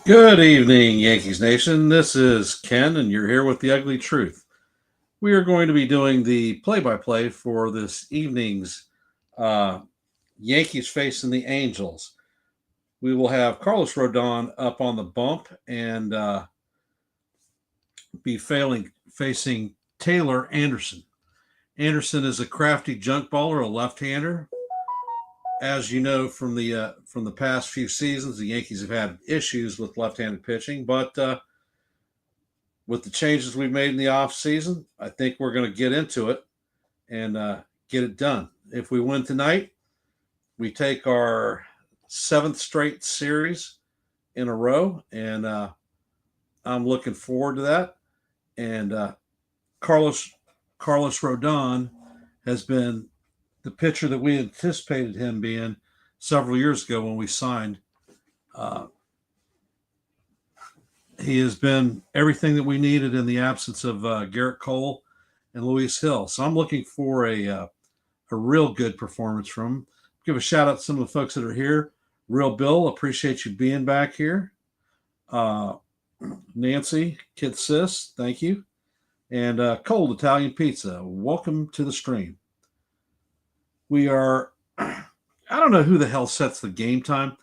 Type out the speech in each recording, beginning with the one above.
Good evening, Yankees Nation. This is Ken, and you're here with the Ugly Truth. We are going to be doing the play-by-play for this evening's uh, Yankees facing the Angels. We will have Carlos Rodon up on the bump and be facing Taylor Anderson. Anderson is a crafty junk baller, a left-hander. As you know from the past few seasons, the Yankees have had issues with left-handed pitching, but with the changes we've made in the off season, I think we're going to get into it and get it done. If we win tonight, we take our seventh straight series in a row, and I'm looking forward to that. And Carlos Carlos Rodon has been the pitcher that we anticipated him being several years ago when we signed. Uh, he has been everything that we needed in the absence of Garrett Cole and Luis Hill. So I'm looking for a real good performance from him. Give a shout out to some of the folks that are here. Real Bill, appreciate you being back here. Uh, Nancy, Kid Sis, thank you. And Cold Italian Pizza, welcome to the stream. We are, I don't know who the hell sets the game time.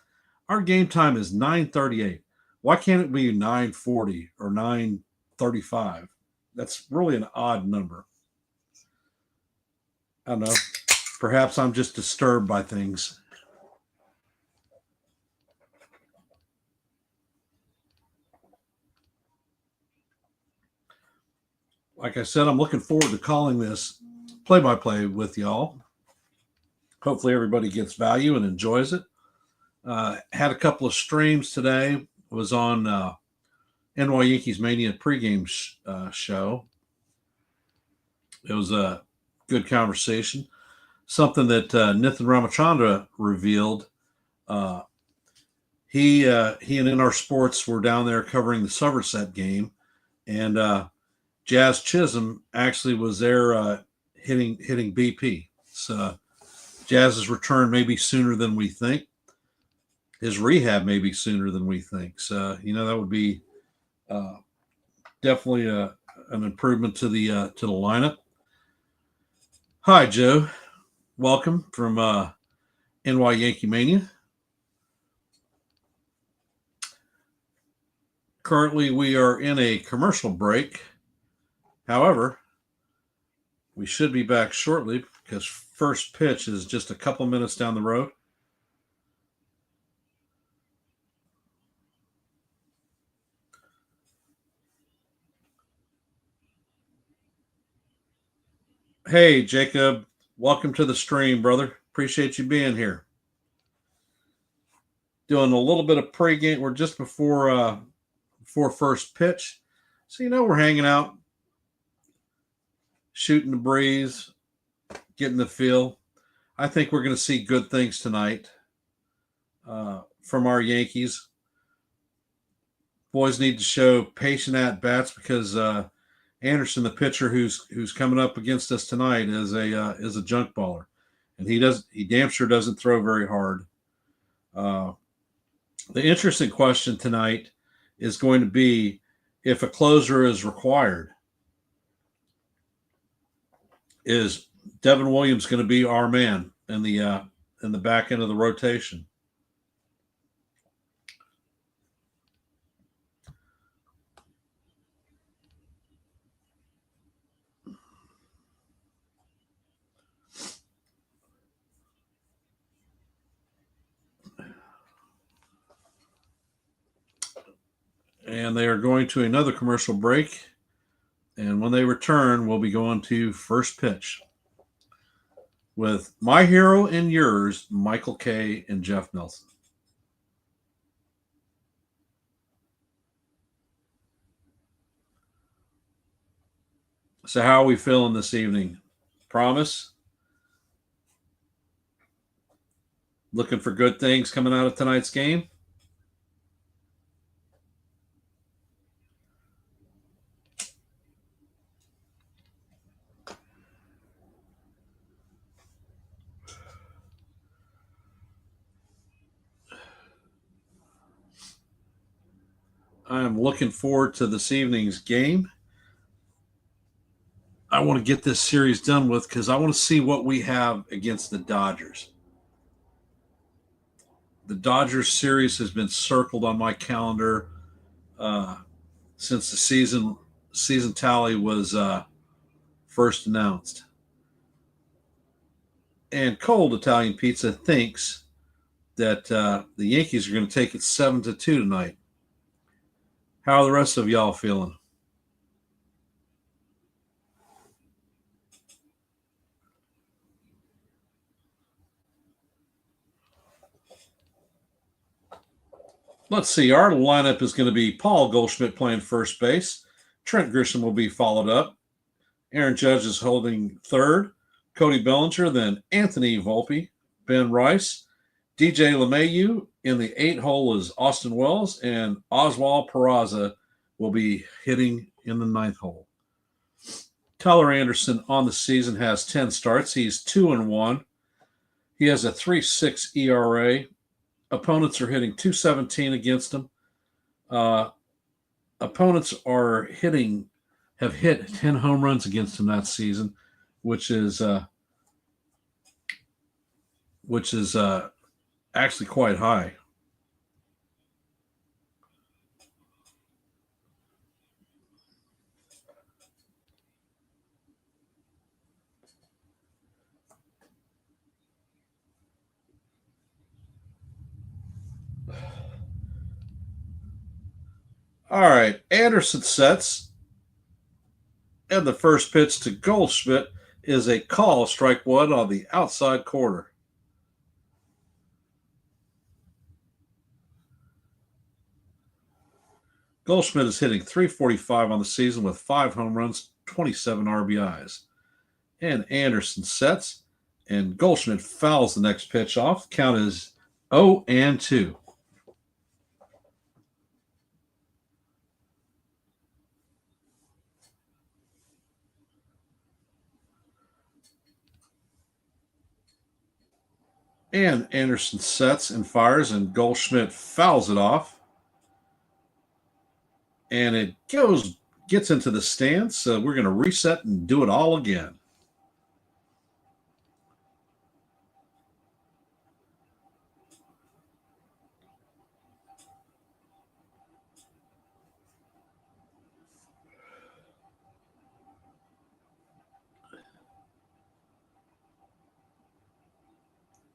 Our game time is 9:38. Why can't it be 9:40 or 9:35? That's really an odd number. I don't know. Perhaps I'm just disturbed by things. Like I said, I'm looking forward to calling this play by play with y'all. Hopefully, everybody gets value and enjoys it. Had a couple of streams today. Was on NY Yankees Mania pregame show. It was a good conversation. Something that Nithin Ramachandra revealed. Uh, he and In Our Sports were down there covering the Somerset game, and Jazz Chisholm actually was there hitting BP. So Jazz's return may be sooner than we think. His rehab may be sooner than we think. So that would be uh, definitely an improvement to the lineup. Hi, Joe. Welcome from NY Yankee Mania. Currently, we are in a commercial break. However, we should be back shortly because first pitch is just a couple minutes down the road. Hey, Jacob. Welcome to the stream, brother. Appreciate you being here. Doing a little bit of pregame. We're just before first pitch. So, we're hanging out, shooting the breeze, getting the feel. I think we're going to see good things tonight from our Yankees. Boys need to show patient at bats because Anderson, the pitcher who's coming up against us tonight, is a junk baller, and he damn sure doesn't throw very hard. The interesting question tonight is going to be if a closer is required. Is Devin Williams going to be our man in the back end of the rotation? And they are going to another commercial break. And when they return, we'll be going to first pitch with my hero and yours, Michael Kay and Jeff Nelson. So, how are we feeling this evening? Promise? Looking for good things coming out of tonight's game? I'm looking forward to this evening's game. I want to get this series done with because I want to see what we have against the Dodgers. The Dodgers series has been circled on my calendar uh, since the season tally was first announced. And Cold Italian Pizza thinks that the Yankees are going to take it 7-2 tonight. How are the rest of y'all feeling? Let's see. Our lineup is going to be Paul Goldschmidt playing first base. Trent Grisham will be followed up. Aaron Judge is holding third. Cody Bellinger, then Anthony Volpe, Ben Rice, DJ LeMahieu. In the 8 hole is Austin Wells, and Oswald Peraza will be hitting in the 9th hole. Tyler Anderson on the season has 10 starts. He's 2-1. He has a 3.6 ERA. Opponents are hitting 217 against him. Opponents have hit 10 home runs against him that season, which is actually quite high. All right, Anderson sets, and the first pitch to Goldschmidt is a call, strike one on the outside corner. Goldschmidt is hitting 345 on the season with 5 home runs, 27 RBIs. And Anderson sets, and Goldschmidt fouls the next pitch off. Count is 0-2. And Anderson sets and fires, and Goldschmidt fouls it off. And it gets into the stands. So we're going to reset and do it all again.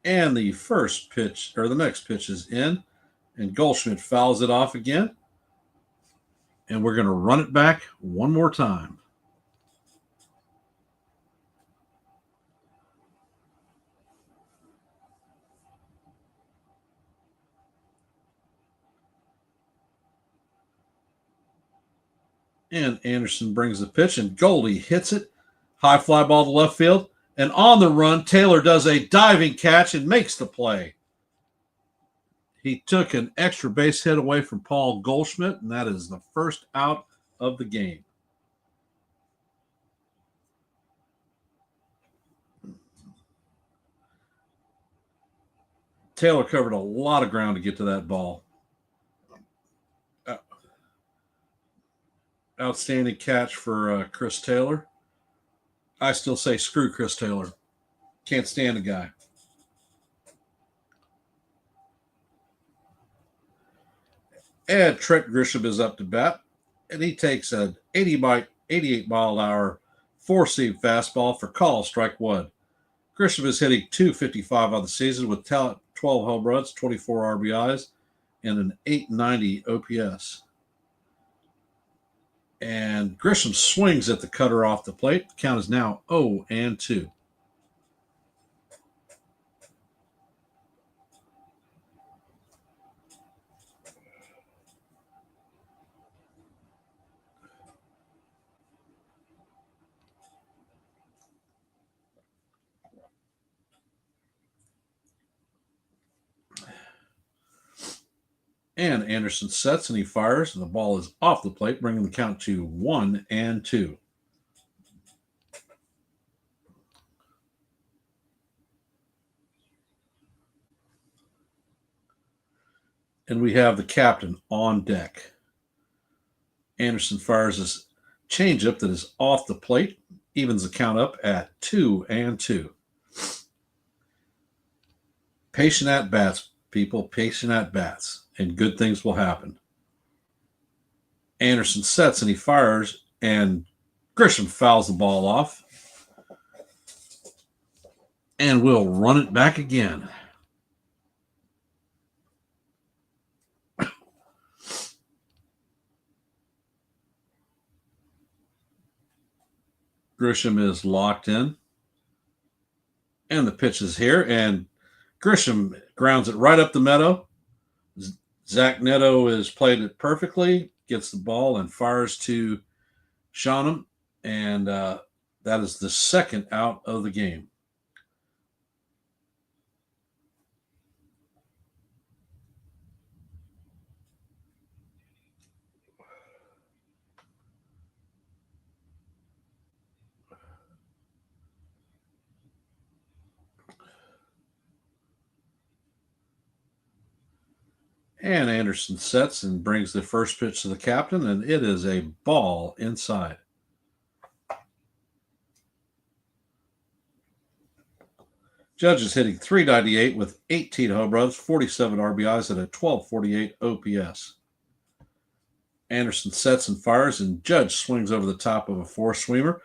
And the first pitch, or the next pitch, is in, and Goldschmidt fouls it off again. And we're going to run it back one more time. And Anderson brings the pitch, and Goldie hits it. High fly ball to left field. And on the run, Taylor does a diving catch and makes the play. He took an extra base hit away from Paul Goldschmidt, and that is the first out of the game. Taylor covered a lot of ground to get to that ball. Outstanding catch for Chris Taylor. I still say screw Chris Taylor. Can't stand the guy. And Trent Grisham is up to bat, and he takes an 88 mile an hour 4-seam fastball for call, strike one. Grisham is hitting 255 on the season with 12 home runs, 24 RBIs, and an 890 OPS. And Grisham swings at the cutter off the plate. The count is now 0-2. And Anderson sets and he fires, and the ball is off the plate, bringing the count to 1-2. And we have the captain on deck. Anderson fires his changeup that is off the plate, evens the count up at 2-2. Patient at bats, people, patient at bats, and good things will happen. Anderson sets and he fires, and Grisham fouls the ball off, and we'll run it back again. Grisham is locked in, and the pitch is here, and Grisham grounds it right up the middle. Zach Neto has played it perfectly, gets the ball and fires to Shannon, and that is the second out of the game. And Anderson sets and brings the first pitch to the captain, and it is a ball inside. Judge is hitting .398 with 18 home runs, 47 RBIs, and a 1248 OPS. Anderson sets and fires, and Judge swings over the top of a four-seamer.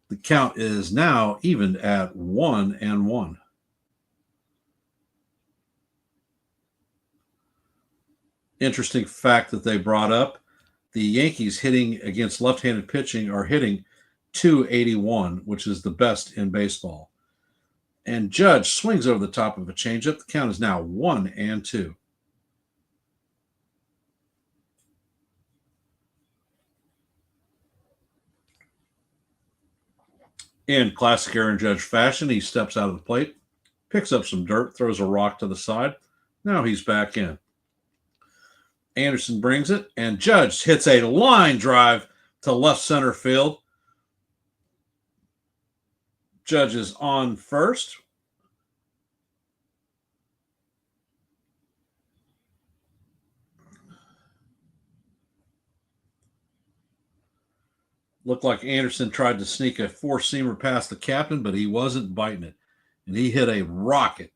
The count is now evened at 1-1. Interesting fact that they brought up, the Yankees hitting against left-handed pitching are hitting .281, which is the best in baseball. And Judge swings over the top of a changeup. The count is now 1-2. In classic Aaron Judge fashion, he steps out of the plate, picks up some dirt, throws a rock to the side. Now he's back in. Anderson brings it, and Judge hits a line drive to left center field. Judge is on first. Looked like Anderson tried to sneak a four-seamer past the captain, but he wasn't biting it. And he hit a rocket.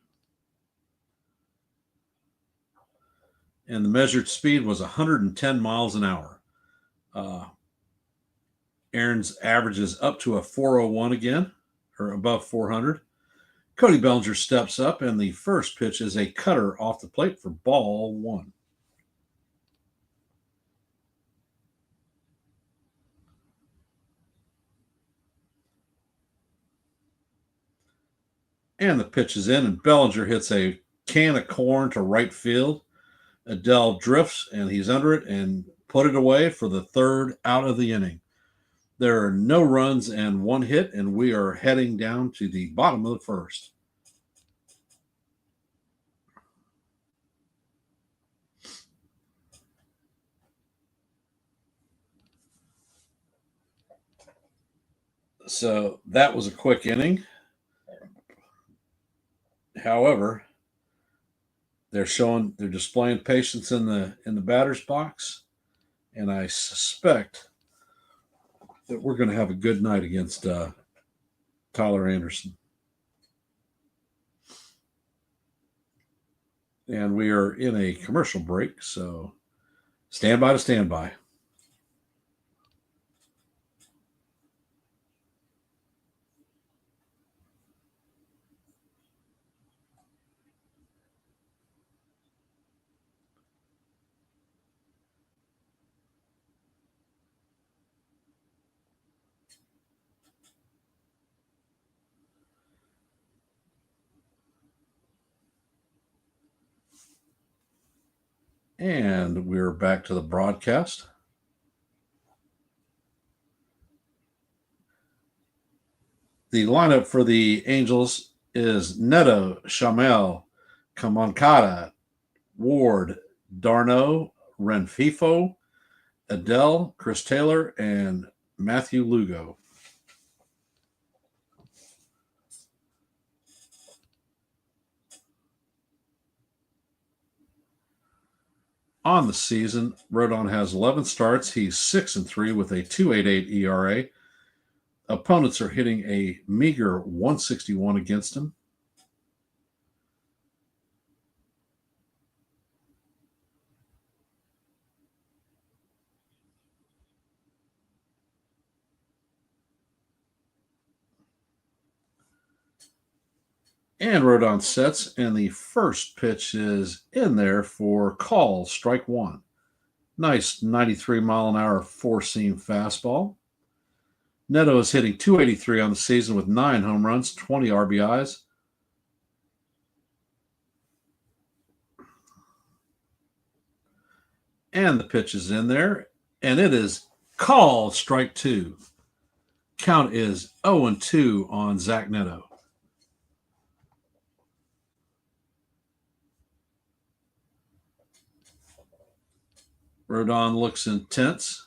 And the measured speed was 110 miles an hour. Aaron's average is up to a 401 again, or above 400. Cody Bellinger steps up, and the first pitch is a cutter off the plate for ball one. And the pitch is in, and Bellinger hits a can of corn to right field. Adele drifts, and he's under it and put it away for the third out of the inning. There are no runs and one hit, and we are heading down to the bottom of the first. So that was a quick inning. However, they're displaying patience in the batter's box, and I suspect that we're going to have a good night against Tyler Anderson. And we are in a commercial break, so stand by to stand by. And we're back to the broadcast. The lineup for the Angels is Neto, Chamel, Kamankata, Ward, Darno, Renfifo, Adele, Chris Taylor, and Matthew Lugo. On the season, Rodon has 11 starts. He's 6-3 with a 2.88 ERA. Opponents are hitting a meager 161 against him. And Rodon sets, and the first pitch is in there for call, strike one. Nice 93-mile-an-hour four-seam fastball. Neto is hitting 283 on the season with 9 home runs, 20 RBIs. And the pitch is in there, and it is called strike two. Count is 0-2 on Zach Neto. Rodon looks intense.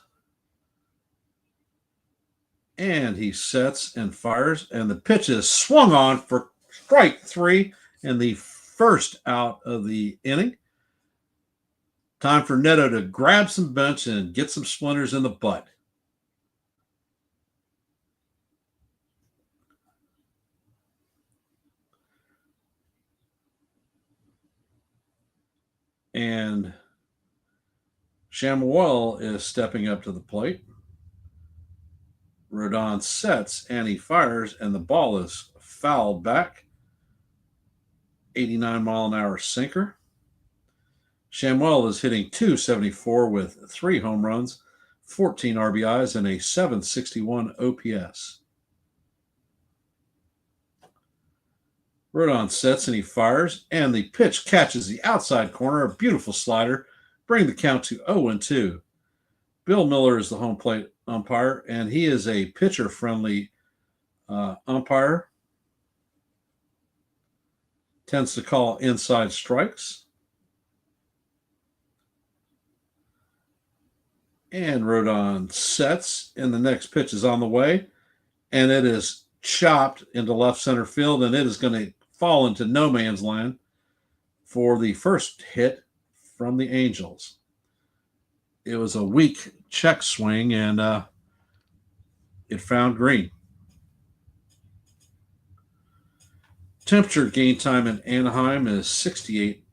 And he sets and fires, and the pitch is swung on for strike three and the first out of the inning. Time for Neto to grab some bench and get some splinters in the butt. And Samuel is stepping up to the plate. Rodon sets and he fires, and the ball is fouled back. 89-mile-an-hour sinker. Samuel is hitting 274 with 3 home runs, 14 RBIs, and a 761 OPS. Rodon sets and he fires, and the pitch catches the outside corner, a beautiful slider, bring the count to 0-2. Bill Miller is the home plate umpire, and he is a pitcher-friendly umpire. Tends to call inside strikes. And Rodon sets, and the next pitch is on the way, and it is chopped into left center field, and it is going to fall into no man's land for the first hit from the Angels. It was a weak check swing, and it found green. Temperature gain time in Anaheim is 68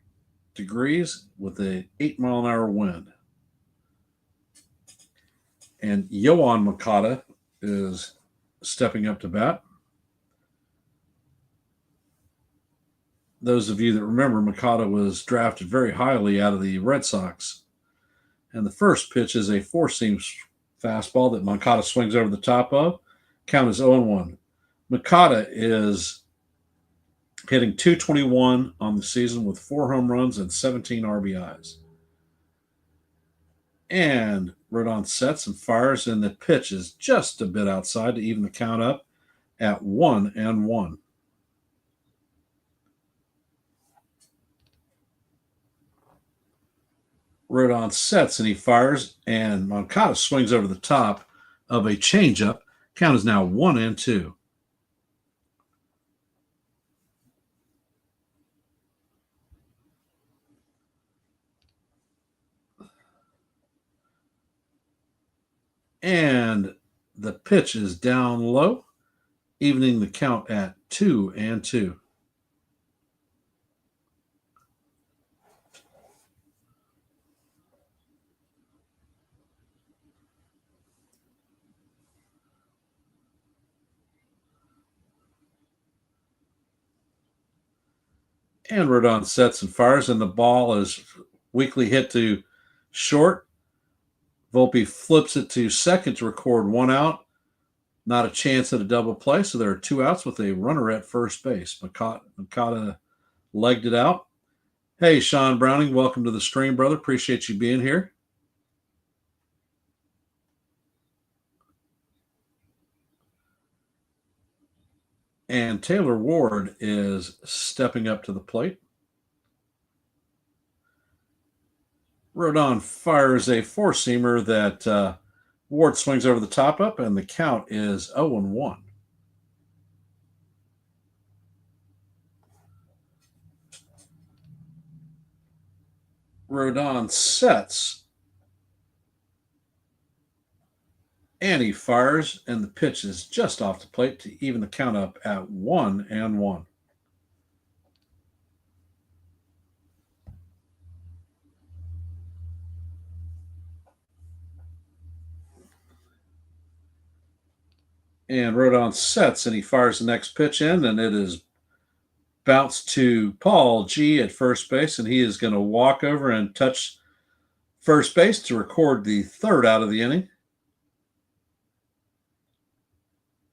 degrees with an 8-mile-an-hour wind. And Yoan Moncada is stepping up to bat. Those of you that remember, Moncada was drafted very highly out of the Red Sox. And the first pitch is a four-seam fastball that Moncada swings over the top of. Count is 0-1. Moncada is hitting 221 on the season with 4 home runs and 17 RBIs. And Rodon sets and fires, and the pitch is just a bit outside to even the count up at 1-1. Rodon sets and he fires, and Moncada swings over the top of a changeup. Count is now 1-2. And the pitch is down low, evening the count at 2-2. And Rodon sets and fires, and the ball is weakly hit to short. Volpe flips it to second to record 1 out. Not a chance at a double play, so there are 2 outs with a runner at first base. Moncada legged it out. Hey, Sean Browning, welcome to the stream, brother. Appreciate you being here. And Taylor Ward is stepping up to the plate. Rodon fires a four-seamer that Ward swings over the top up, and the count is 0-1. Rodon sets. And he fires, and the pitch is just off the plate to even the count up at 1-1. And Rodon sets, and he fires the next pitch in, and it is bounced to Paul G at first base, and he is going to walk over and touch first base to record the third out of the inning.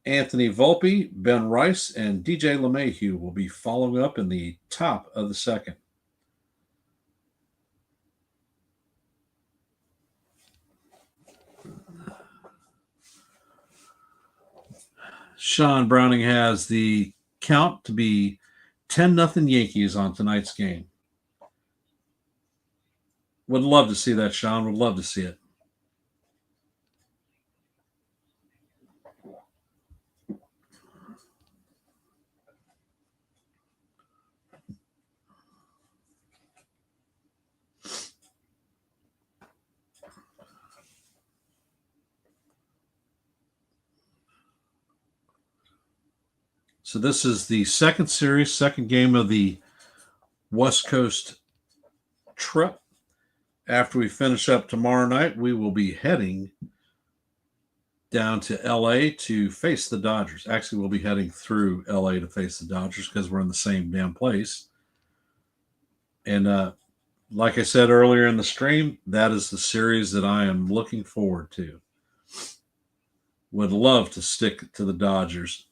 Anthony Volpe, Ben Rice, and DJ LeMahieu will be following up in the top of the second. Sean Browning has the count to be 10-0 Yankees on tonight's game. Would love to see that, Sean. Would love to see it. So this is the second series, second game of the West Coast trip. After we finish up tomorrow night, we will be heading down to LA to face the Dodgers. Actually, we'll be heading through LA to face the Dodgers because we're in the same damn place. And like I said earlier in the stream, that is the series that I am looking forward to. Would love to stick to the Dodgers.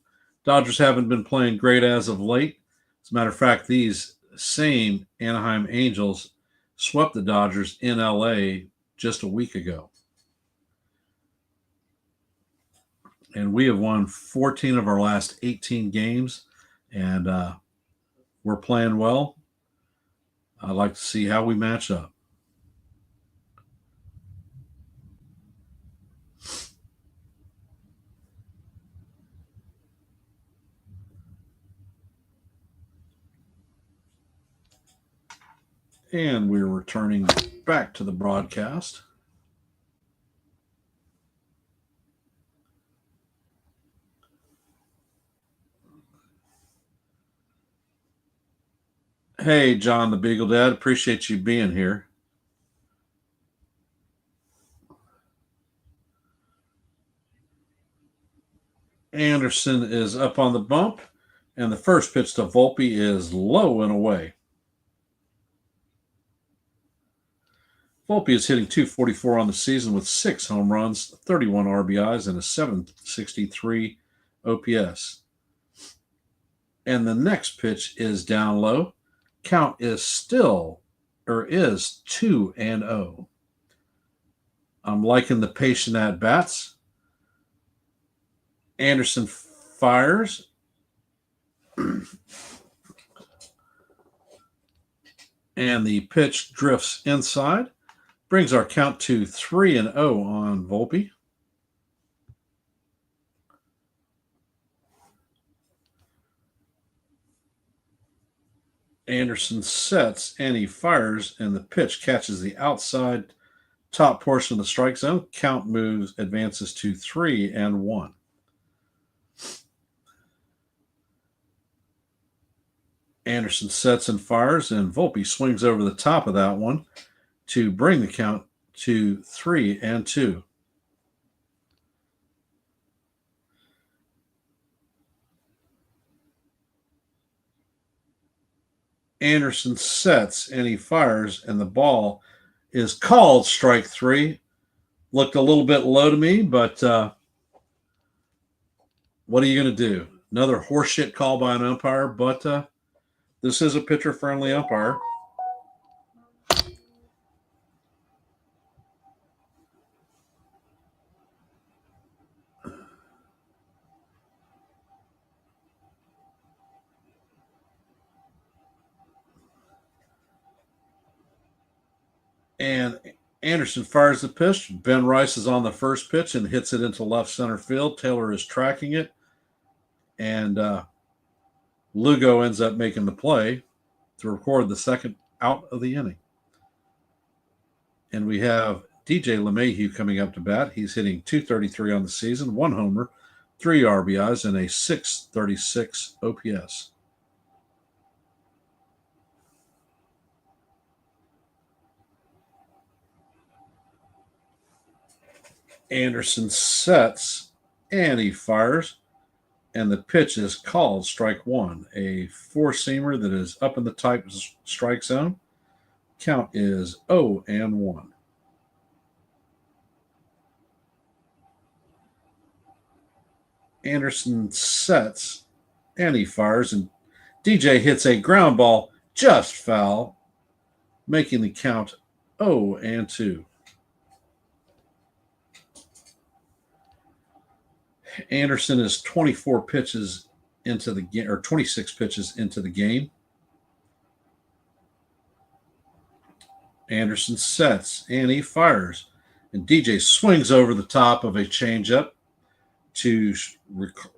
Dodgers haven't been playing great as of late. As a matter of fact, these same Anaheim Angels swept the Dodgers in LA just a week ago. And we have won 14 of our last 18 games, and we're playing well. I'd like to see how we match up. And we're returning back to the broadcast. Hey, John the Beagle Dad. Appreciate you being here. Anderson is up on the bump, and the first pitch to Volpe is low and away. Volpe is hitting .244 on the season with 6 home runs, 31 RBIs, and a .763 OPS. And the next pitch is down low. Count is 2-0. I'm liking the patient at bats. Anderson fires. And the pitch drifts inside. Brings our count to 3-0 on Volpe. Anderson sets and he fires, and the pitch catches the outside top portion of the strike zone. Count advances to 3-1. Anderson sets and fires, and Volpe swings over the top of that one to bring the count to 3-2. Anderson sets and he fires, and the ball is called strike 3. Looked a little bit low to me, but what are you going to do? Another horseshit call by an umpire, but this is a pitcher-friendly umpire. And Anderson fires the pitch. Ben Rice is on the first pitch and hits it into left center field. Taylor is tracking it. And Lugo ends up making the play to record the second out of the inning. And we have DJ LeMahieu coming up to bat. He's hitting 233 on the season, 1 homer, 3 RBIs, and a 636 OPS. Anderson sets, and he fires. And the pitch is called strike one, a four-seamer that is up in the tight strike zone. Count is 0-1. Anderson sets, and he fires, and DJ hits a ground ball just foul, making the count 0-2. Anderson is 24 pitches into the game, or 26 pitches into the game. Anderson sets, and he fires. And DJ swings over the top of a changeup to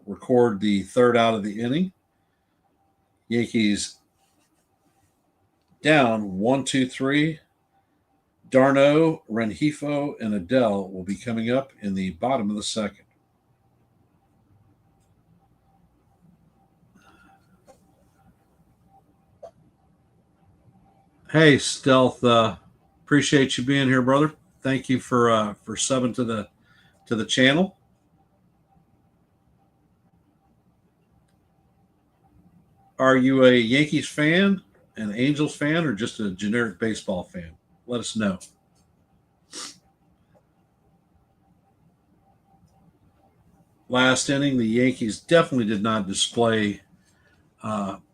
record the third out of the inning. Yankees down 1-2-3. Darno, Rengifo, and Adele will be coming up in the bottom of the second. Hey, Stealth, appreciate you being here, brother. Thank you for subbing to the channel. Are you a Yankees fan, an Angels fan, or just a generic baseball fan? Let us know. Last inning, the Yankees definitely did not display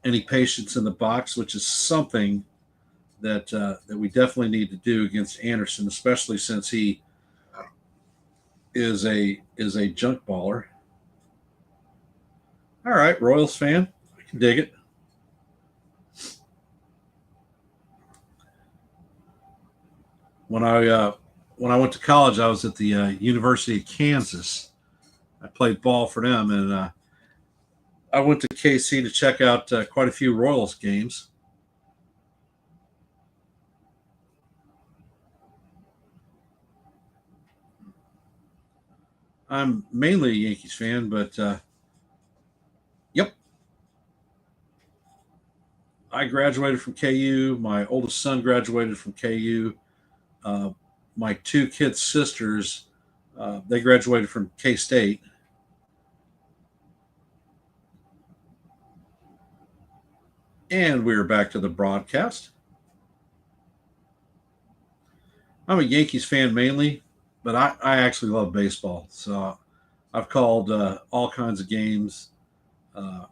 any patience in the box, which is something that we definitely need to do against Anderson, especially since he is a junk baller. All right, Royals fan, I can dig it. When I went to college, I was at the University of Kansas. I played ball for them, and I went to KC to check out quite a few Royals games. I'm mainly a Yankees fan, but yep, I graduated from KU. My oldest son graduated from KU. My two kids' sisters, they graduated from K State. And we're back to the broadcast. I'm a Yankees fan mainly, but I actually love baseball. So I've called all kinds of games. And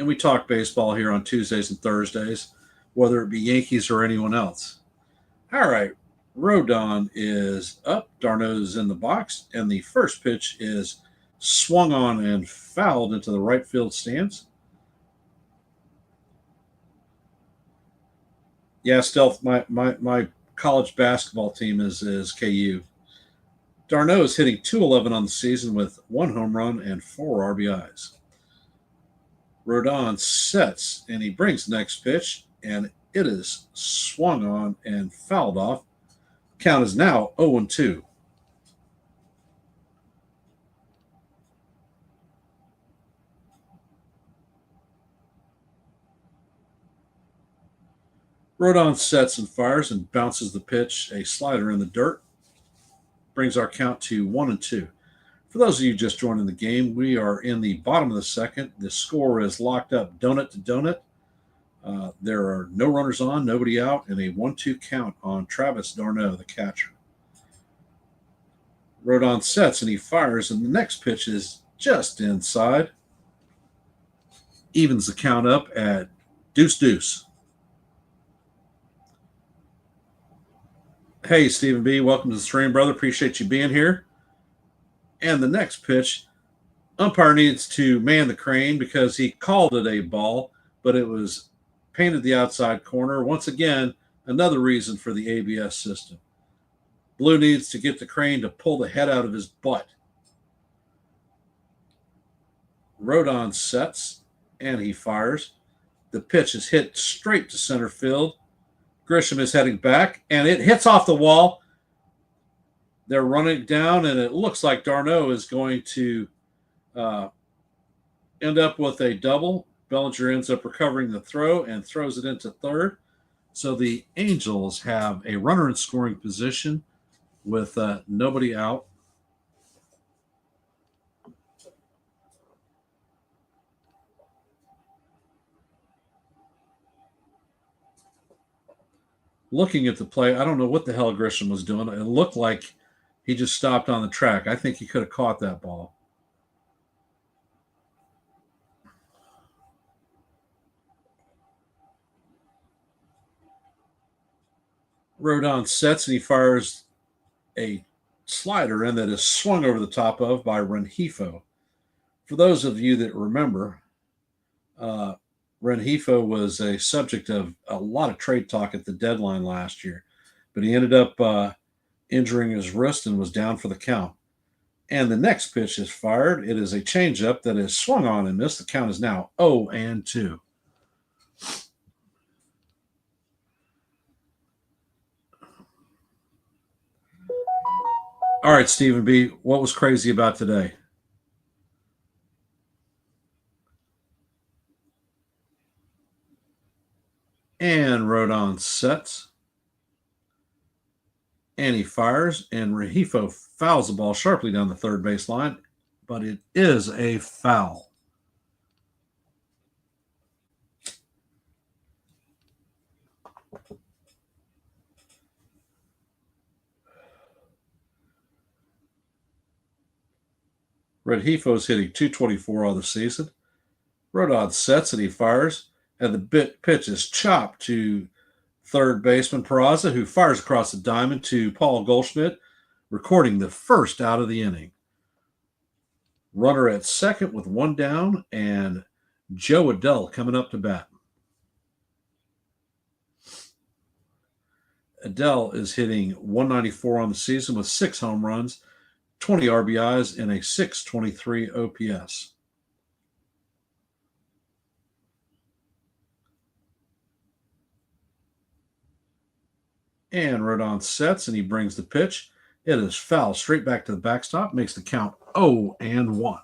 we talk baseball here on Tuesdays and Thursdays, whether it be Yankees or anyone else. All right, Rodon is up. Darno's in the box, and the first pitch is swung on and fouled into the right field stands. Yeah, Stealth, my college basketball team is KU. Darno is hitting 211 on the season with 1 home run and 4 RBIs. Rodon sets, and he brings the next pitch, and it is swung on and fouled off. Count is now 0-2. Rodon sets and fires and bounces the pitch, a slider in the dirt. Brings our count to 1-2. For those of you just joining the game, we are in the bottom of the second. The score is locked up donut to donut. There are no runners on, nobody out, and a 1-2 count on Travis d'Arnaud, the catcher. Rodon sets and he fires, and the next pitch is just inside. Evens the count up at deuce. Hey, Stephen B., welcome to the stream, brother. Appreciate you being here. And the next pitch, umpire needs to man the crane because he called it a ball, but it was painted the outside corner. Once again, another reason for the ABS system. Blue needs to get the crane to pull the head out of his butt. Rodon sets, and he fires. The pitch is hit straight to center field. Grisham is heading back, and it hits off the wall. They're running down, and it looks like d'Arnaud is going to end up with a double. Bellinger ends up recovering the throw and throws it into third. So the Angels have a runner in scoring position with nobody out. Looking at the play, I don't know what the hell Grisham was doing. It looked like he just stopped on the track. I think he could have caught that ball. Rodon sets and he fires a slider in that is swung over the top of by Rengifo. For those of you that remember, Rengifo was a subject of a lot of trade talk at the deadline last year, but he ended up injuring his wrist and was down for the count. And the next pitch is fired. It is a changeup that is swung on and missed. The count is now 0-2. All right, Stephen B., what was crazy about today? And Rodon sets. And he fires, and Rengifo fouls the ball sharply down the third base line, but it is a foul. Rengifo's hitting 224 on the season. Rodon sets and he fires, and the pitch is chopped to third baseman Peraza, who fires across the diamond to Paul Goldschmidt, recording the first out of the inning. Runner at second with one down, and Joe Adell coming up to bat. Adell is hitting 194 on the season with 6 home runs, 20 RBIs, and a 623 OPS. And Rodon sets and he brings the pitch. It is foul straight back to the backstop, makes the count 0-1.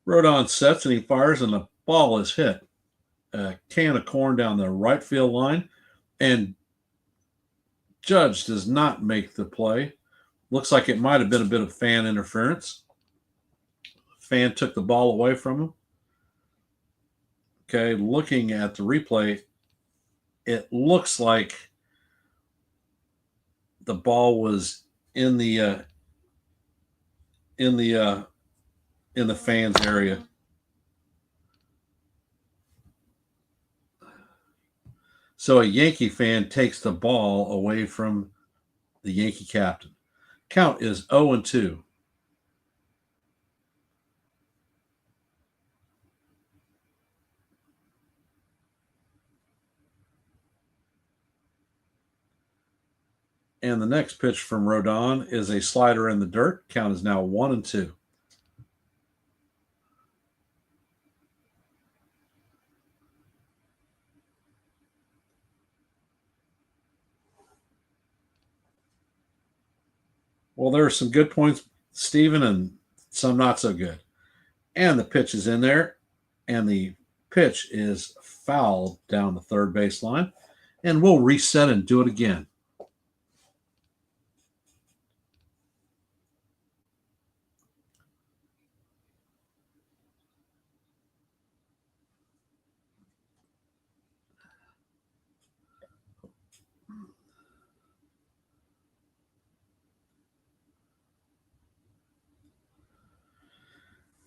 Rodon sets and he fires, and the ball is hit. A can of corn down the right field line, and Judge does not make the play. Looks like it might have been a bit of fan interference. Fan took the ball away from him. Okay, looking at the replay, it looks like the ball was in the fans area. So a Yankee fan takes the ball away from the Yankee captain. Count is 0-2. And the next pitch from Rodon is a slider in the dirt. Count is now 1-2. Well, there are some good points, Stephen, and some not so good. And the pitch is in there, and the pitch is fouled down the third baseline. And we'll reset and do it again.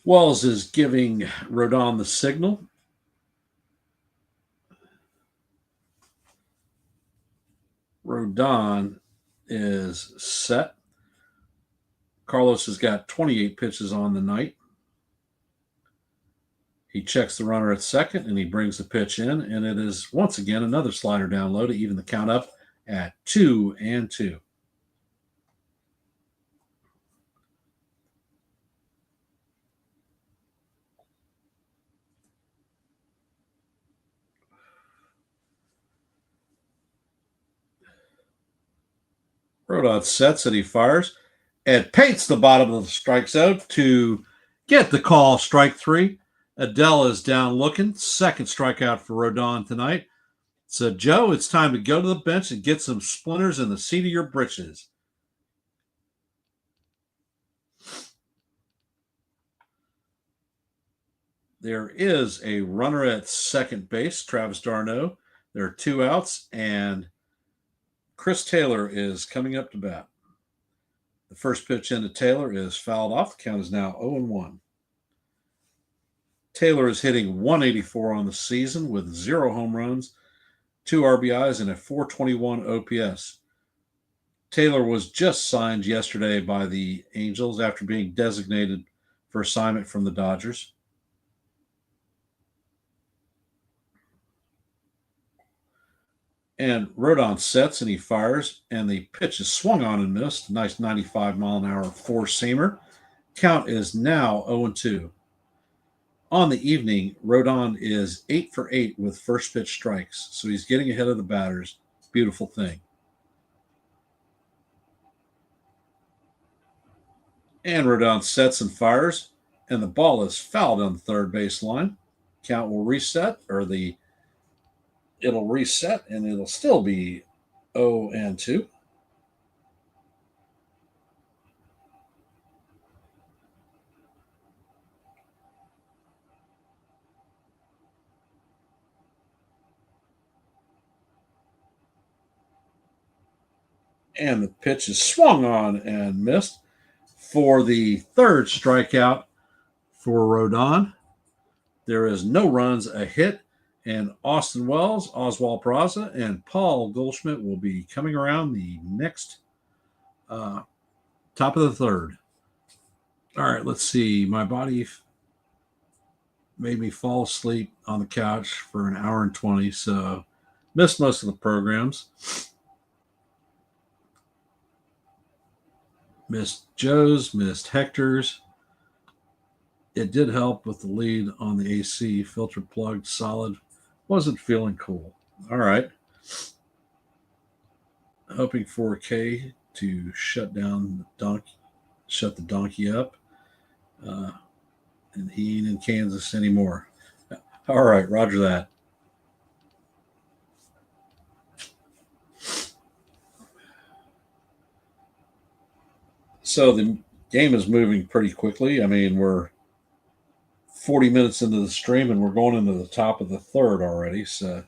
Walls is giving Rodon the signal. Rodon is set. Carlos has got 28 pitches on the night. He checks the runner at second, and he brings the pitch in, and it is once again another slider down low to even the count up at 2-2. Rodon sets and he fires and paints the bottom of the strike zone to get the call, strike three. Adele is down looking. Second strikeout for Rodon tonight. So, Joe, it's time to go to the bench and get some splinters in the seat of your britches. There is a runner at second base, Travis d'Arnaud. There are 2 outs, and Chris Taylor is coming up to bat. The first pitch into Taylor is fouled off. The count is now 0-1. Taylor is hitting 184 on the season with 0 home runs, 2 RBIs, and a 421 OPS. Taylor was just signed yesterday by the Angels after being designated for assignment from the Dodgers. And Rodon sets and he fires, and the pitch is swung on and missed. Nice 95-mile-an-hour four-seamer. Count is now 0-2. On the evening, Rodon is 8 for 8 with first pitch strikes, so he's getting ahead of the batters. Beautiful thing. And Rodon sets and fires, and the ball is fouled on the third base line. Count will reset, it'll reset, and it'll still be 0-2. And the pitch is swung on and missed for the third strikeout for Rodon. There is no runs, a hit, and Austin Wells, Oswald Peraza, and Paul Goldschmidt will be coming around the next top of the third. All right, let's see. My body made me fall asleep on the couch for an hour and 20, so missed most of the programs. Missed Joe's, missed Hector's. It did help with the lead on the AC. Filter plugged, solid. Wasn't feeling cool. All right. Hoping for K to shut the donkey up. And he ain't in Kansas anymore. All right, roger that. So the game is moving pretty quickly. I mean, we're 40 minutes into the stream and we're going into the top of the third already. So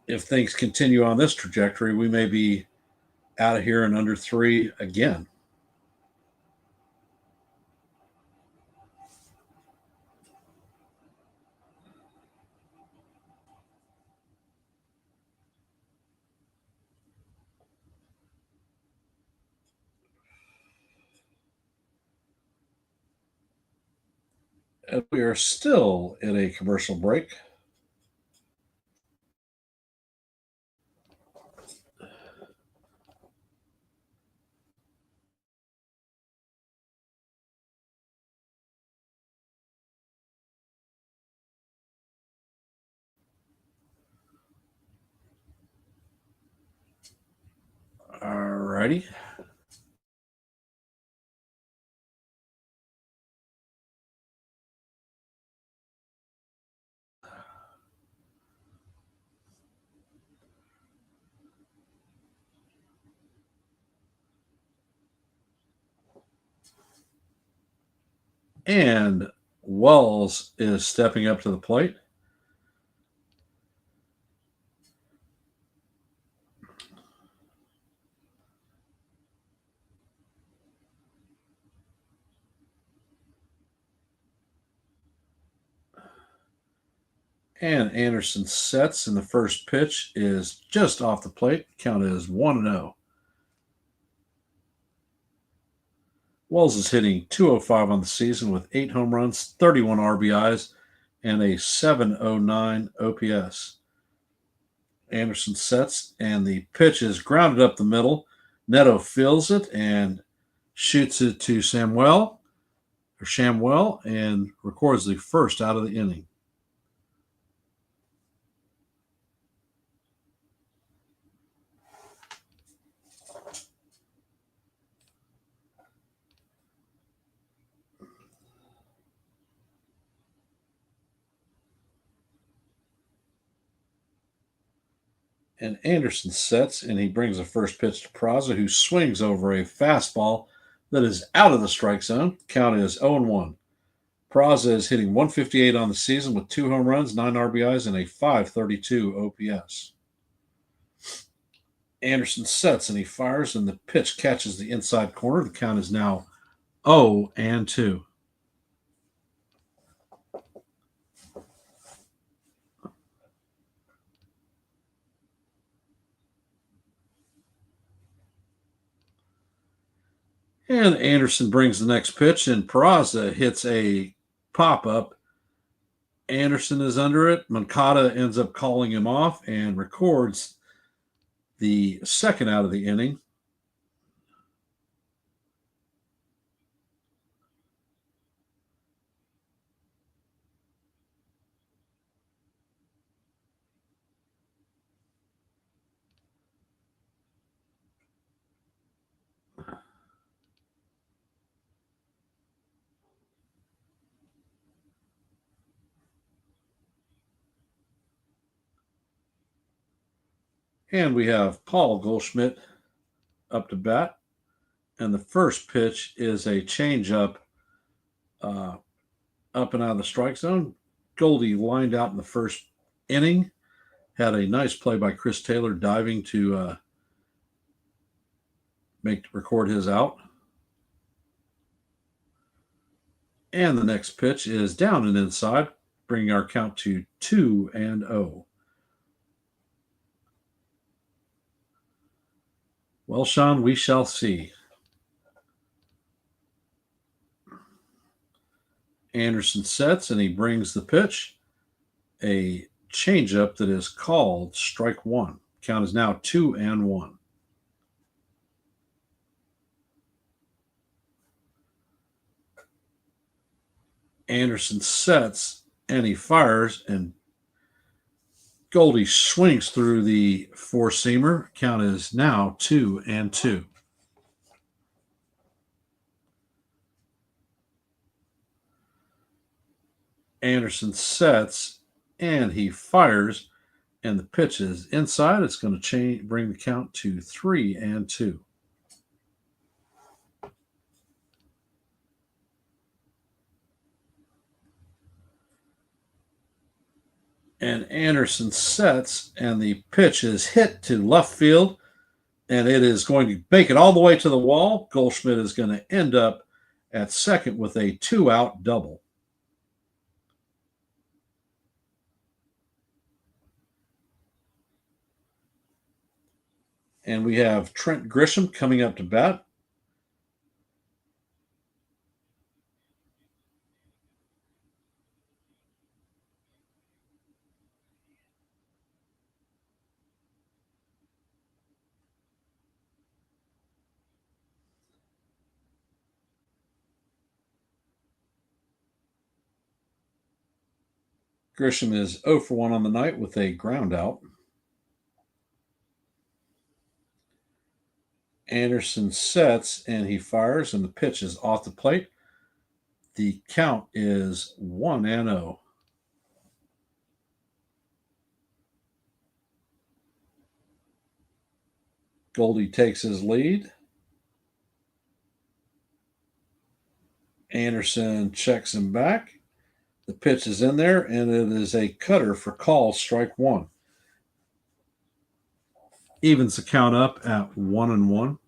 if things continue on this trajectory, we may be out of here in under 3 again. And we are still in a commercial break. All righty. And Wells is stepping up to the plate. And Anderson sets, and the first pitch is just off the plate. Count is 1-0. Wells is hitting 205 on the season with 8 home runs, 31 RBIs, and a 709 OPS. Anderson sets, and the pitch is grounded up the middle. Neto fills it and shoots it to Shamwell, and records the first out of the inning. And Anderson sets, and he brings the first pitch to Peraza, who swings over a fastball that is out of the strike zone. Count is 0-1. Peraza is hitting 158 on the season with 2 home runs, 9 RBIs, and a 532 OPS. Anderson sets, and he fires, and the pitch catches the inside corner. The count is now 0-2. And Anderson brings the next pitch, and Peraza hits a pop-up. Anderson is under it. Moncada ends up calling him off and records the second out of the inning. And we have Paul Goldschmidt up to bat. And the first pitch is a changeup up and out of the strike zone. Goldie lined out in the first inning. Had a nice play by Chris Taylor diving to record his out. And the next pitch is down and inside, bringing our count to 2-0. Well, Sean, we shall see. Anderson sets, and he brings the pitch. A changeup that is called strike one. Count is now 2-1. Anderson sets, and he fires, and Goldie swings through the four-seamer. Count is now 2-2. Anderson sets, and he fires, and the pitch is inside. It's going to bring the count to 3-2. And Anderson sets, and the pitch is hit to left field, and it is going to make it all the way to the wall. Goldschmidt is going to end up at second with a 2-out double. And we have Trent Grisham coming up to bat. Grisham is 0 for 1 on the night with a ground out. Anderson sets, and he fires, and the pitch is off the plate. The count is 1-0. Goldie takes his lead. Anderson checks him back. The pitch is in there, and it is a cutter for call, strike one. Evens the count up at 1-1.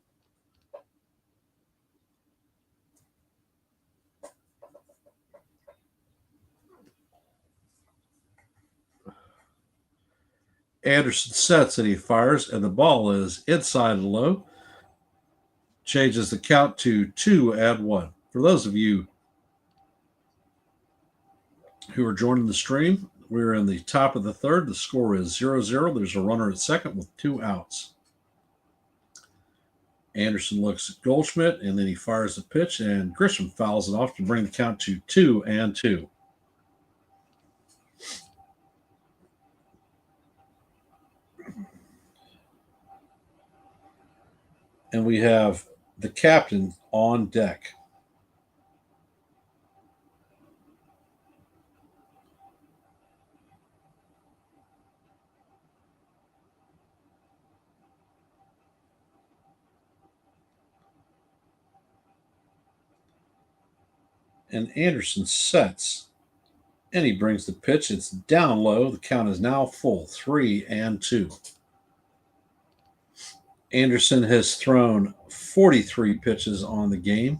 Anderson sets, and he fires, and the ball is inside and low. Changes the count to 2-1. For those of you who are joining the stream, we're in the top of the third. The score is 0-0. There's a runner at second with 2 outs. Anderson looks at Goldschmidt, and then he fires the pitch, and Grisham fouls it off to bring the count to 2-2. And we have the captain on deck. And Anderson sets, and he brings the pitch. It's down low. The count is now full, 3-2. Anderson has thrown 43 pitches on the game.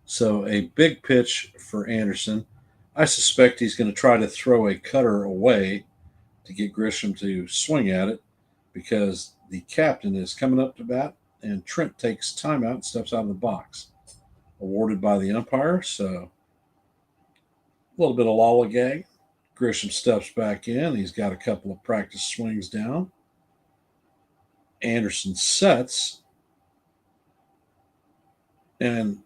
So a big pitch for Anderson. I suspect he's going to try to throw a cutter away to get Grisham to swing at it because the captain is coming up to bat, and Trent takes timeout and steps out of the box. Awarded by the umpire, so a little bit of lollygag. Grisham steps back in. He's got a couple of practice swings down. Anderson sets, and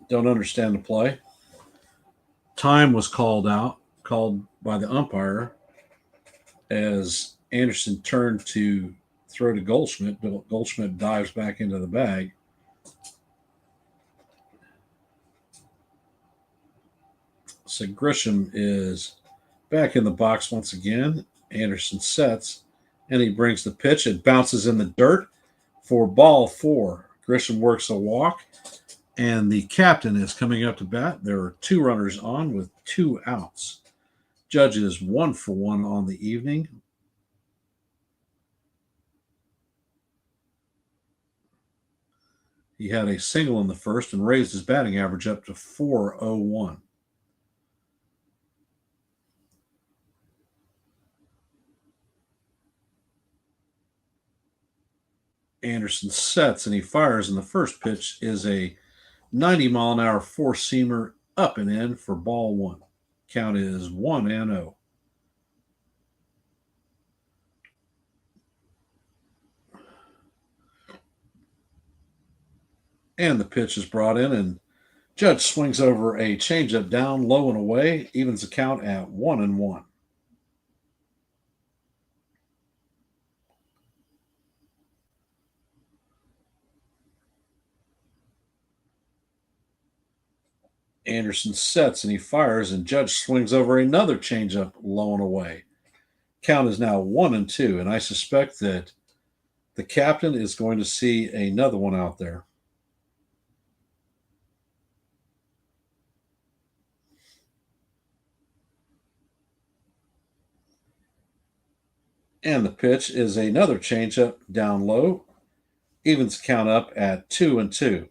don't understand the play. Time was called by the umpire as Anderson turned to throw to Goldschmidt, but Goldschmidt dives back into the bag. So Grisham is back in the box once again. Anderson sets, and he brings the pitch. It bounces in the dirt for ball 4. Grisham works a walk, and the captain is coming up to bat. There are 2 runners on with 2 outs. Judge is 1 for 1 on the evening. He had a single in the first and raised his batting average up to .401. Anderson sets, and he fires, and the first pitch is a 90-mile-an-hour four-seamer up and in for ball 1. Count is 1-0. And the pitch is brought in, and Judge swings over a changeup down low and away, evens the count at 1-1. Anderson sets, and he fires, and Judge swings over another changeup low and away. Count is now 1-2, and I suspect that the captain is going to see another one out there. And the pitch is another changeup down low, evens count up at 2-2.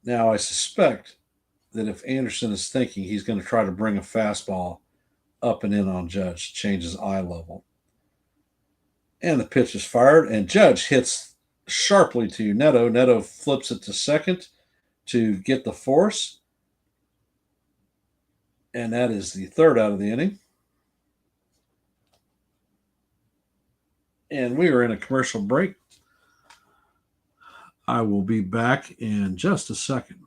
Now, I suspect that if Anderson is thinking he's going to try to bring a fastball up and in on Judge, change his eye level. And the pitch is fired, and Judge hits sharply to Neto. Neto flips it to second to get the force, and that is the third out of the inning. And we are in a commercial break. I will be back in just a second.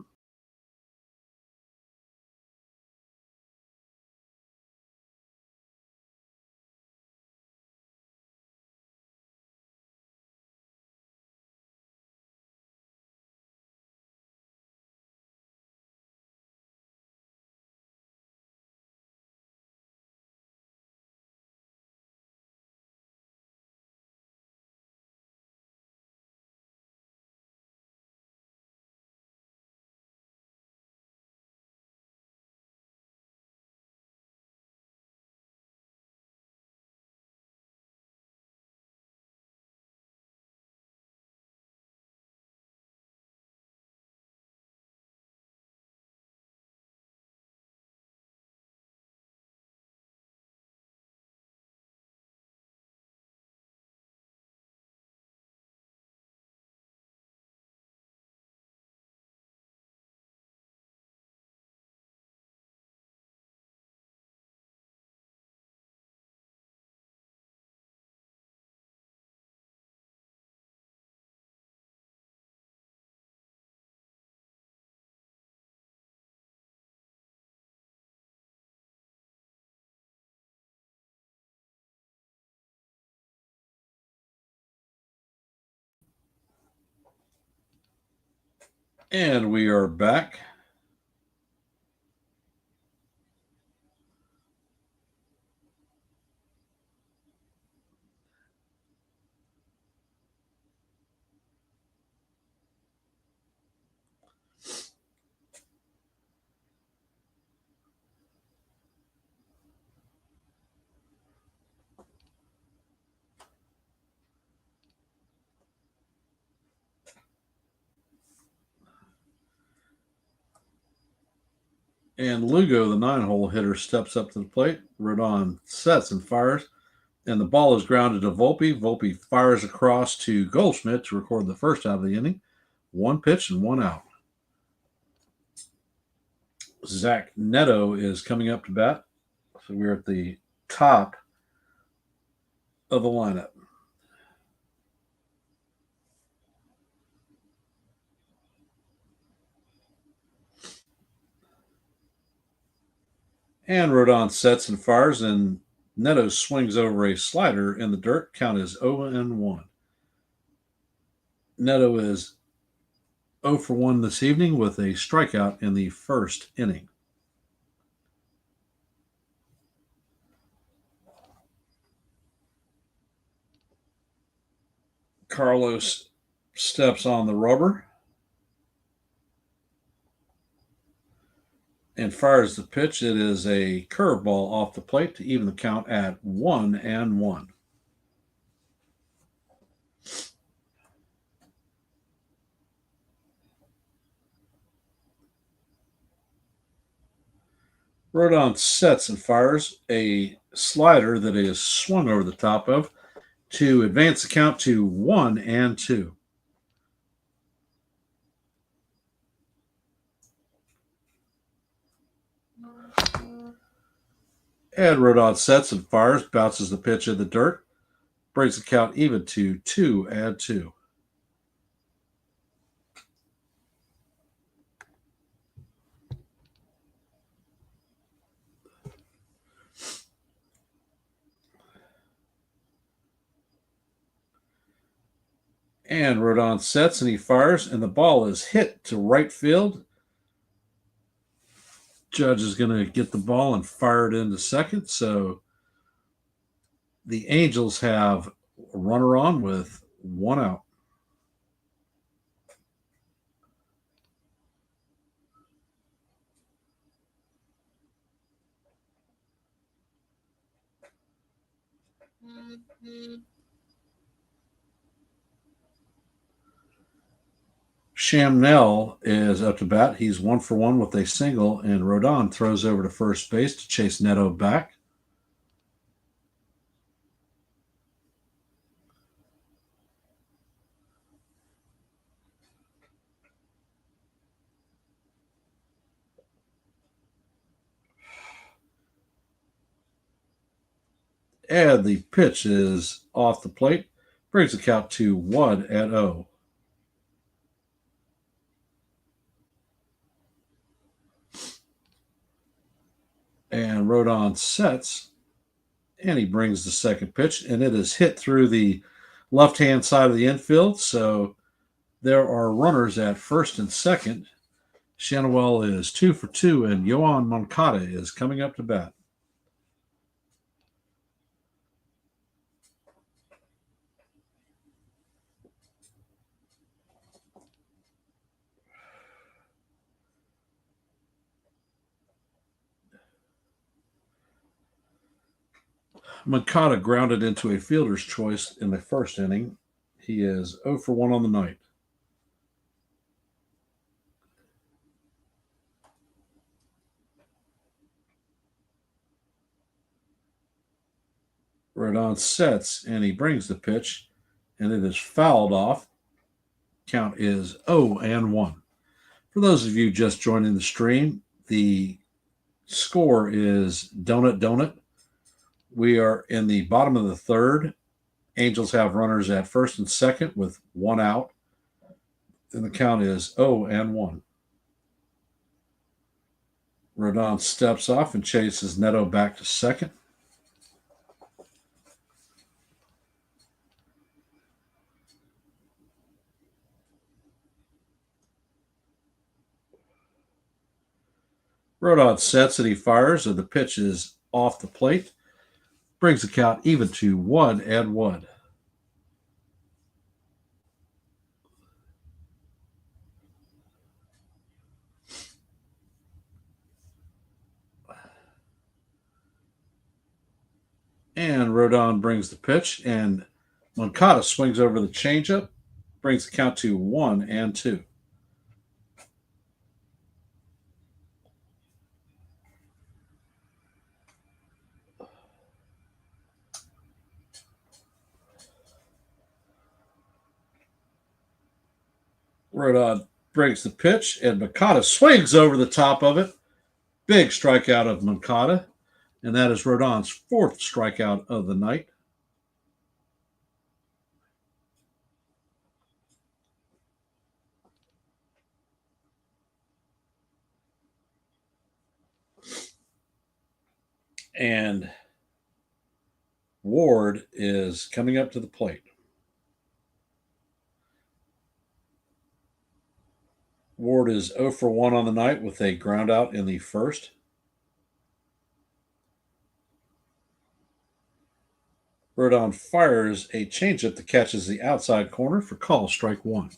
And we are back. And Lugo, the 9-hole hitter, steps up to the plate. Rodon sets and fires, and the ball is grounded to Volpe. Volpe fires across to Goldschmidt to record the first out of the inning. 1 pitch and 1 out. Zach Neto is coming up to bat. So we're at the top of the lineup. And Rodon sets and fires, and Neto swings over a slider in the dirt. Count is 0-1. Neto is 0 for 1 this evening with a strikeout in the first inning. Carlos steps on the rubber and fires the pitch. It is a curveball off the plate to even the count at 1-1. Rodon sets and fires a slider that is swung over the top of to advance the count to 1-2. And Rodon sets and fires, bounces the pitch in the dirt, brings the count even to 2-2. And Rodon sets and he fires, and the ball is hit to right field. Judge is going to get the ball and fire it into second. So the Angels have a runner on with 1 out. Shamnell is up to bat. He's 1 for 1 with a single, and Rodon throws over to first base to chase Neto back. And the pitch is off the plate, brings the count to 1-0. And Rodon sets, and he brings the second pitch, and it is hit through the left-hand side of the infield. So there are runners at first and second. Shanawell is 2 for 2, and Yoan Moncada is coming up to bat. Moncada grounded into a fielder's choice in the first inning. He is 0 for 1 on the night. Rodon sets, and he brings the pitch, and it is fouled off. Count is 0-1. For those of you just joining the stream, the score is donut. We are in the bottom of the third. Angels have runners at first and second with 1 out, and the count is 0-1. Rodon steps off and chases Neto back to second. Rodon sets and he fires, and the pitch is off the plate. Brings the count even to 1-1. And Rodon brings the pitch, and Moncada swings over the changeup, brings the count to 1-2. Rodon brings the pitch, and Moncada swings over the top of it. Big strikeout of Moncada, and that is Rodon's fourth strikeout of the night. And Ward is coming up to the plate. Ward is 0 for 1 on the night with a ground out in the first. Rodon fires a changeup that catches the outside corner for call strike one.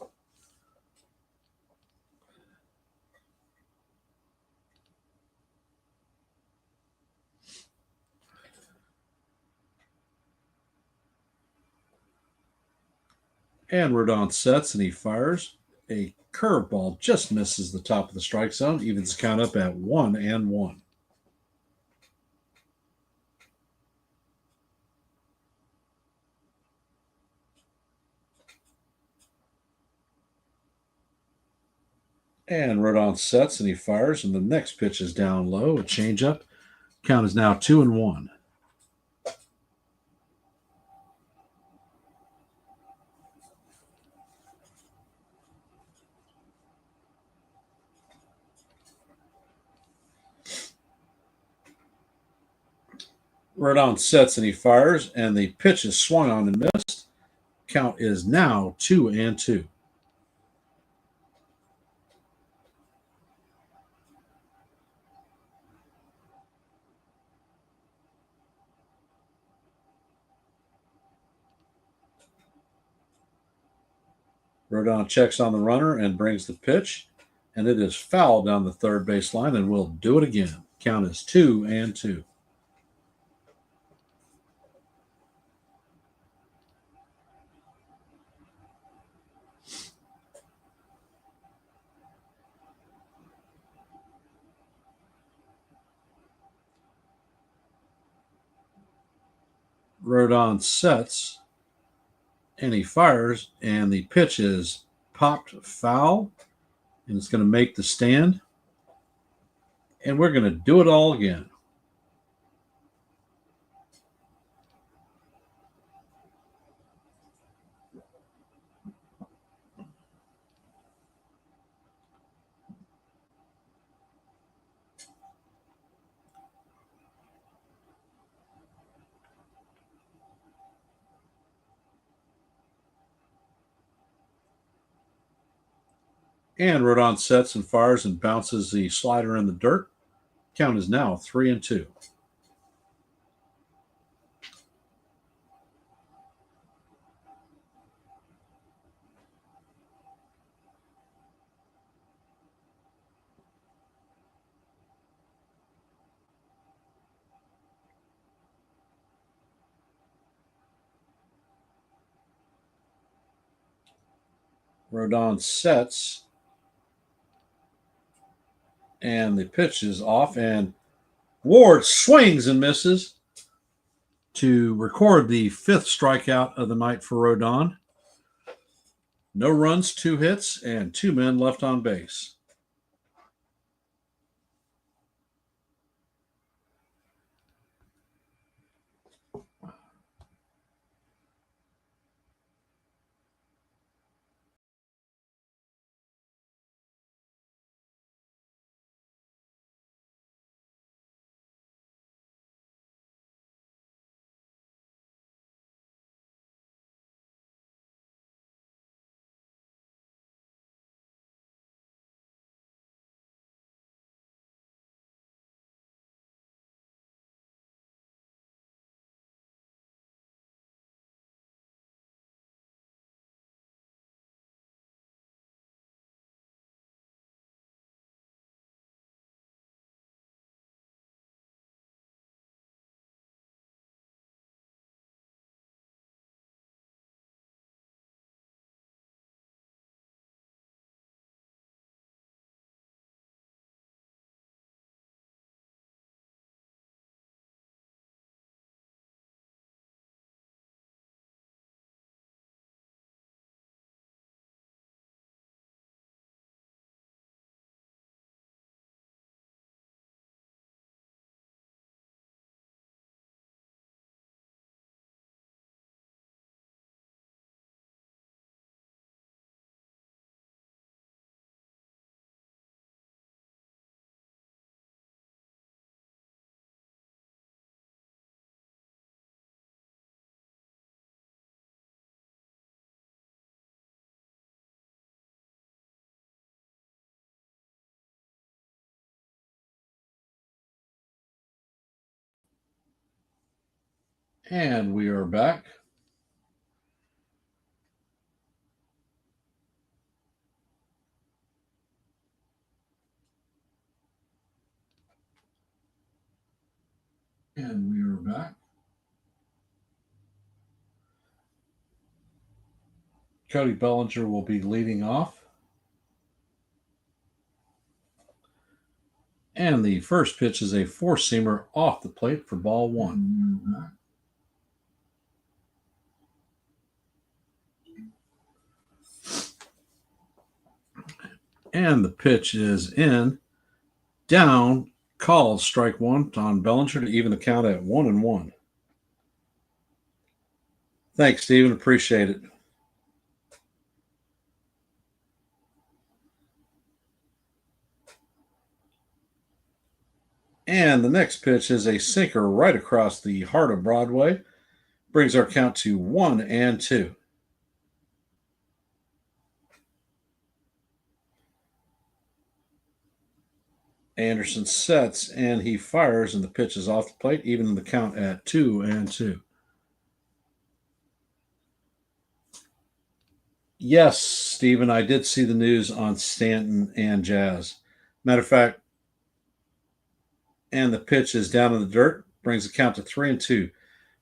And Rodon sets and he fires. A curveball just misses the top of the strike zone, evens the count up at 1-1. And Rodon sets and he fires, and the next pitch is down low, a changeup. Count is now 2-1. Rodon sets and he fires, and the pitch is swung on and missed. Count is now 2-2. Rodon checks on the runner and brings the pitch, and it is fouled down the third base line, and we'll do it again. Count is 2-2. Rodon sets and he fires, and the pitch is popped foul, and it's going to make the stand. And we're going to do it all again. And Rodon sets and fires and bounces the slider in the dirt. Count is now 3-2. Rodon sets, and the pitch is off, and Ward swings and misses to record the fifth strikeout of the night for Rodon. No runs, 2 hits, and 2 men left on base. And we are back. And we are back. Cody Bellinger will be leading off. And the first pitch is a four-seamer off the plate for ball one. And the pitch is in. Down, called strike one on Bellinger to even the count at 1-1. Thanks, Steven. Appreciate it. And the next pitch is a sinker right across the heart of Broadway. Brings our count to 1-2. Anderson sets and he fires, and the pitch is off the plate, even the count at 2-2. Yes, Stephen, I did see the news on Stanton and Jazz. Matter of fact, and the pitch is down in the dirt, brings the count to 3-2.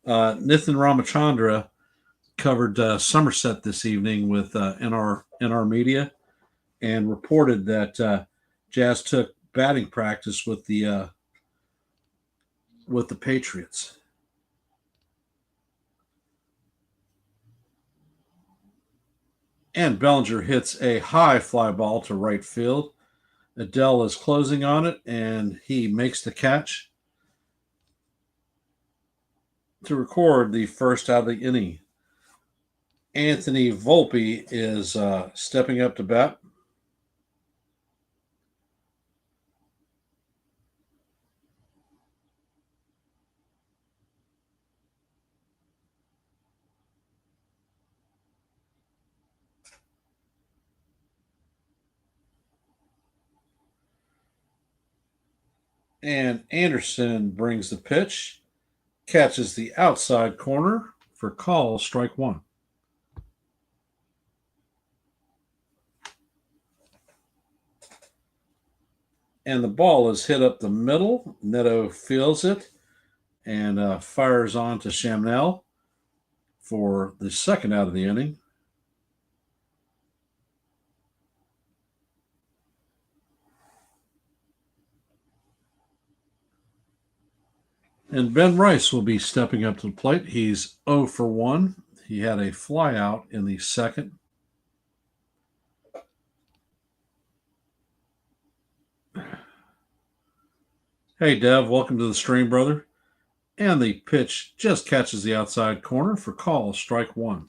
Nithin Ramachandra covered Somerset this evening with NR Media and reported that Jazz took batting practice with the Patriots. And Bellinger hits a high fly ball to right field. Adele is closing on it, and he makes the catch to record the first out of the inning. Anthony Volpe is stepping up to bat. And Anderson brings the pitch, catches the outside corner for call, strike one. And the ball is hit up the middle. Neto feels it and fires on to Shamnell for the second out of the inning. And Ben Rice will be stepping up to the plate. He's 0 for 1. He had a fly out in the second. Hey, Dev, welcome to the stream, brother. And the pitch just catches the outside corner for call, strike one.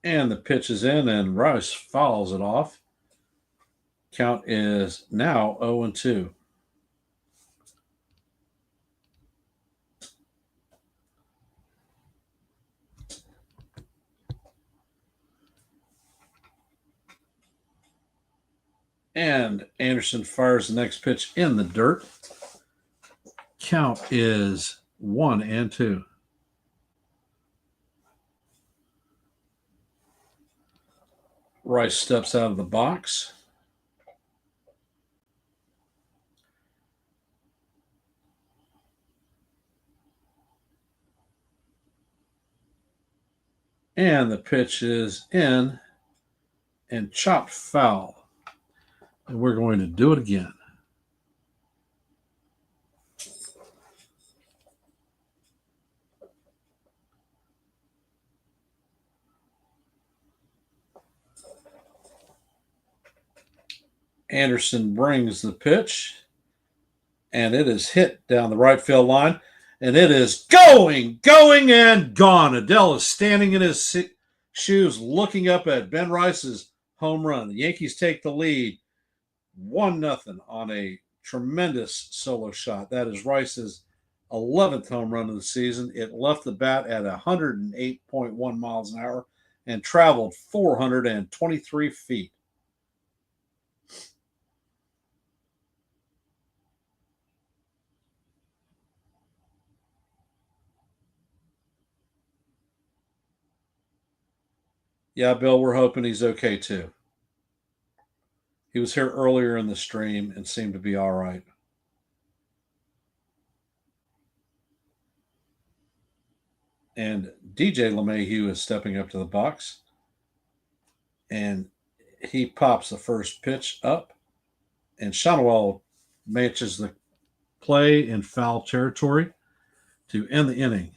And the pitch is in, and Rice fouls it off. Count is now 0-2. And Anderson fires the next pitch in the dirt. Count is 1-2. Rice steps out of the box. And the pitch is in and chopped foul. And we're going to do it again. Anderson brings the pitch, and it is hit down the right field line, and it is going, and gone. Adele is standing in his shoes looking up at Ben Rice's home run. The Yankees take the lead 1-0 on a tremendous solo shot. That is Rice's 11th home run of the season. It left the bat at 108.1 miles an hour. and traveled 423 feet. Yeah, Bill, we're hoping he's okay too. He was here earlier in the stream and seemed to be all right. And DJ LeMahieu is stepping up to the box. And he pops the first pitch up. And Shonwell matches the play in foul territory to end the inning.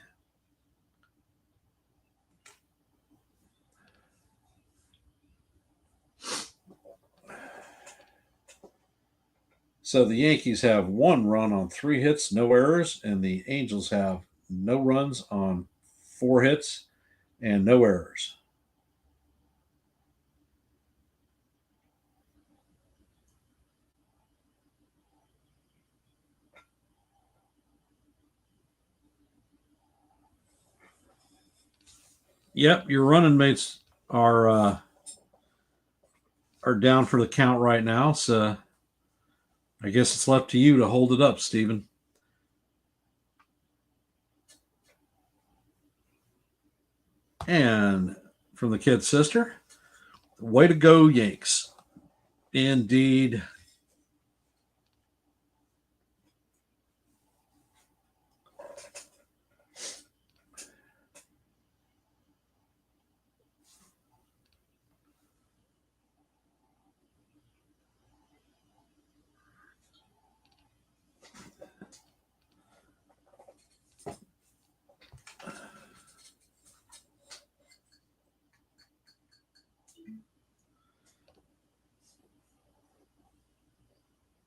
So the Yankees have 1 run on 3 hits, no errors, and the Angels have no runs on 4 hits and no errors. Yep, your running mates are down for the count right now, so I guess it's left to you to hold it up, Stephen. And from the kid's sister, way to go, Yanks. Indeed.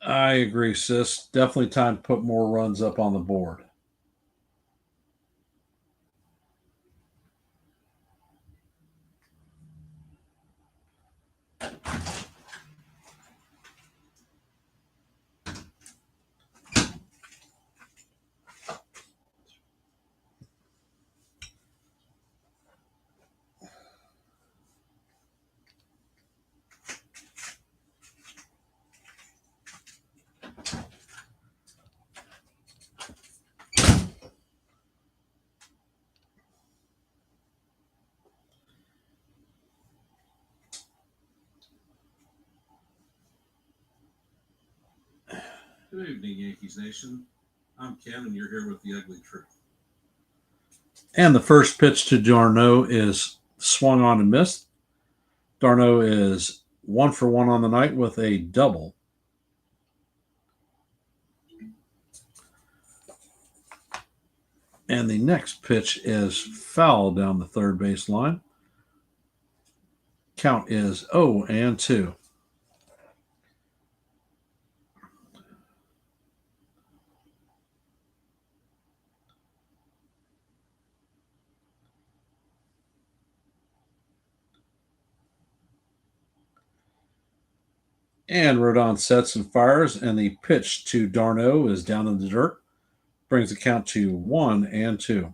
I agree, sis. Definitely time to put more runs up on the board. Good evening, Yankees Nation. I'm Ken, and you're here with the Ugly Truth. And the first pitch to d'Arnaud is swung on and missed. d'Arnaud is 1 for 1 on the night with a double. And the next pitch is foul down the third base line. Count is 0-2. And Rodon sets and fires, and the pitch to d'Arnaud is down in the dirt. Brings the count to 1-2.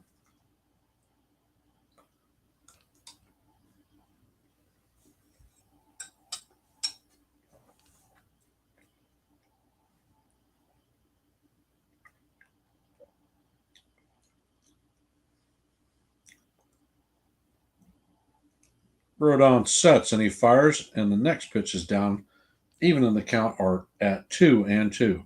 Rodon sets and he fires, and the next pitch is down. Even in the count are at 2-2.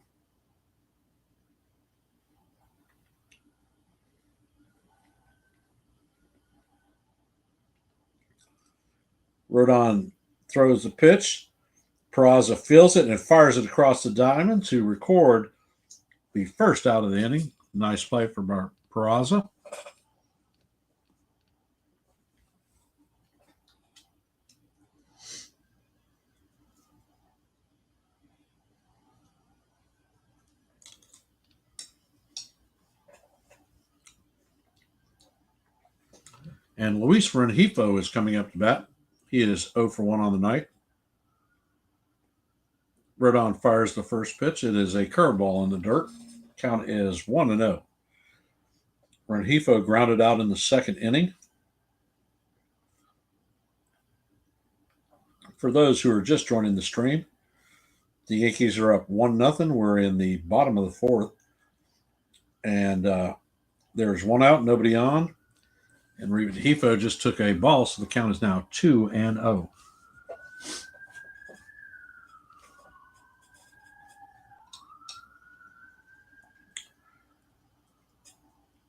Rodon throws the pitch. Peraza feels it and fires it across the diamond to record the first out of the inning. Nice play for Peraza. And Luis Rengifo is coming up to bat. He is 0 for 1 on the night. Rodon fires the first pitch. It is a curveball in the dirt. Count is 1-0. Rengifo grounded out in the second inning. For those who are just joining the stream, the Yankees are up 1-0. We're in the bottom of the fourth. And there's one out, nobody on. And Hefo just took a ball, so the count is now 2-0.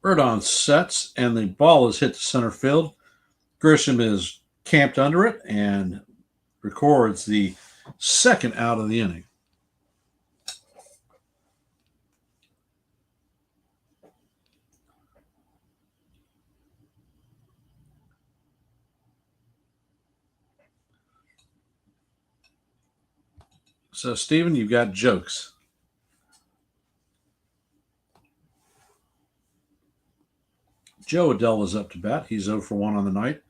Rodon sets, and the ball is hit to center field. Grisham is camped under it and records the second out of the inning. So, Steven, you've got jokes. Joe Adell is up to bat. He's 0 for 1 on the night.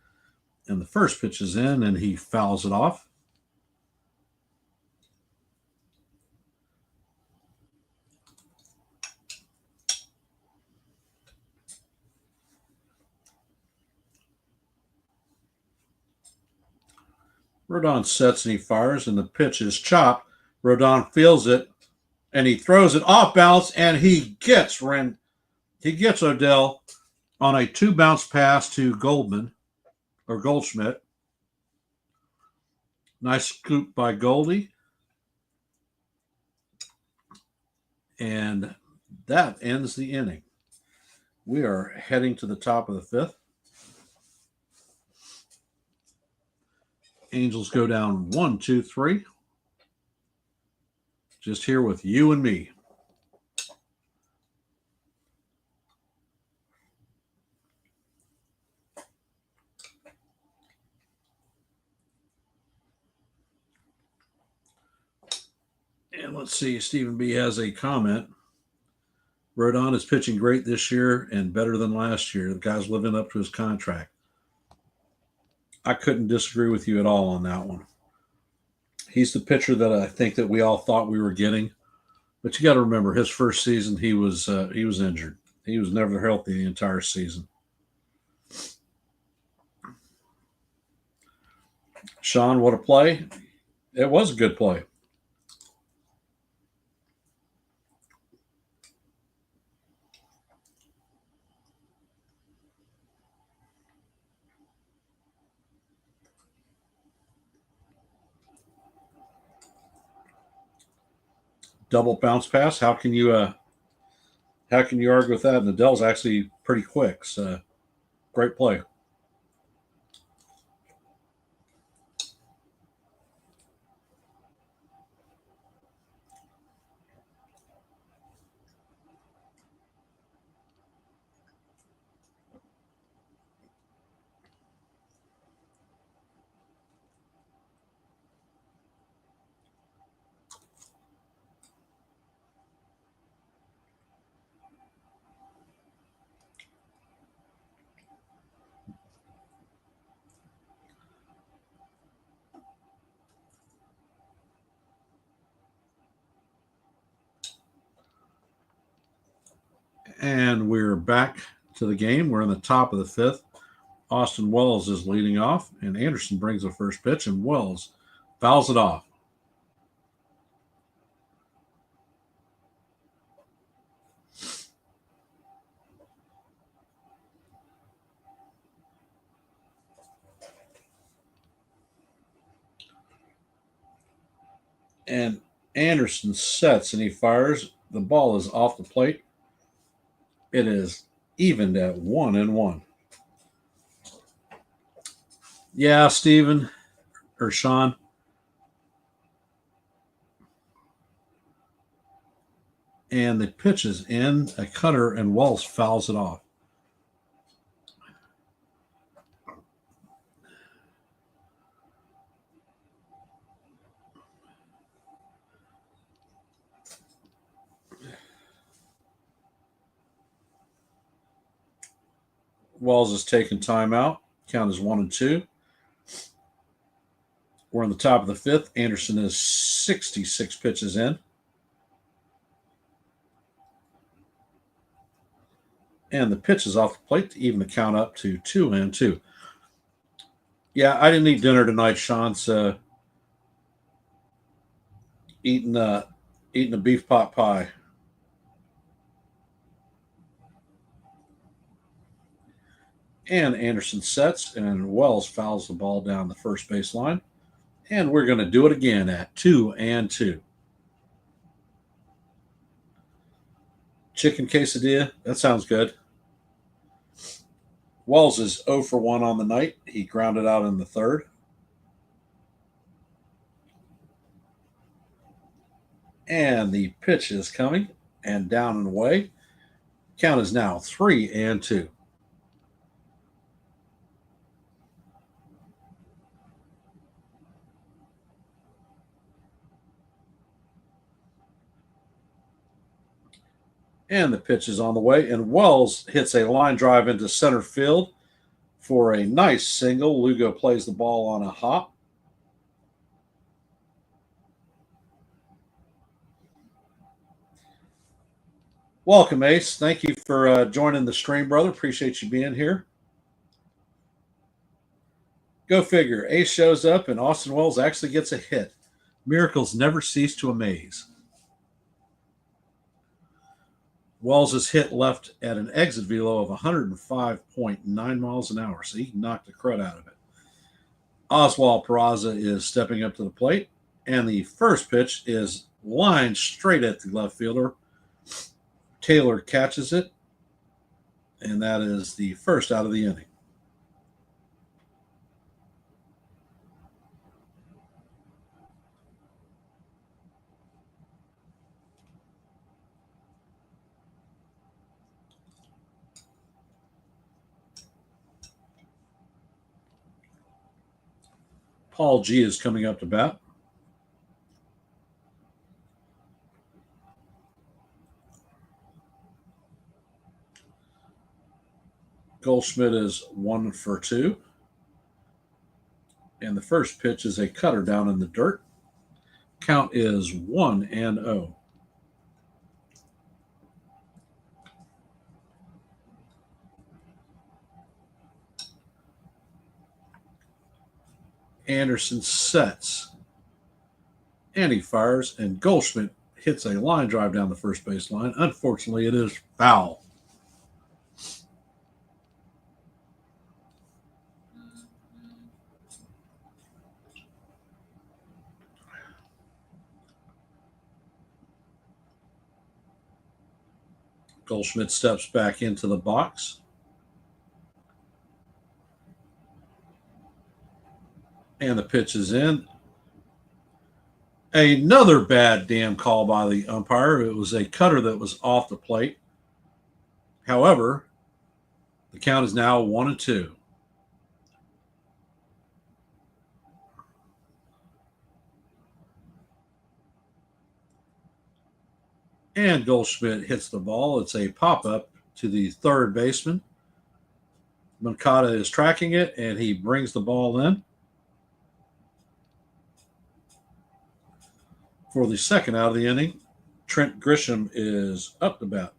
And the first pitch is in, and he fouls it off. Rodon sets and he fires, and the pitch is chopped. Rodon feels it, and he throws it off balance, and he gets Odell on a 2-bounce pass to Goldschmidt. Nice scoop by Goldie. And that ends the inning. We are heading to the top of the fifth. Angels go down 1-2-3. Just here with you and me. And let's see, Stephen B has a comment. Rodon is pitching great this year and better than last year. The guy's living up to his contract. I couldn't disagree with you at all on that one. He's the pitcher that I think that we all thought we were getting. But you got to remember, his first season, he was injured. He was never healthy the entire season. Sean, what a play. It was a good play. Double bounce pass. How can you argue with that? And Adell's actually pretty quick. So great play. And we're back to the game. We're in the top of the fifth. Austin Wells is leading off, and Anderson brings the first pitch, and Wells fouls it off. And Anderson sets and he fires. The ball is off the plate. It is evened at 1-1. Yeah, Steven or Sean. And the pitch is in a cutter, and Wells fouls it off. Wells is taking timeout. Count is 1-2. We're on the top of the fifth. Anderson is 66 pitches in. And the pitch is off the plate to even the count up to 2-2. Yeah, I didn't eat dinner tonight, Sean, so eating a beef pot pie. And Anderson sets, and Wells fouls the ball down the first baseline. And we're going to do it again at 2-2. Chicken quesadilla, that sounds good. Wells is 0 for 1 on the night. He grounded out in the third. And the pitch is coming and down and away. Count is now 3-2. And the pitch is on the way. And Wells hits a line drive into center field for a nice single. Lugo plays the ball on a hop. Welcome, Ace. Thank you for joining the stream, brother. Appreciate you being here. Go figure. Ace shows up and Austin Wells actually gets a hit. Miracles never cease to amaze. Wells is hit left at an exit velo of 105.9 miles an hour, so he knocked the crud out of it. Oswald Peraza is stepping up to the plate, and the first pitch is lined straight at the left fielder. Taylor catches it, and that is the first out of the inning. Paul G is coming up to bat. Goldschmidt is 1 for 2. And the first pitch is a cutter down in the dirt. Count is 1-0. Anderson sets. And he fires, and Goldschmidt hits a line drive down the first base line. Unfortunately, it is foul. Goldschmidt steps back into the box. And the pitch is in. Another bad damn call by the umpire. It was a cutter that was off the plate. However, the count is now 1-2. And Goldschmidt hits the ball. It's a pop-up to the third baseman. Moncada is tracking it, and he brings the ball in. For the second out of the inning, Trent Grisham is up to bat.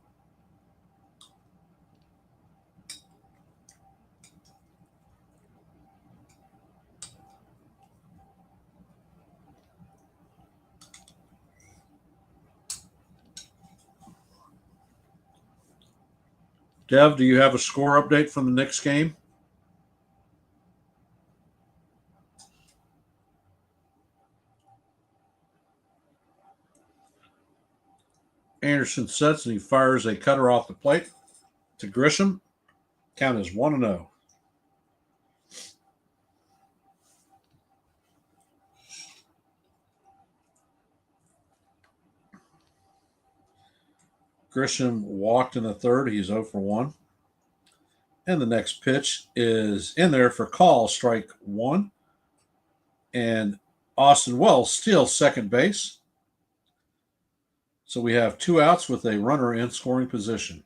Dev, do you have a score update from the Knicks game? Anderson sets and he fires a cutter off the plate to Grisham. Count is 1-0. Grisham walked in the third. He's 0 for 1. And the next pitch is in there for call, strike 1. And Austin Wells steals second base. So we have 2 outs with a runner in scoring position.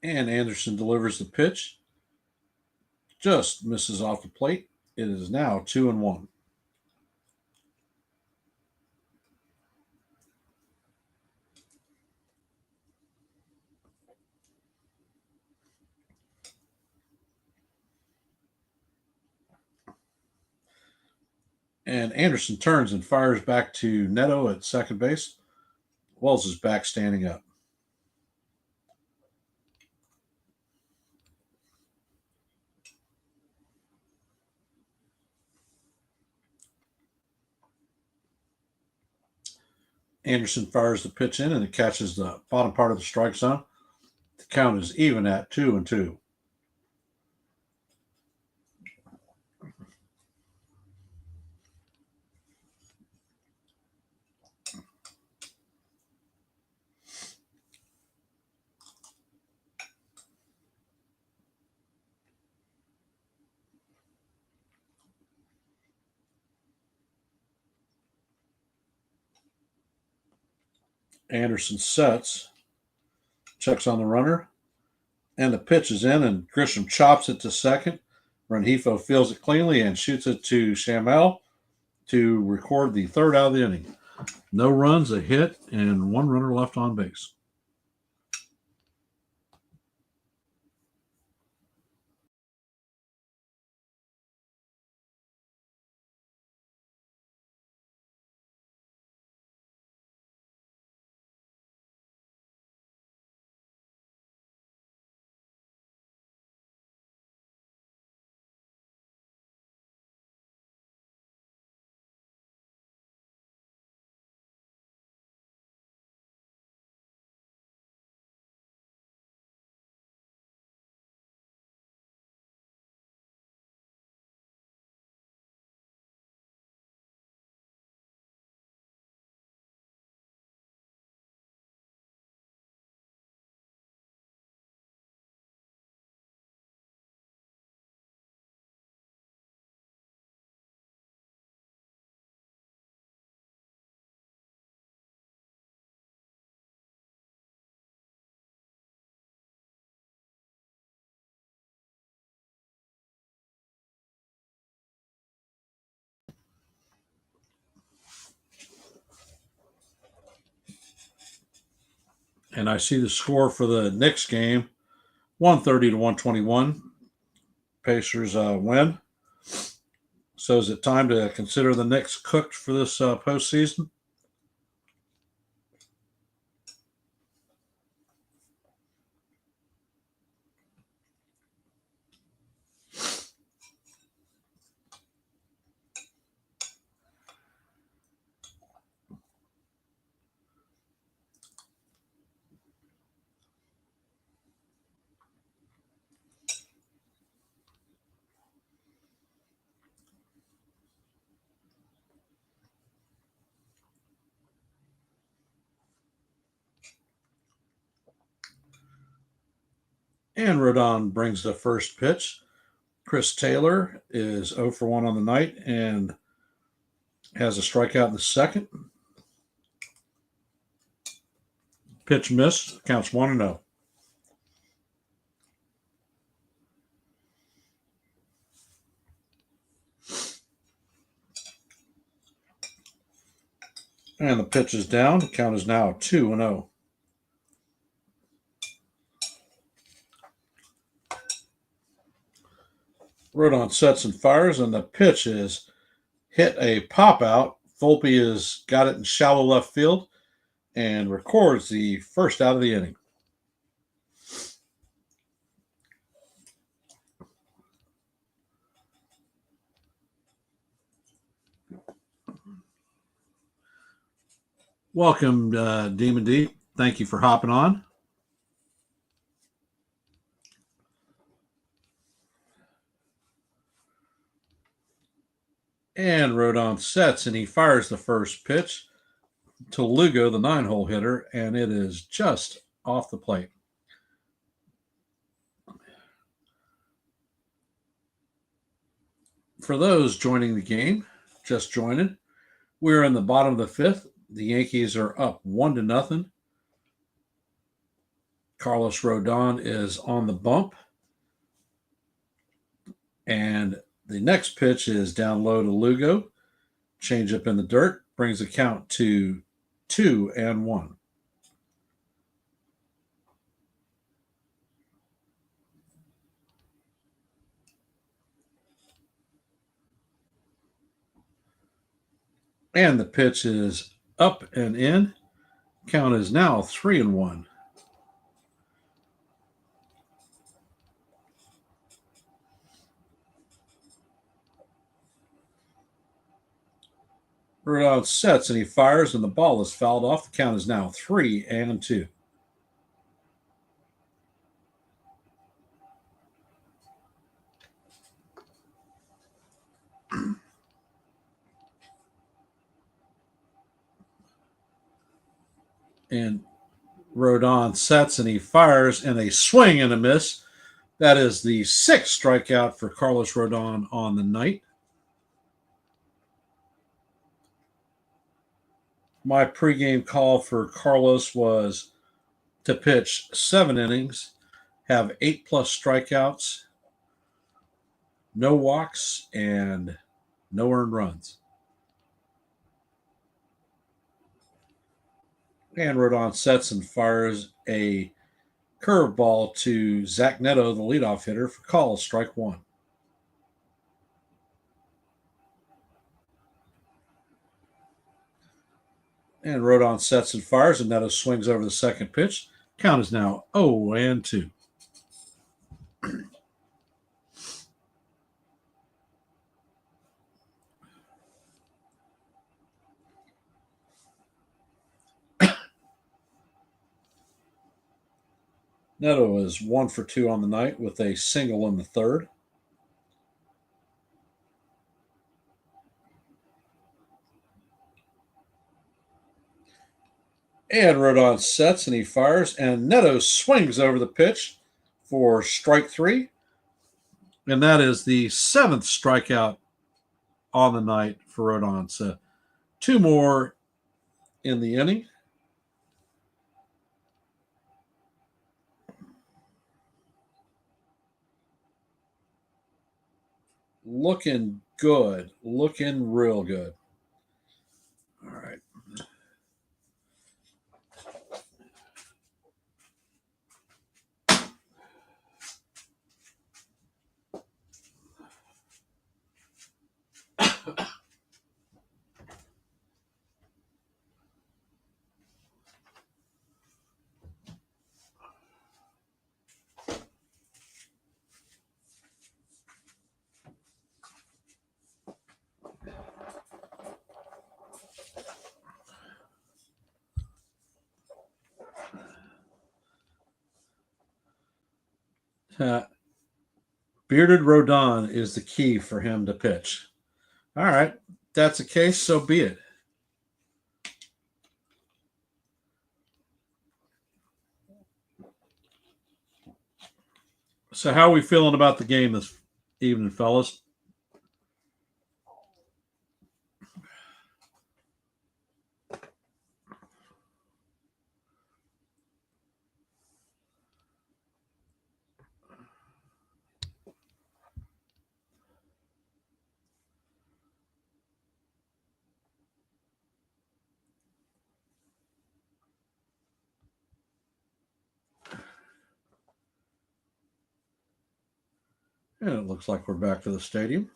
And Anderson delivers the pitch. Just misses off the plate. It is now 2-1. And Anderson turns and fires back to Neto at second base. Wells is back standing up. Anderson fires the pitch in and it catches the bottom part of the strike zone. The count is even at 2-2. Anderson sets, checks on the runner, and the pitch is in, and Grisham chops it to second. Rengifo fields it cleanly and shoots it to Shamel to record the third out of the inning. No runs, a hit, and one runner left on base. And I see the score for the next game, 130 to 121. Pacers win. So is it time to consider the Knicks cooked for this postseason? And Rodon brings the first pitch. Chris Taylor is 0 for 1 on the night and has a strikeout in the second. Pitch missed, counts 1-0. And the pitch is down. The count is now 2-0. Rodon sets and fires, and the pitch is hit a pop out. Volpe has got it in shallow left field and records the first out of the inning. Welcome, Demon D. Thank you for hopping on. And Rodon sets, and he fires the first pitch to Lugo, the 9-hole hitter, and it is just off the plate. For those joining the game, just joining, we're in the bottom of the fifth. The Yankees are up 1-0. Carlos Rodon is on the bump. And the next pitch is down low to Lugo. Change up in the dirt, brings the count to 2-1. And the pitch is up and in. Count is now 3-1. Rodon sets and he fires, and the ball is fouled off. The count is now 3-2. And Rodon sets and he fires, and a swing and a miss. That is the sixth strikeout for Carlos Rodon on the night. My pregame call for Carlos was to pitch 7 innings, have 8+ strikeouts, no walks, and no earned runs. And Rodon sets and fires a curveball to Zach Neto, the leadoff hitter, for call, strike 1. And Rodon sets and fires, and Neto swings over the second pitch. Count is now 0-2. Neto is 1 for 2 on the night with a single in the third. And Rodon sets and he fires, and Neto swings over the pitch for strike 3. And that is the 7th strikeout on the night for Rodon. So 2 more in the inning. Looking good. Looking real good. All right. Bearded Rodon is the key for him to pitch. All right. That's the case, so be it. So, how are we feeling about the game this evening, fellas? And it looks like we're back to the stadium.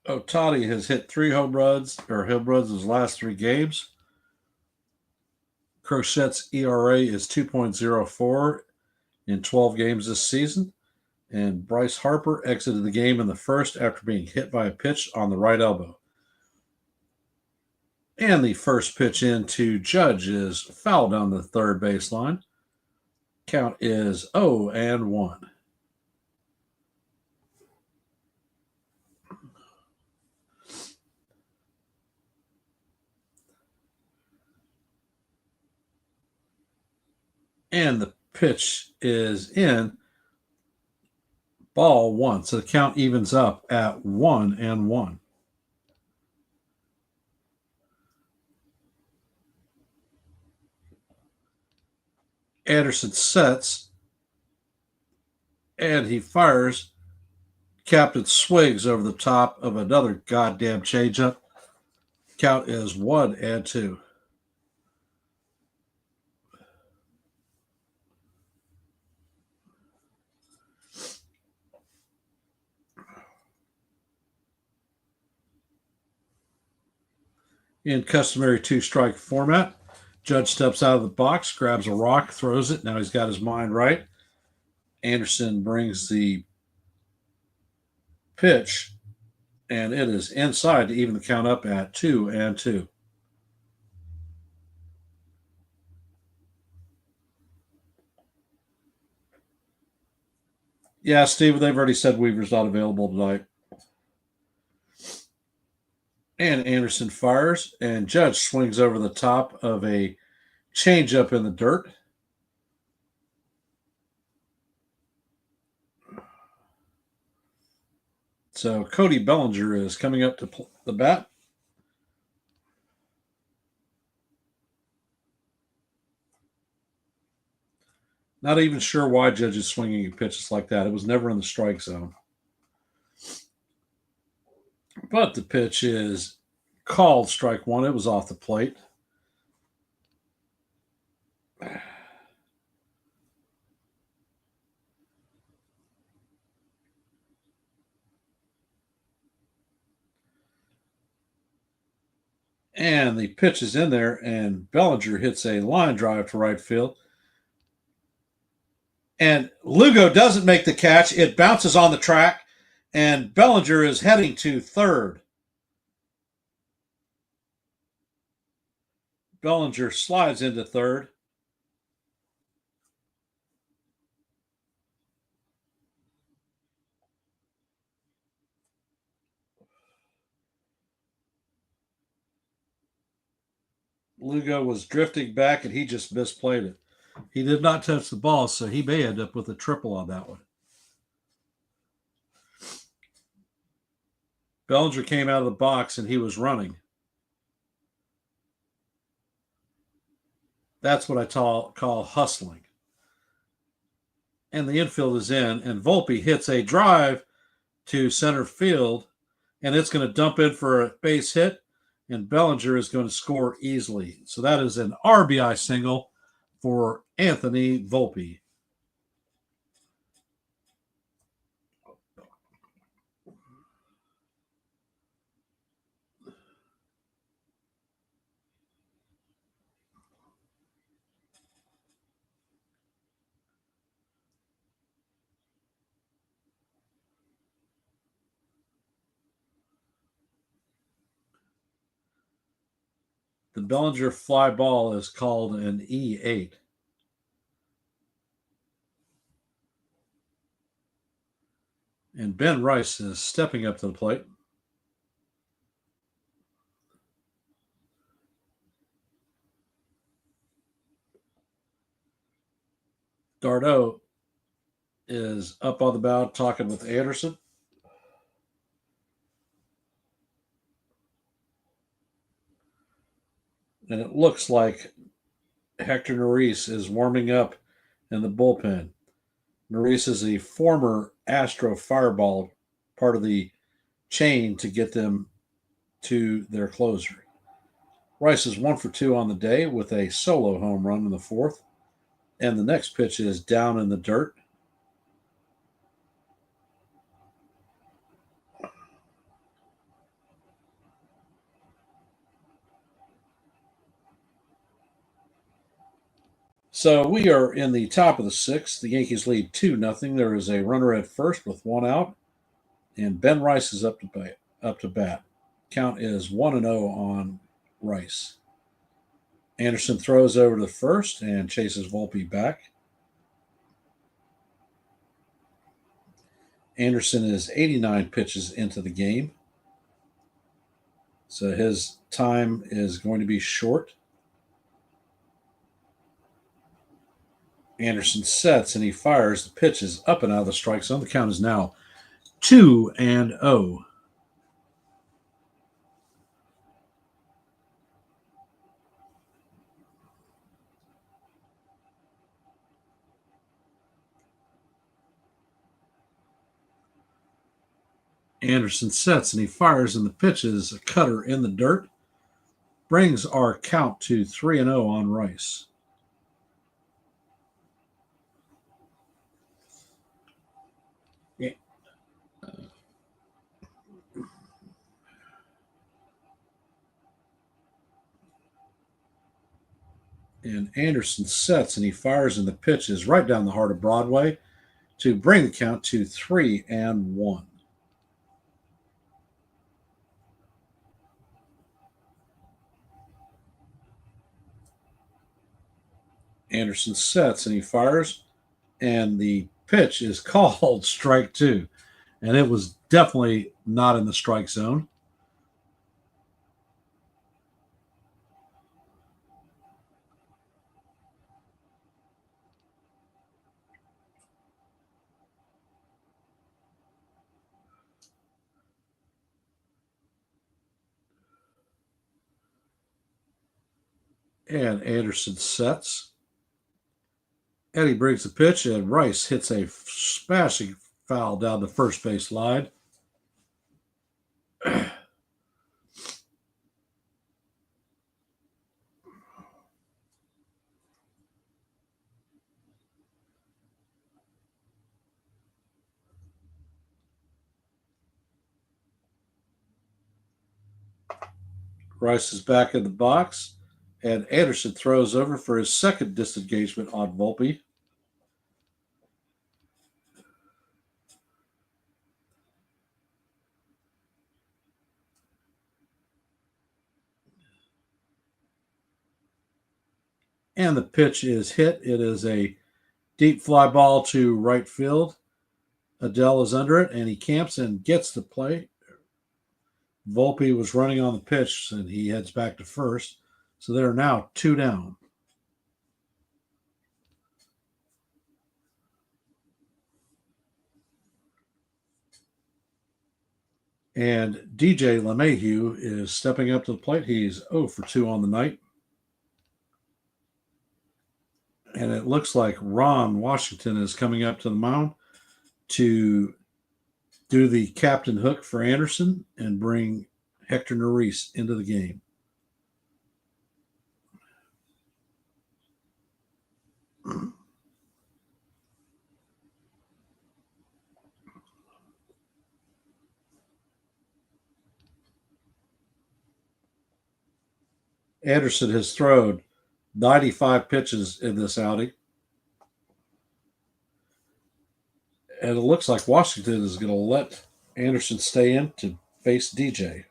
Otani has hit 3 home runs his last 3 games. Crochet's ERA is 2.04 in 12 games this season. And Bryce Harper exited the game in the first after being hit by a pitch on the right elbow. And the first pitch into Judge is fouled on the third baseline. Count is 0-1. And the pitch is in, ball 1. So the count evens up at 1-1. Anderson sets and he fires. Captain swings over the top of another goddamn changeup. Count is 1-2. In customary two-strike format, Judge steps out of the box, grabs a rock, throws it. Now he's got his mind right. Anderson brings the pitch, and it is inside to even the count up at 2-2. Yeah, Steve, they've already said Weaver's not available tonight. And Anderson fires, and Judge swings over the top of a changeup in the dirt. So Cody Bellinger is coming up to the bat. Not even sure why Judge is swinging pitches like that. It was never in the strike zone. But the pitch is called strike one. It was off the plate. And the pitch is in there, and Bellinger hits a line drive to right field. And Lugo doesn't make the catch. It bounces on the track, and Bellinger is heading to third. Bellinger slides into third. Lugo was drifting back, and he just misplayed it. He did not touch the ball, so he may end up with a triple on that one. Bellinger came out of the box, and he was running. That's what I call hustling. And the infield is in, and Volpe hits a drive to center field, and it's going to dump in for a base hit, and Bellinger is going to score easily. So that is an RBI single for Anthony Volpe. The Bellinger fly ball is called an E8. And Ben Rice is stepping up to the plate. Dardo is up on the mound talking with Anderson. And it looks like Hector Neris is warming up in the bullpen. Neris is a former Astro Fireball, part of the chain to get them to their closer. Rice is 1 for 2 on the day with a solo home run in the fourth. And the next pitch is down in the dirt. So we are in the top of the sixth. The Yankees lead 2-0. There is a runner at first with one out, and Ben Rice is up to bat. Count is 1-0 on Rice. Anderson throws over to first and chases Volpe back. Anderson is 89 pitches into the game, so his time is going to be short. Anderson sets and he fires. The pitch is up and out of the strike zone. The count is now 2-0. Anderson sets and he fires, and the pitch is a cutter in the dirt. Brings our count to 3-0 on Rice. And Anderson sets and he fires, and the pitch is right down the heart of Broadway to bring the count to 3-1. Anderson sets and he fires, and the pitch is called strike two. And it was definitely not in the strike zone. And Anderson sets. Eddie brings the pitch, and Rice hits a smashing foul down the first base line. Rice is back in the box, and Anderson throws over for his second disengagement on Volpe. And the pitch is hit. It is a deep fly ball to right field. Adele is under it, and he camps and gets the play. Volpe was running on the pitch, and he heads back to first. So they are now 2 down. And DJ LeMahieu is stepping up to the plate. He's 0 for 2 on the night. And it looks like Ron Washington is coming up to the mound to do the captain hook for Anderson and bring Hector Neris into the game. Anderson has thrown 95 pitches in this outing. And it looks like Washington is going to let Anderson stay in to face DJ.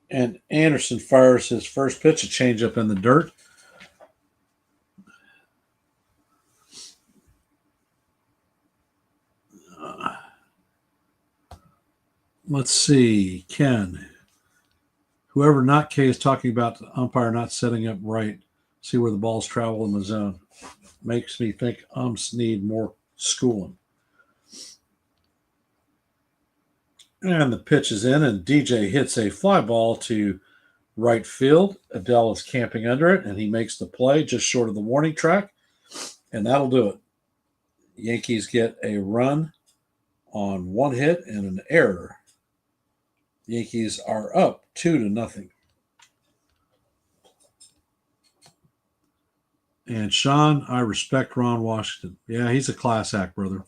And Anderson fires his first pitch, a changeup in the dirt. Let's see, Ken. Whoever not K is talking about the umpire not setting up right, see where the balls travel in the zone. Makes me think umps need more schooling. And the pitch is in, and DJ hits a fly ball to right field. Adele is camping under it, and he makes the play just short of the warning track, and that'll do it. Yankees get a run on one hit and an error. Yankees are up 2-0. And Sean, I respect Ron Washington. Yeah, he's a class act, brother.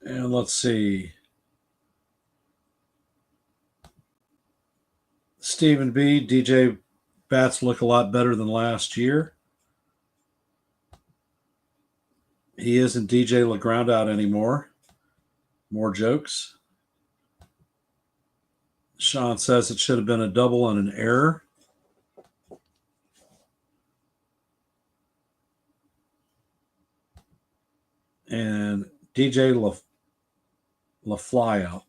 And let's see. Stephen B. DJ bats look a lot better than last year. He isn't DJ LeGround out anymore. More jokes. Sean says it should have been a double and an error. And DJ LaFly out.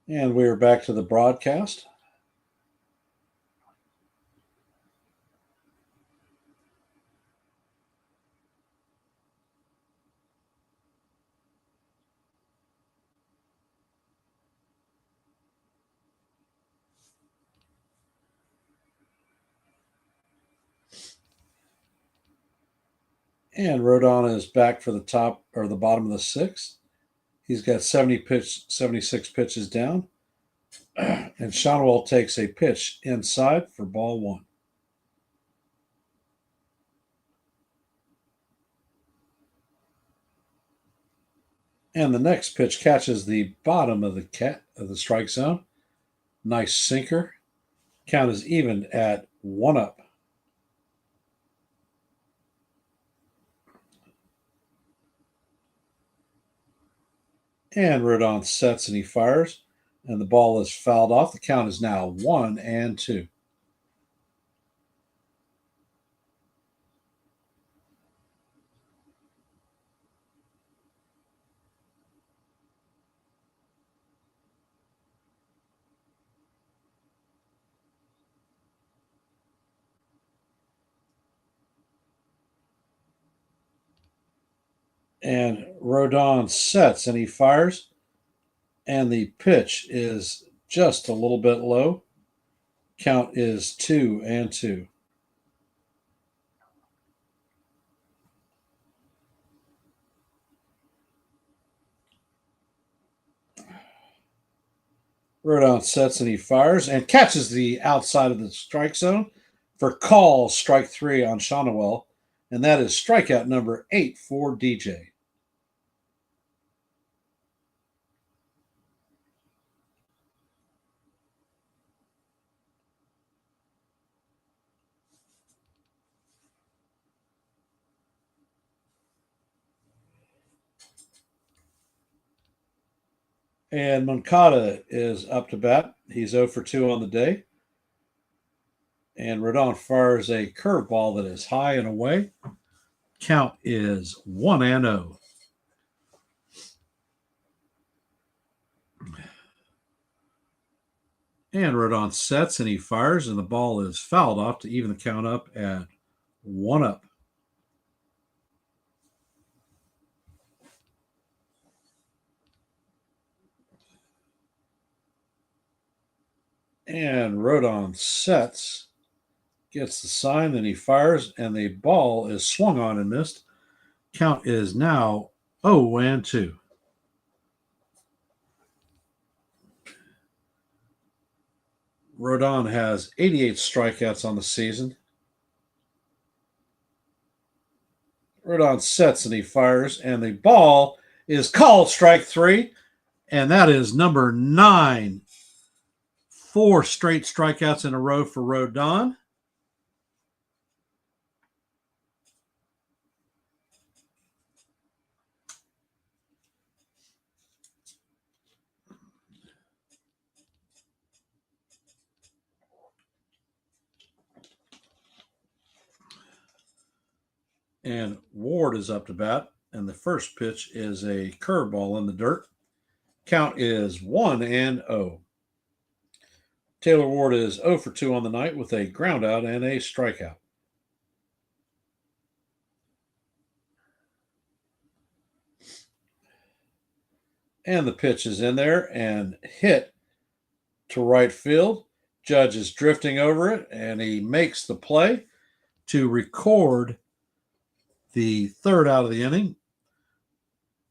And we are back to the broadcast. And Rodon is back for the top or the bottom of the sixth. He's got 76 pitches down. And Shonwell takes a pitch inside for ball one. And the next pitch catches the bottom of the strike zone. Nice sinker. Count is even at 1-up. And Rodon sets and he fires. And the ball is fouled off. The count is now 1-2. And Rodon sets and he fires. And the pitch is just a little bit low. Count is 2-2. Rodon sets and he fires and catches the outside of the strike zone for call strike 3 on Shonwell. And that is strikeout number 8 for DJ. And Moncada is up to bat. He's 0 for 2 on the day. And Rodon fires a curveball that is high and away. Count is 1-0. And Rodon sets and he fires, and the ball is fouled off to even the count up at 1-up. And Rodon sets, gets the sign, then he fires, and the ball is swung on and missed. Count is now 0-2. Rodon has 88 strikeouts on the season. Rodon sets and he fires, and the ball is called strike 3, and that is number 9. 4 straight strikeouts in a row for Rodon. And Ward is up to bat, and the first pitch is a curveball in the dirt. Count is 1-0. Taylor Ward is 0 for 2 on the night with a ground out and a strikeout. And the pitch is in there and hit to right field. Judge is drifting over it, and he makes the play to record the third out of the inning.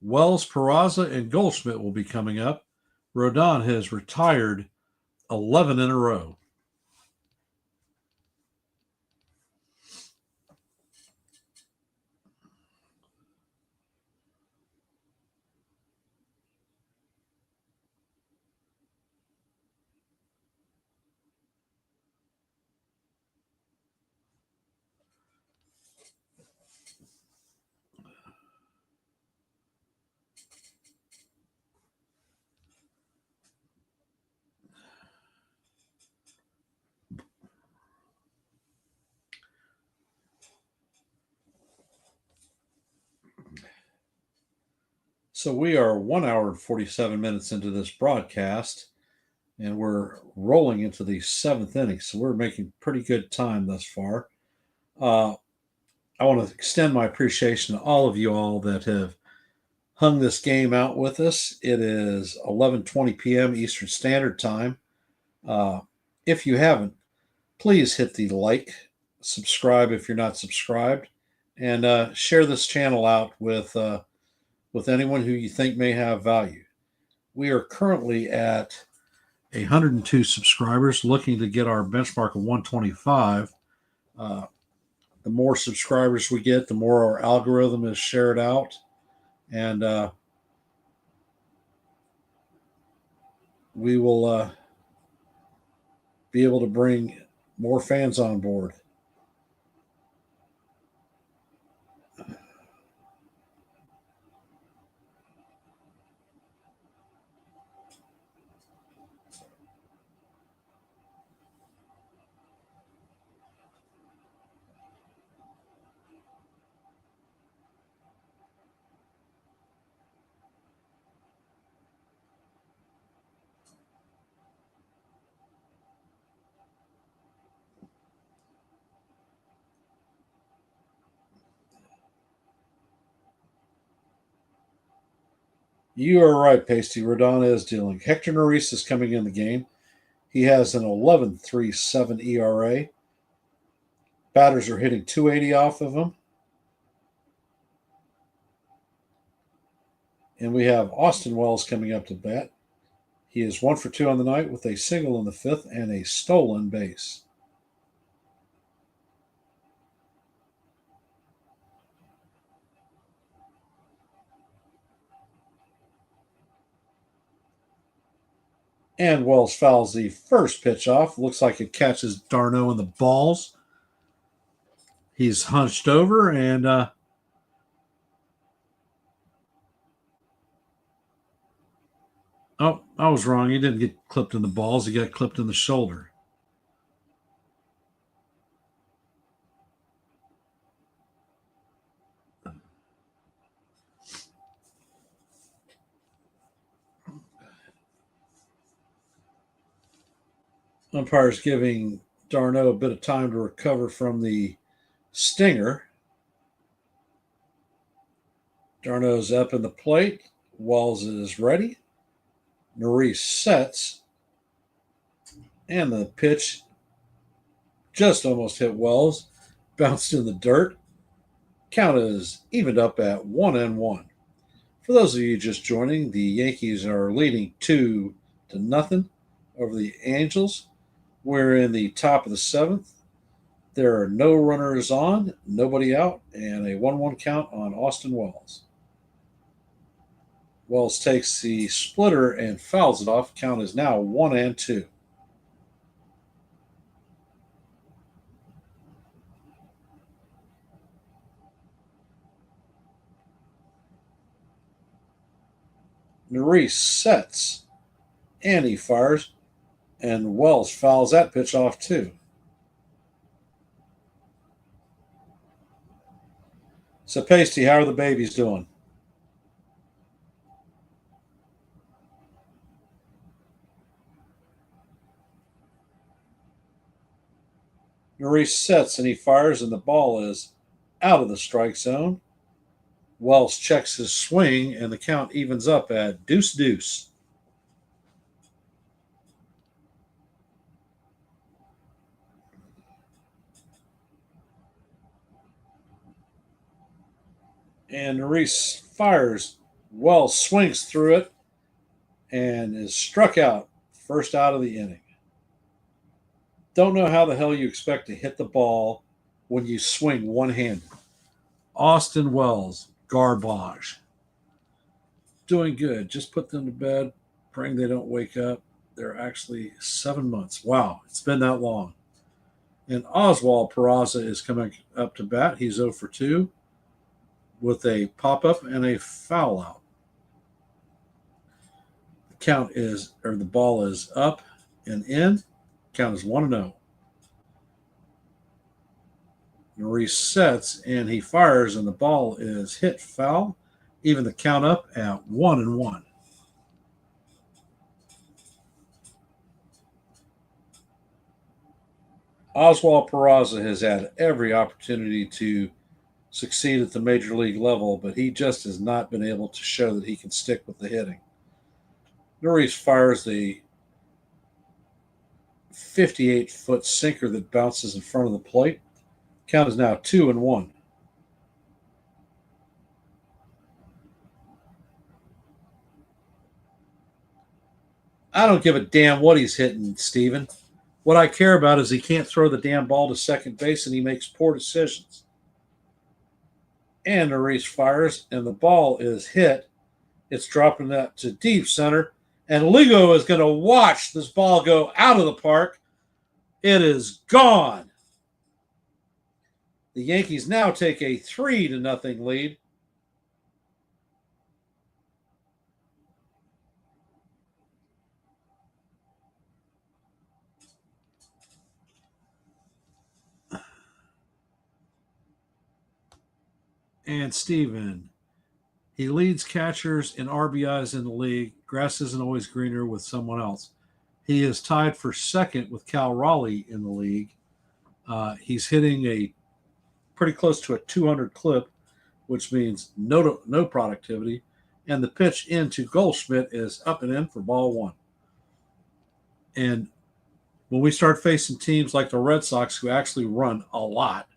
Wells, Peraza, and Goldschmidt will be coming up. Rodon has retired 11 in a row. So we are 1 hour and 47 minutes into this broadcast, and we're rolling into the seventh inning. So we're making pretty good time thus far. Uh, I want to extend my appreciation to all of you all that have hung this game out with us. It is 11:20 p.m. Eastern Standard Time. If you haven't, please hit the like, subscribe if you're not subscribed, and share this channel out with anyone who you think may have value. We are currently at 102 subscribers, looking to get our benchmark of 125. The more subscribers we get, the more our algorithm is shared out, and we will be able to bring more fans on board. You are right, Pasty. Rodon is dealing. Hector Neris is coming in the game. He has an 11.37 ERA. Batters are hitting 280 off of him. And we have Austin Wells coming up to bat. He is 1 for 2 on the night with a single in the fifth and a stolen base. And Wells fouls the first pitch off. Looks like it catches d'Arnaud in the balls. He's hunched over and oh, I was wrong. He didn't get clipped in the balls. He got clipped in the shoulder. Umpire's giving d'Arnaud a bit of time to recover from the stinger. d'Arnaud's up in the plate. Wells is ready. Neris sets. And the pitch just almost hit Wells. Bounced in the dirt. Count is evened up at 1-1. For those of you just joining, the Yankees are leading 2-0 over the Angels. We're in the top of the seventh. There are no runners on, nobody out, and a 1-1 count on Austin Wells. Wells takes the splitter and fouls it off. Count is now 1-2. Neris sets, and he fires, and Wells fouls that pitch off too. So, Pasty, how are the babies doing? Neris sets and he fires, and the ball is out of the strike zone. Wells checks his swing, and the count evens up at 2-2. And Neris fires. Wells swings through it and is struck out. First out of the inning. Don't know how the hell you expect to hit the ball when you swing one-handed. Austin Wells, garbage. Doing good. Just put them to bed, praying they don't wake up. They're actually 7 months. Wow, it's been that long. And Oswald Peraza is coming up to bat. He's 0 for 2 with a pop-up and a foul out. The ball is up and in. Count is 1-0. Neris sets and he fires, and the ball is hit foul even the count up at 1-1. Oswald Peraza has had every opportunity to succeed at the major league level, but he just has not been able to show that he can stick with the hitting. Norris fires the 58-foot sinker that bounces in front of the plate. Count is now 2-1. I don't give a damn what he's hitting, Steven. What I care about is he can't throw the damn ball to second base and he makes poor decisions. And Norris fires, and the ball is hit. It's dropping that to deep center. And Lugo is going to watch this ball go out of the park. It is gone. The Yankees now take a 3-0 lead. And Steven, he leads catchers in RBIs in the league. Grass isn't always greener with someone else. He is tied for second with Cal Raleigh in the league. He's hitting a pretty close to a 200 clip, which means no productivity. And the pitch into Goldschmidt is up and in for ball one. And when we start facing teams like the Red Sox, who actually run a lot,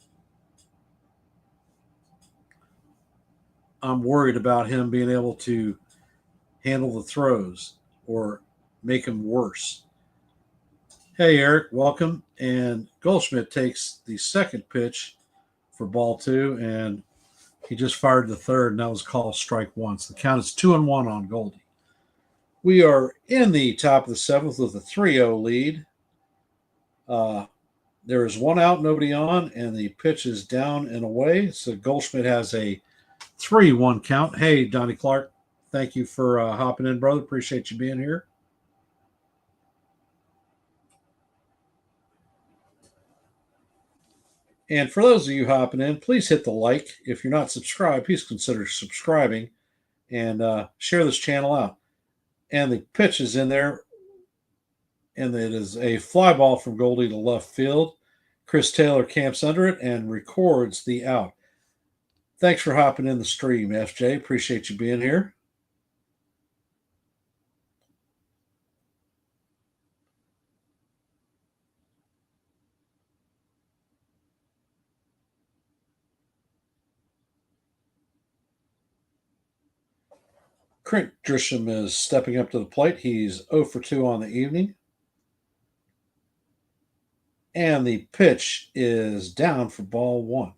I'm worried about him being able to handle the throws or make them worse. Hey, Eric, welcome. And Goldschmidt takes the second pitch for ball two, and he just fired the third, and that was called strike one. So the count is 2-1 on Goldie. We are in the top of the seventh with a 3-0 lead. There is one out, nobody on, and the pitch is down and away. So Goldschmidt has a 3-1 count. Hey, Donnie Clark, thank you for hopping in, brother. Appreciate you being here. And for those of you hopping in, please hit the like. If you're not subscribed, please consider subscribing and share this channel out. And the pitch is in there, and it is a fly ball from Goldie to left field. Chris Taylor camps under it and records the out. Thanks for hopping in the stream, FJ. Appreciate you being here. Trent Grisham is stepping up to the plate. He's 0 for 2 on the evening. And the pitch is down for ball one.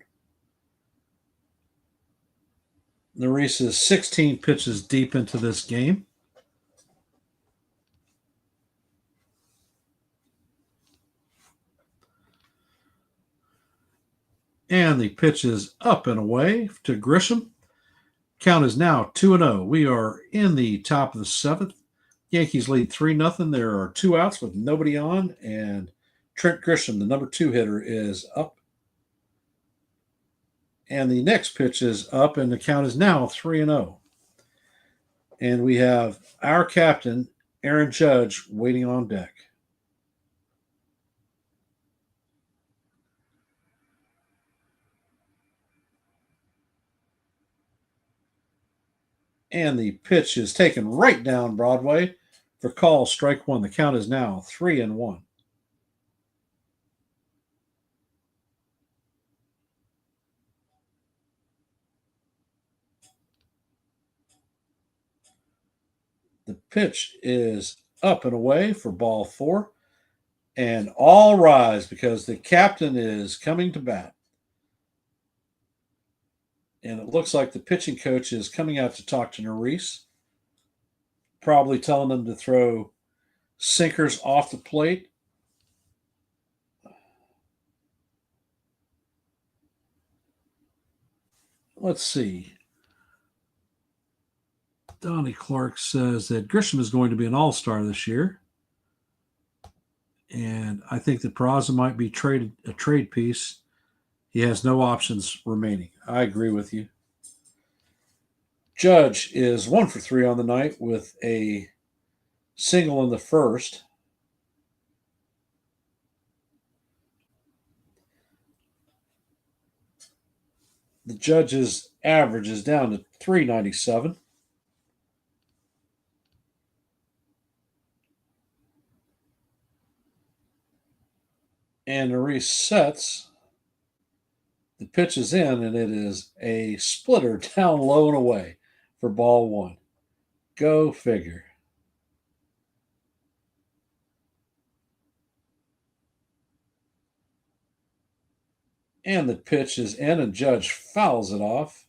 Norris is 16 pitches deep into this game. And the pitch is up and away to Grisham. Count is now 2-0. We are in the top of the seventh. Yankees lead 3-0. There are two outs with nobody on, and Trent Grisham, the number 2 hitter, is up. And the next pitch is up, and the count is now 3-0. And we have our captain, Aaron Judge, waiting on deck. And the pitch is taken right down Broadway for call strike one. The count is now 3-1. The pitch is up and away for ball four. And all rise because the captain is coming to bat. And it looks like the pitching coach is coming out to talk to Norris, probably telling them to throw sinkers off the plate. Let's see. Donnie Clark says that Grisham is going to be an all-star this year. And I think that Peraza might be a trade piece. He has no options remaining. I agree with you. Judge is 1 for 3 on the night with a single in the first. The Judge's average is down to 397. And the resets. The pitch is in, and it is a splitter down low and away for ball one. Go figure. And the pitch is in, and Judge fouls it off.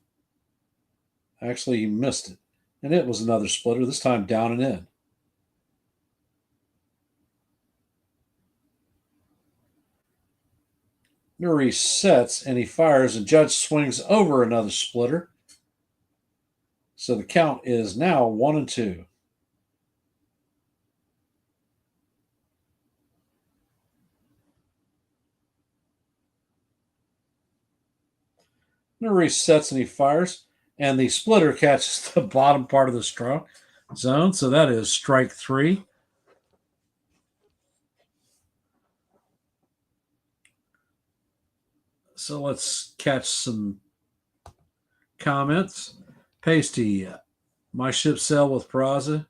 Actually, he missed it. And it was another splitter, this time down and in. Nuri sets, and he fires, and Judge swings over another splitter. So the count is now 1-2. Nuri sets, and he fires, and the splitter catches the bottom part of the strike zone. So that is strike 3. So let's catch some comments. Pasty, my ship sailed with Peraza.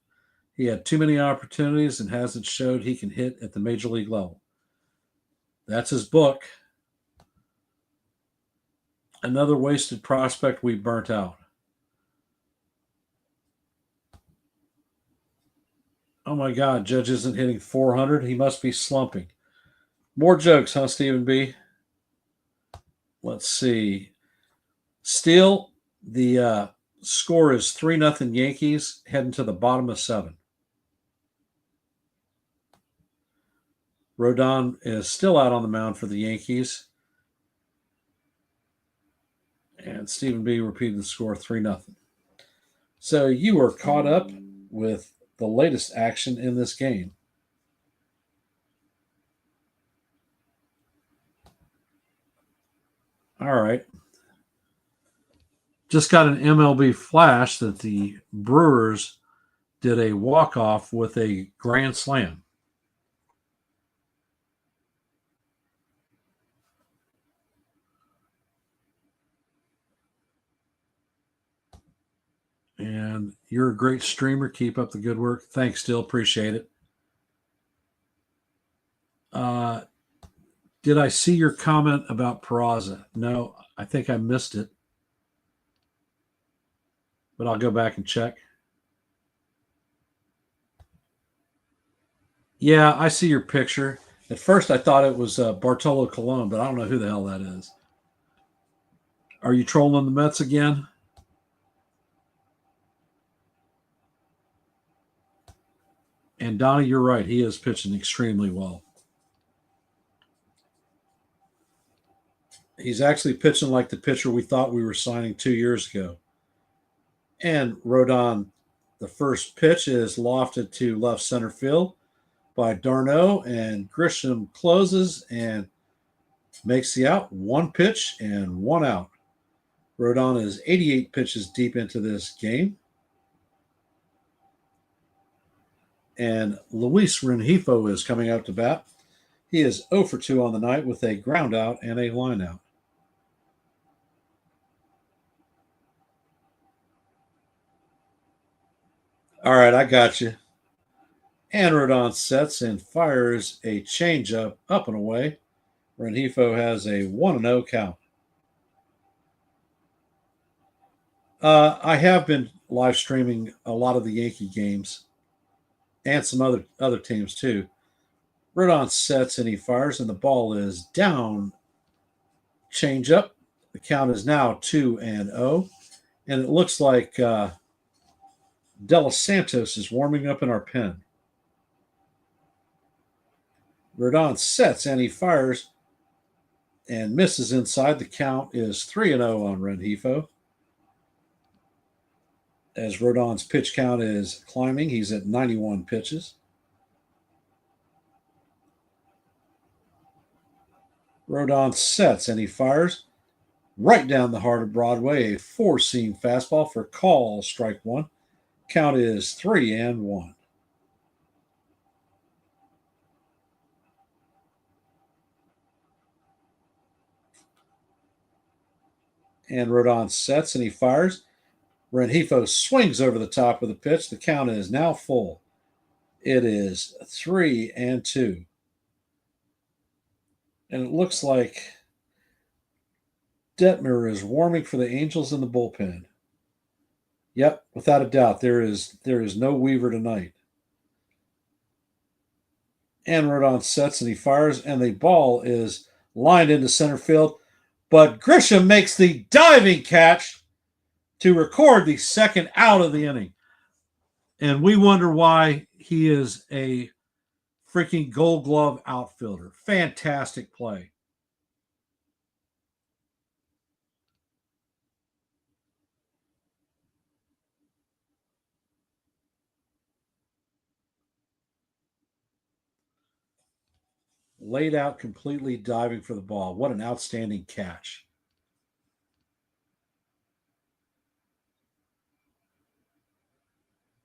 He had too many opportunities and hasn't showed he can hit at the major league level. That's his book. Another wasted prospect we burnt out. Oh my God, Judge isn't hitting 400. He must be slumping. More jokes, huh, Stephen B? Let's see. Steele, the score is 3-0 Yankees, heading to the bottom of 7. Rodon is still out on the mound for the Yankees. And Stephen B repeated the score 3-0. So you are caught up with the latest action in this game. All right. Just got an MLB flash that the Brewers did a walk-off with a grand slam. And you're a great streamer. Keep up the good work. Thanks, still appreciate it. Did I see your comment about Peraza? No, I think I missed it. But I'll go back and check. Yeah, I see your picture. At first, I thought it was Bartolo Colon, but I don't know who the hell that is. Are you trolling the Mets again? And Donnie, you're right. He is pitching extremely well. He's actually pitching like the pitcher we thought we were signing 2 years ago. And Rodon, the first pitch is lofted to left center field by Darno, and Grisham closes and makes the out. 1 pitch and 1 out. Rodon is 88 pitches deep into this game. And Luis Rengifo is coming out to bat. He is 0 for 2 on the night with a ground out and a line out. All right, I got you. And Rodon sets and fires a changeup up and away. Rengifo has a 1-0 count. I have been live streaming a lot of the Yankee games and some other teams too. Rodon sets and he fires, and the ball is down. Changeup. The count is now 2-0, and it looks like De Los Santos is warming up in our pen. Rodon sets and he fires and misses inside. The count is 3-0 on Rengifo. As Rodon's pitch count is climbing, he's at 91 pitches. Rodon sets and he fires. right down the heart of Broadway, a four-seam fastball for call, strike one. Count is 3-1. And Rodon sets and he fires. Rengifo swings over the top of the pitch. The count is now full. It is 3-2. And it looks like Detmer is warming for the Angels in the bullpen. Yep, without a doubt, there is no Weaver tonight. And Rodon sets and he fires, and the ball is lined into center field. But Grisham makes the diving catch to record the second out of the inning. And we wonder why he is a freaking Gold Glove outfielder. Fantastic play. Laid out completely diving for the ball. What an outstanding catch.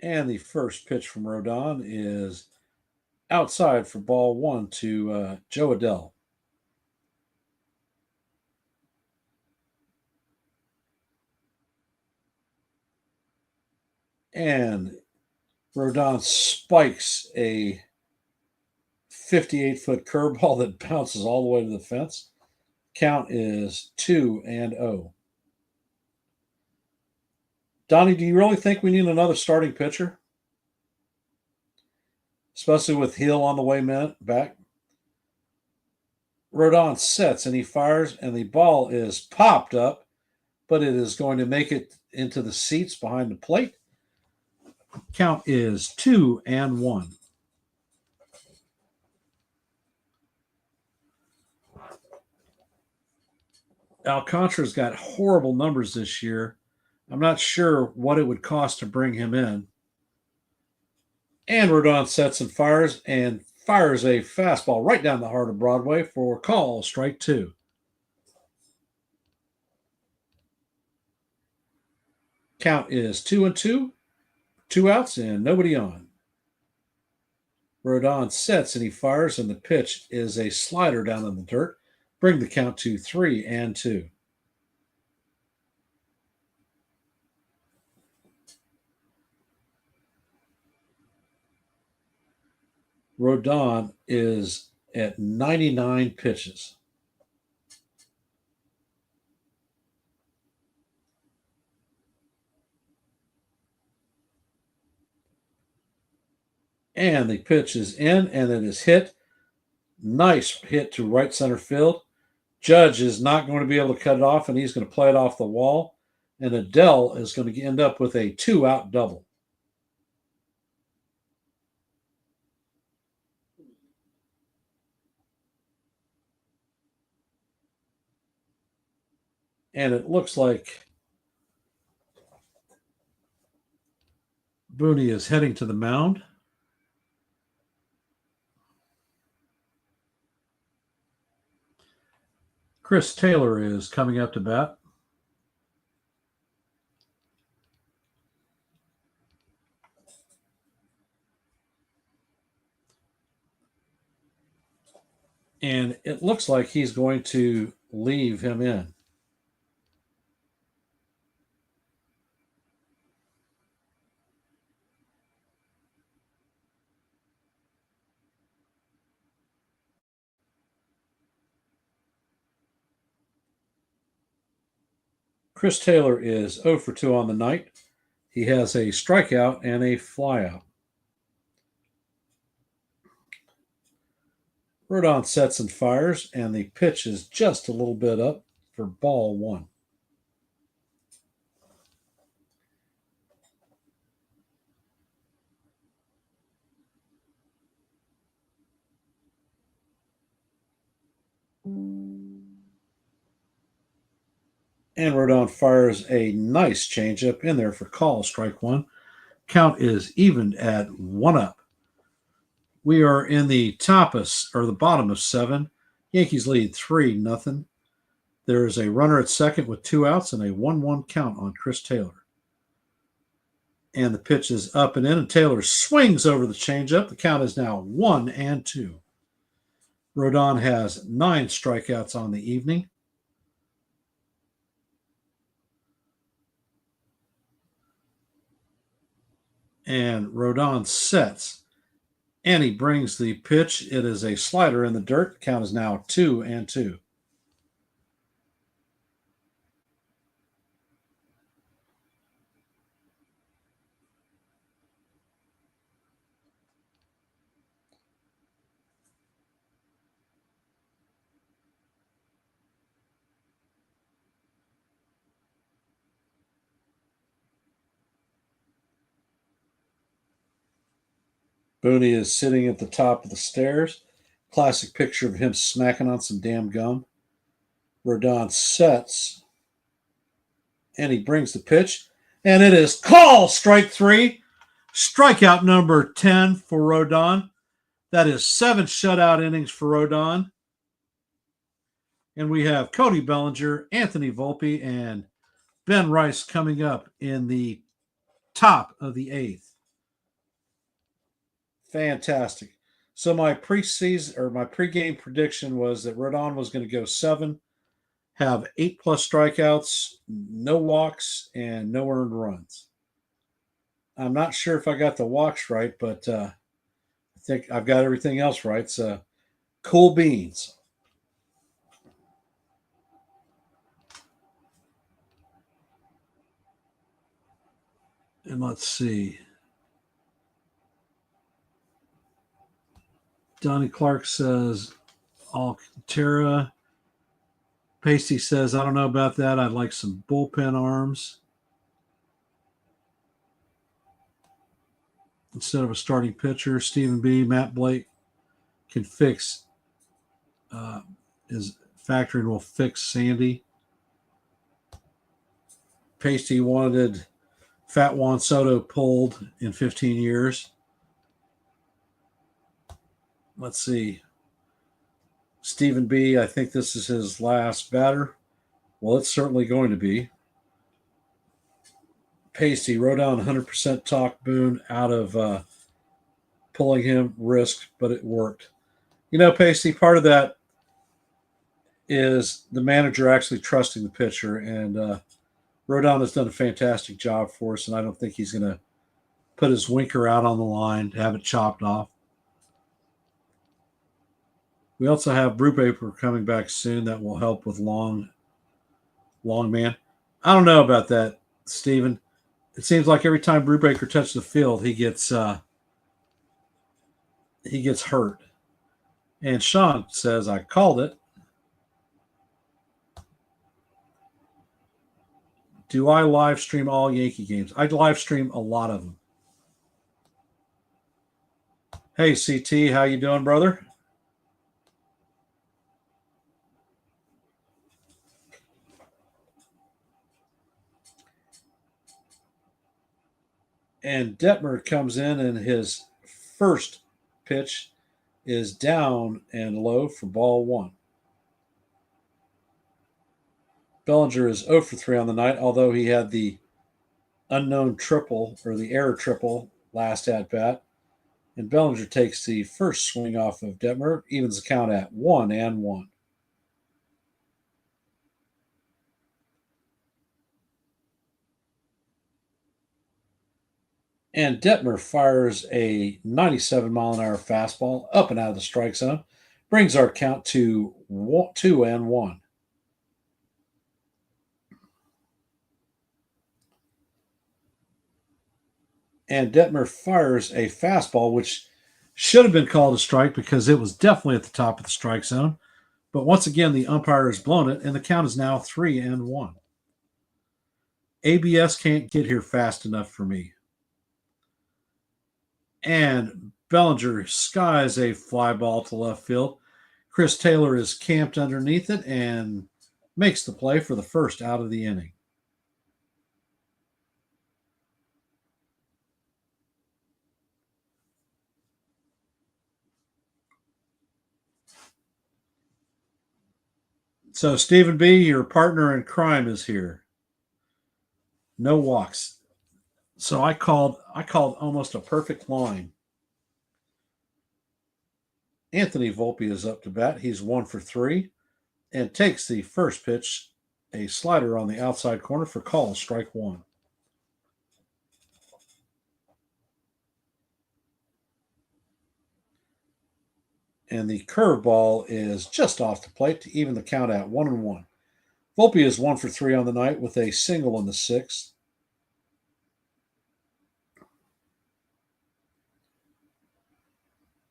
And the first pitch from Rodon is outside for ball one to Joe Adell. And Rodon spikes a 58-foot curveball that bounces all the way to the fence. Count is 2-0. Donnie, do you really think we need another starting pitcher? Especially with Hill on the way back. Rodon sets and he fires, and the ball is popped up, but it is going to make it into the seats behind the plate. Count is 2-1. Alcantara's got horrible numbers this year. I'm not sure what it would cost to bring him in. And Rodon sets and fires a fastball right down the heart of Broadway for call, strike two. Count is 2-2, 2 outs, and nobody on. Rodon sets and he fires, and the pitch is a slider down in the dirt. Bring the count to 3-2. Rodon is at 99 pitches. And the pitch is in, and it is hit. Nice hit to right center field. Judge is not going to be able to cut it off, and he's going to play it off the wall. And Adell is going to end up with a 2-out double. And it looks like Booney is heading to the mound. Chris Taylor is coming up to bat. And it looks like he's going to leave him in. Chris Taylor is 0 for 2 on the night. He has a strikeout and a flyout. Rodon sets and fires, and the pitch is just a little bit up for ball one. And Rodon fires a nice changeup in there for call, strike one. Count is even at 1-up. We are in the bottom of 7. Yankees lead 3-0. There is a runner at second with 2 outs and a 1-1 count on Chris Taylor. And the pitch is up and in, and Taylor swings over the changeup. The count is now 1-2. Rodon has 9 strikeouts on the evening. And Rodon sets, and he brings the pitch. It is a slider in the dirt. The count is now 2-2. Booney is sitting at the top of the stairs. Classic picture of him smacking on some damn gum. Rodon sets, and he brings the pitch, and it is call strike 3. Strikeout number 10 for Rodon. That is 7 shutout innings for Rodon. And we have Cody Bellinger, Anthony Volpe, and Ben Rice coming up in the top of the 8th. Fantastic. So my preseason or my pregame prediction was that Rodon was going to go 7, have 8+ strikeouts, no walks, and no earned runs. I'm not sure if I got the walks right, but I think I've got everything else right. So cool beans. And let's see. Donnie Clark says Alcantara. Pasty says, I don't know about that. I'd like some bullpen arms instead of a starting pitcher. Stephen B. Matt Blake can fix his factory and will fix Sandy. Pasty wanted Fat Juan Soto pulled in 15 years. Let's see. Stephen B., I think this is his last batter. Well, it's certainly going to be. Pasty wrote down 100% talk Boone out of pulling him, risk, but it worked. You know, Pasty, part of that is the manager actually trusting the pitcher, and Rodon has done a fantastic job for us, and I don't think he's going to put his winker out on the line to have it chopped off. We also have Brubaker coming back soon that will help with long man. I don't know about that, Steven. It seems like every time Brubaker touches the field, he gets hurt. And Sean says, I called it. Do I live stream all Yankee games? I live stream a lot of them. Hey, CT, how you doing, brother? And Detmer comes in, and his first pitch is down and low for ball 1. Bellinger is 0 for 3 on the night, although he had the unknown triple or the error triple last at bat. And Bellinger takes the first swing off of Detmer, evens the count at 1-1. And Detmer fires a 97-mile-an-hour fastball up and out of the strike zone, brings our count to 2-1. And Detmer fires a fastball, which should have been called a strike because it was definitely at the top of the strike zone. But once again, the umpire has blown it, and the count is now 3-1. ABS can't get here fast enough for me. And Bellinger skies a fly ball to left field. Chris Taylor is camped underneath it and makes the play for the first out of the inning. So Stephen B., your partner in crime, is here. No walks. So I called almost a perfect line. Anthony Volpe is up to bat. He's 1 for 3 and takes the first pitch, a slider on the outside corner for call, strike one. And the curveball is just off the plate to even the count at 1-1. Volpe is 1 for 3 on the night with a single in the sixth.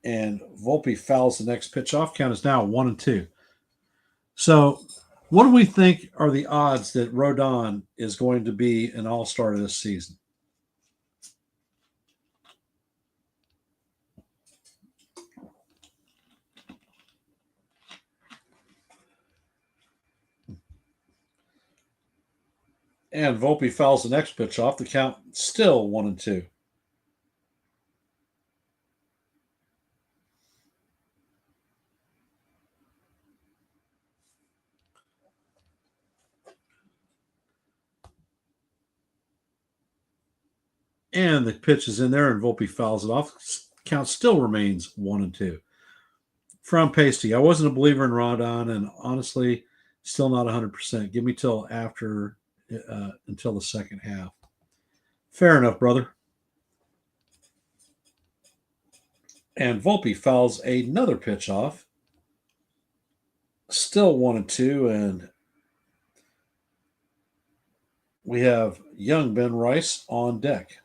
And Volpe fouls the next pitch off. Count is now 1-2. So, what do we think are the odds that Rodon is going to be an all-star this season? And Volpe fouls the next pitch off. The count still 1-2. And the pitch is in there, and Volpe fouls it off. Count still remains 1-2. From Pasty, I wasn't a believer in Rodon, and honestly, still not 100%. Give me till after, until the second half. Fair enough, brother. And Volpe fouls another pitch off. Still 1-2, and we have young Ben Rice on deck.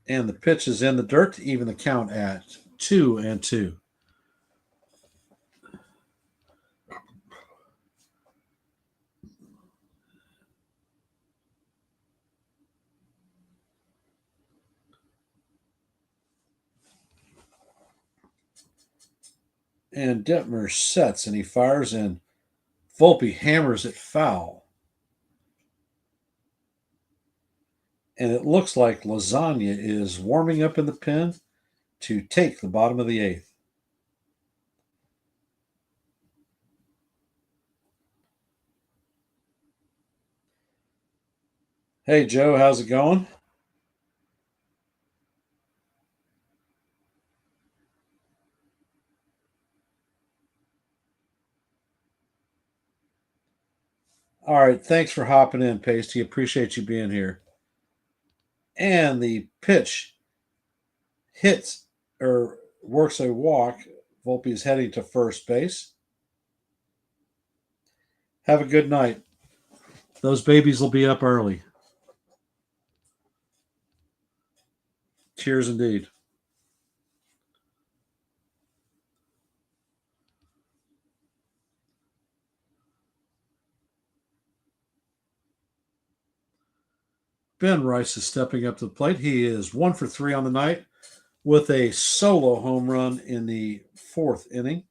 And the pitch is in the dirt to even the count at 2-2. And Detmer sets and he fires, and Volpe hammers it foul. And it looks like Lasagna is warming up in the pen to take the bottom of the eighth. Hey, Joe, how's it going? All right, thanks for hopping in, Pasty. Appreciate you being here. And the pitch hits or works a walk. Volpe is heading to first base. Have a good night. Those babies will be up early. Cheers indeed. Ben Rice is stepping up to the plate. He is 1 for 3 on the night with a solo home run in the fourth inning.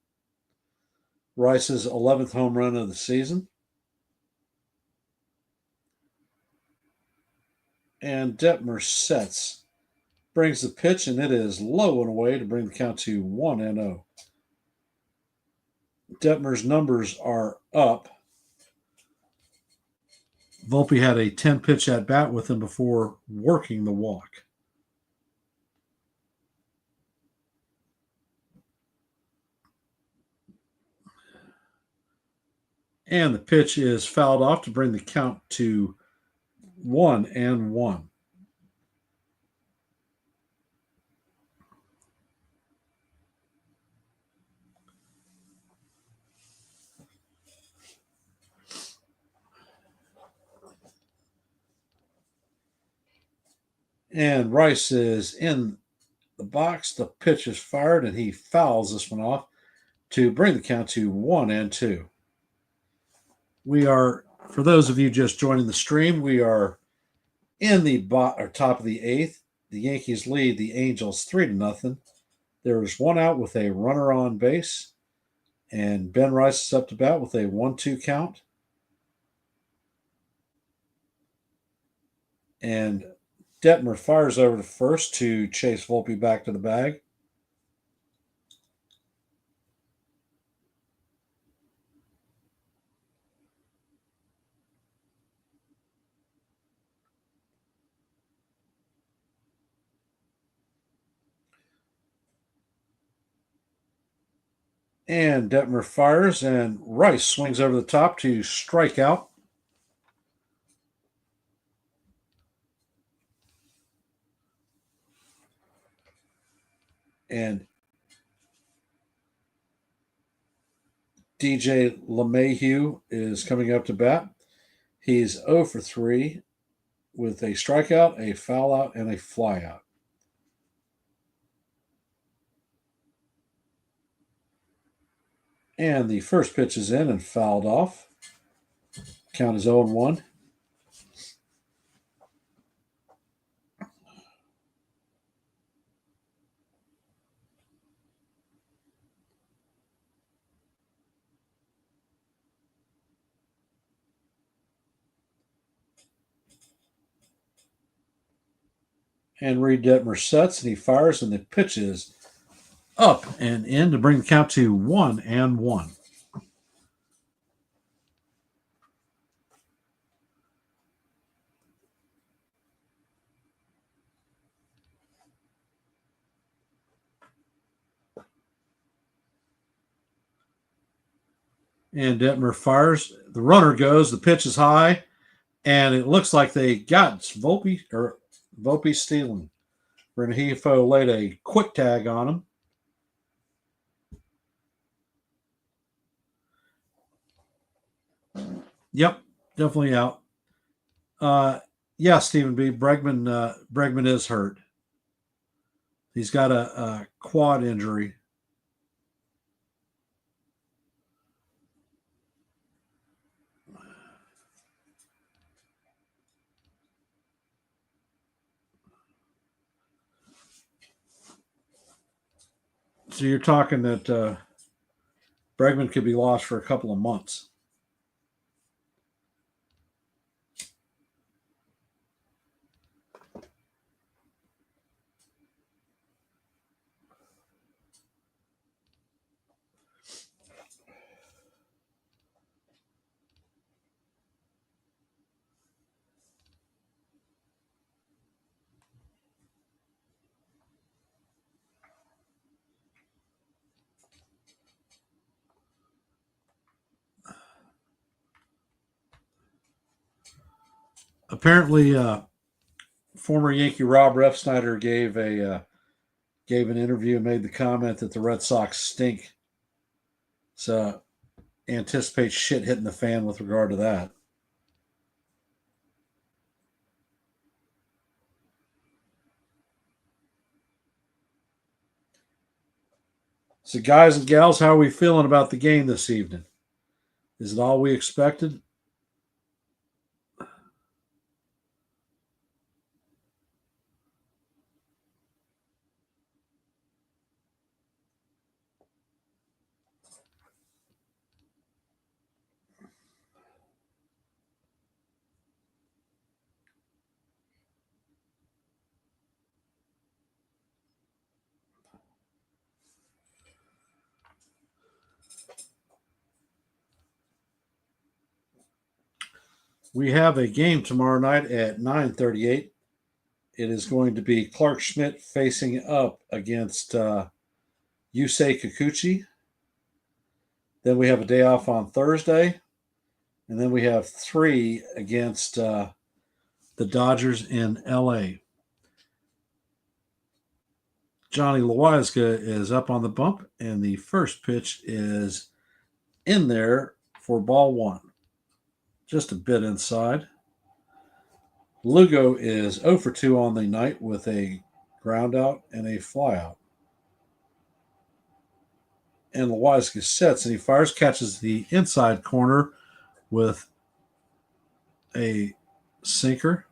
Rice's 11th home run of the season. And Detmer sets, brings the pitch, and it is low and away to bring the count to 1-0. Detmer's numbers are up. Volpe had a 10 pitch at bat with him before working the walk. And the pitch is fouled off to bring the count to 1-1. And Rice is in the box. The pitch is fired, and he fouls this one off to bring the count to 1-2. We are, for those of you just joining the stream, we are in the top of the eighth. The Yankees lead the Angels 3-0. There is one out with a runner on base, and Ben Rice is up to bat with a 1-2 count. And Detmer fires over to first to chase Volpe back to the bag. And Detmer fires, and Rice swings over the top to strike out. And DJ LeMahieu is coming up to bat. He's 0 for 3 with a strikeout, a foul out, and a flyout. And the first pitch is in and fouled off. Count is 0 1. And Reed Detmer sets and he fires, and the pitch is up and in to bring the count to 1 1. And Detmer fires. The runner goes. The pitch is high, and it looks like they got Volpe stealing. Rengifo laid a quick tag on him. Yep, definitely out. Yeah, Stephen B. Bregman is hurt. He's got a quad injury. So you're talking that Bregman could be lost for a couple of months. Apparently, former Yankee Rob Refsnyder gave an interview and made the comment that the Red Sox stink. So anticipate shit hitting the fan with regard to that. So, guys and gals, how are we feeling about the game this evening? Is it all we expected? We have a game tomorrow night at 9:38. It is going to be Clark Schmidt facing up against Yusei Kikuchi. Then we have a day off on Thursday. And then we have 3 against the Dodgers in LA. Johnny Loizaga is up on the bump, and the first pitch is in there for ball 1. Just a bit inside. Lugo is 0 for 2 on the night with a ground out and a flyout. And Loizaga sets and he fires, catches the inside corner with a sinker.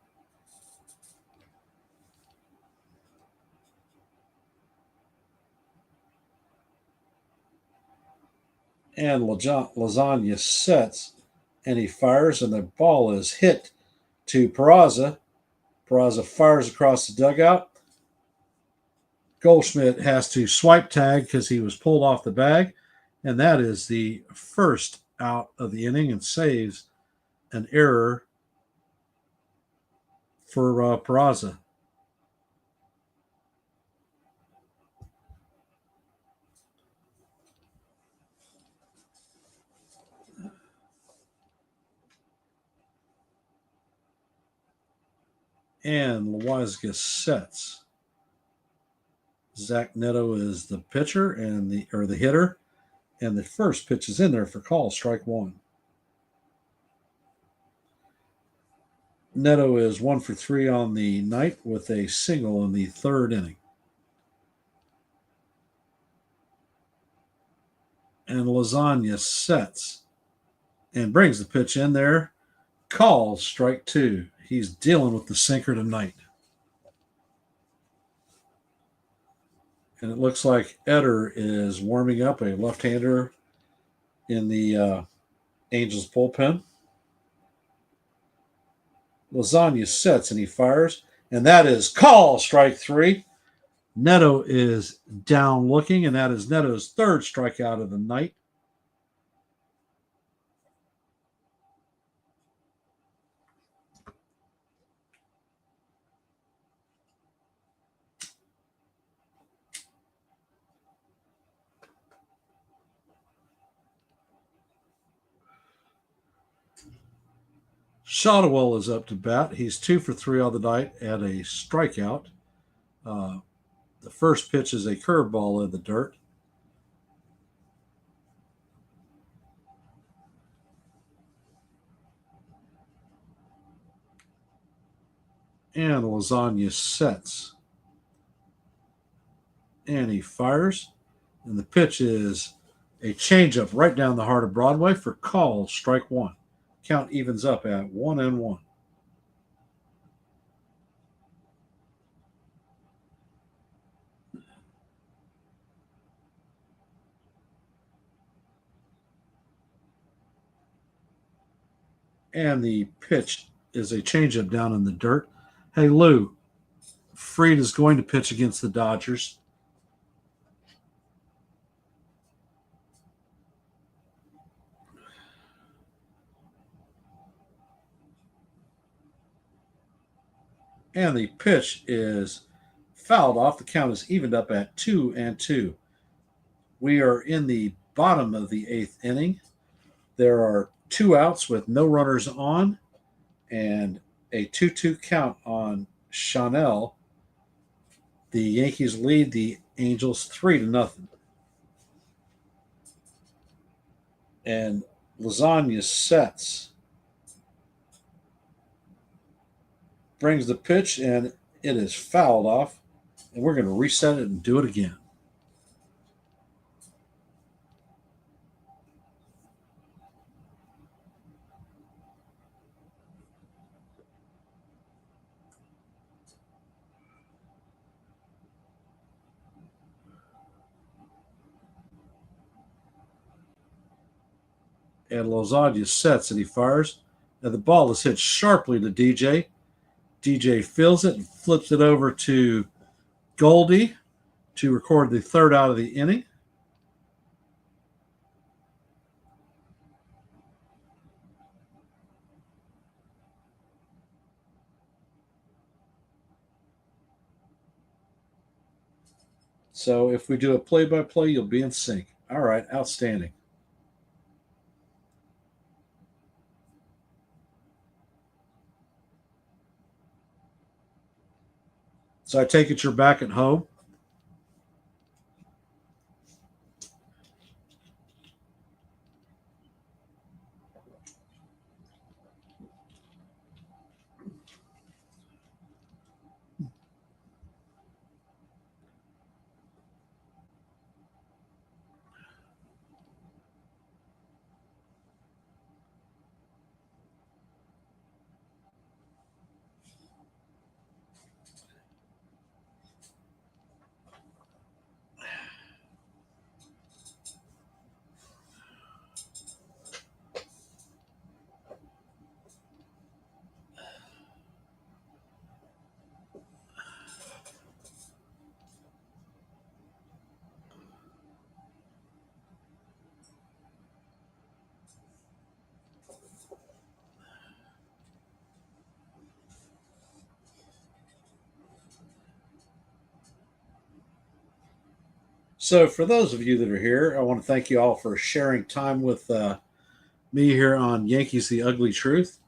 And Lasagna sets and he fires, and the ball is hit to Peraza, Peraza fires across the dugout. Goldschmidt has to swipe tag because he was pulled off the bag, and that is the first out of the inning and saves an error for Peraza. And Loizaga sets. Zach Neto is the pitcher and the hitter, and the first pitch is in there for call, strike one. Neto is 1 for 3 on the night with a single in the third inning. And Lasagna sets and brings the pitch in there. Calls strike two. He's dealing with the sinker tonight. And it looks like Eder is warming up, a left-hander in the Angels bullpen. Lasagna sets and he fires, and that is call strike three. Neto is down looking, and that is Neto's third strikeout of the night. Shotwell is up to bat. He's 2 for 3 on the night and a strikeout. The first pitch is a curveball in the dirt. And Lasagna sets. And he fires. And the pitch is a changeup right down the heart of Broadway for call, strike one. Count evens up at 1-1. And the pitch is a changeup down in the dirt. Hey, Lou, Fried is going to pitch against the Dodgers. And the pitch is fouled off. The count is evened up at 2-2. We are in the bottom of the eighth inning. There are 2 outs with no runners on and a 2-2 count on Chanel. The Yankees lead the Angels 3-0. And Lasagna sets, brings the pitch, and it is fouled off. And we're going to reset it and do it again. And Lasagna sets and he fires. And the ball is hit sharply to DJ. DJ feels it and flips it over to Goldie to record the third out of the inning. So if we do a play-by-play, you'll be in sync. All right, outstanding. So I take it you're back at home? So, for those of you that are here, I want to thank you all for sharing time with me here on Yankees The Ugly Truth.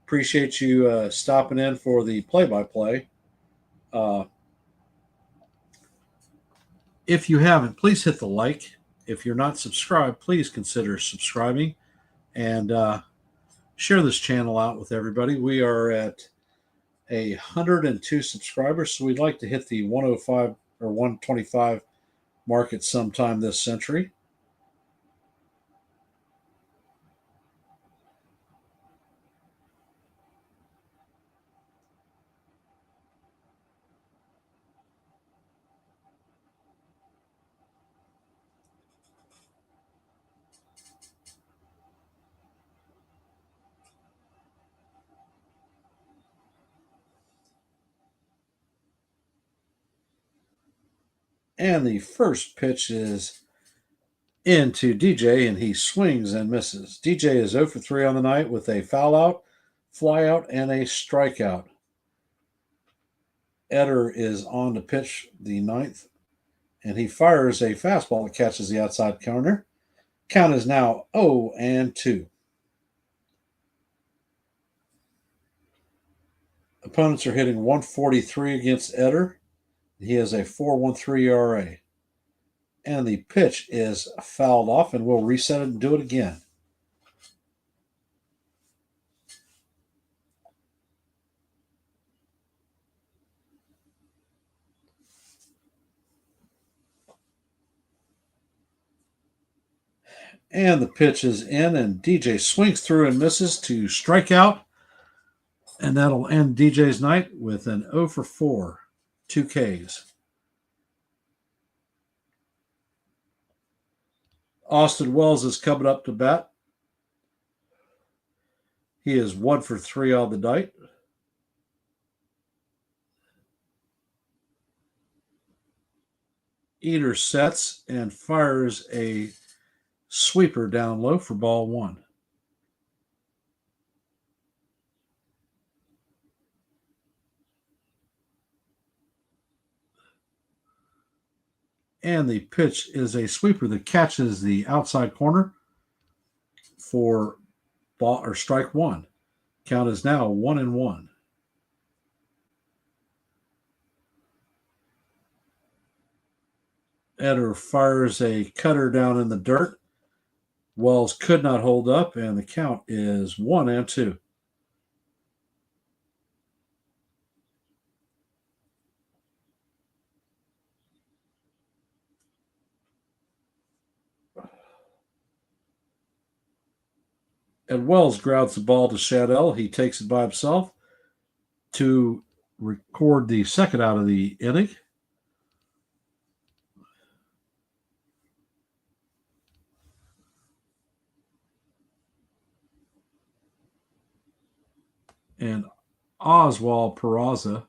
Appreciate you stopping in for the play by play. If you haven't, please hit the like. If you're not subscribed, please consider subscribing and share this channel out with everybody. We are at 102 subscribers, so we'd like to hit the 105 or 125 mark at some time this century. And the first pitch is into DJ, and he swings and misses. DJ is 0 for 3 on the night with a foul out, fly out, and a strikeout. Eder is on to pitch the ninth, and he fires a fastball that catches the outside corner. Count is now 0-2. Opponents are hitting 143 against Eder. He has a 4.13 ERA. And the pitch is fouled off, and we'll reset it and do it again. And the pitch is in, and DJ swings through and misses to strike out. And that'll end DJ's night with an 0 for 4, 2 Ks. Austin Wells is coming up to bat. He is 1 for 3 on the night. Eder sets and fires a sweeper down low for ball 1. And the pitch is a sweeper that catches the outside corner for ball or strike 1. Count is now 1-1. Eder fires a cutter down in the dirt. Wells could not hold up, and the count is 1-2. And Wells grounds the ball to Shadell. He takes it by himself to record the second out of the inning. And Oswald Peraza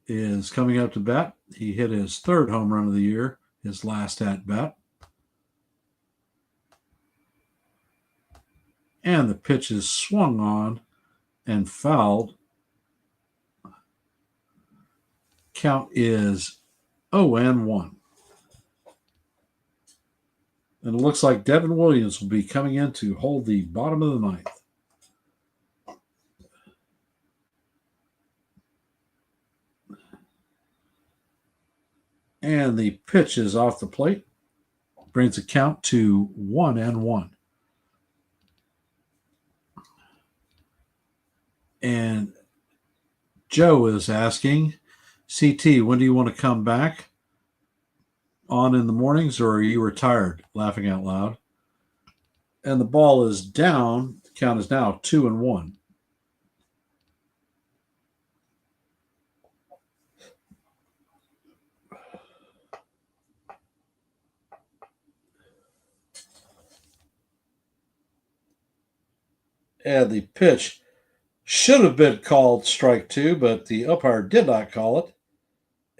is coming up to bat. He hit his third home run of the year, his last at bat. And the pitch is swung on and fouled. Count is 0-1. And it looks like Devin Williams will be coming in to hold the bottom of the ninth. And the pitch is off the plate. Brings the count to 1-1. And Joe is asking, CT, when do you want to come back? On in the mornings, or are you retired? Laughing out loud. And the ball is down. The count is now 2-1. And the pitch should have been called strike 2, but the umpire did not call it.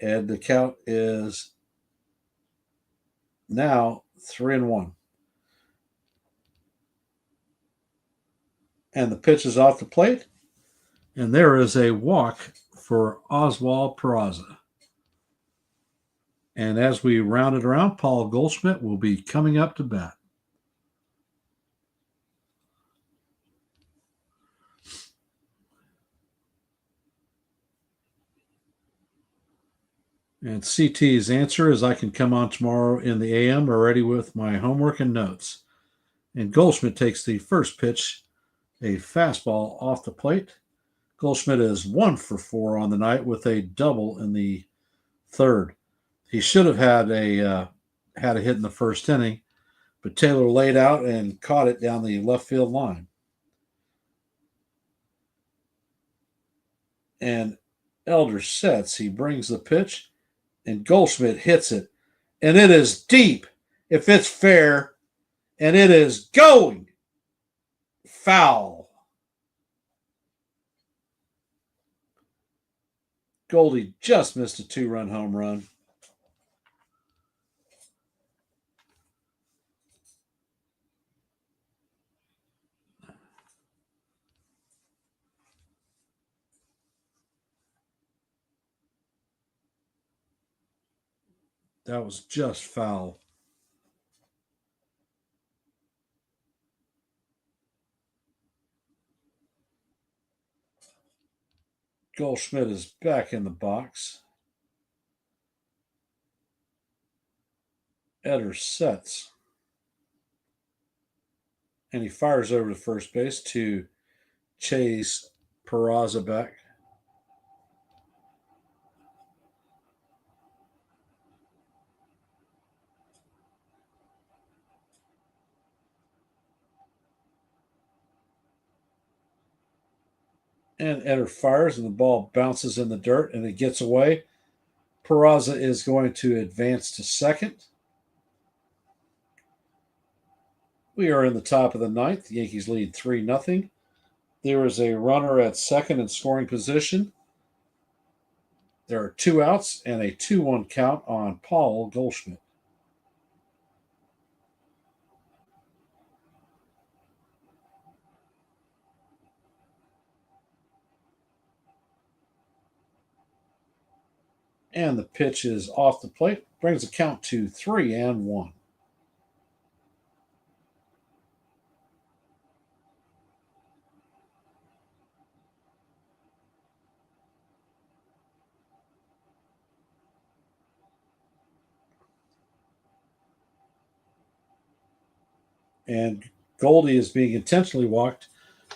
And the count is now 3-1. And the pitch is off the plate. And there is a walk for Oswald Peraza. And as we round it around, Paul Goldschmidt will be coming up to bat. And CT's answer is I can come on tomorrow in the AM already with my homework and notes. And Goldschmidt takes the first pitch, a fastball off the plate. Goldschmidt is 1 for 4 on the night with a double in the third. He should have had a hit in the first inning, but Taylor laid out and caught it down the left field line. And Elder sets. He brings the pitch, and Goldschmidt hits it. And it is deep if it's fair, and it is going foul. Goldie just missed a 2-run home run. That was just foul. Goldschmidt is back in the box. Eder sets. And he fires over to first base to chase Peraza back. And Eder fires, and the ball bounces in the dirt, and it gets away. Peraza is going to advance to second. We are in the top of the ninth. The Yankees lead 3-0. There is a runner at second in scoring position. There are 2 outs and a 2-1 count on Paul Goldschmidt. And the pitch is off the plate, brings the count to 3-1. And Goldie is being intentionally walked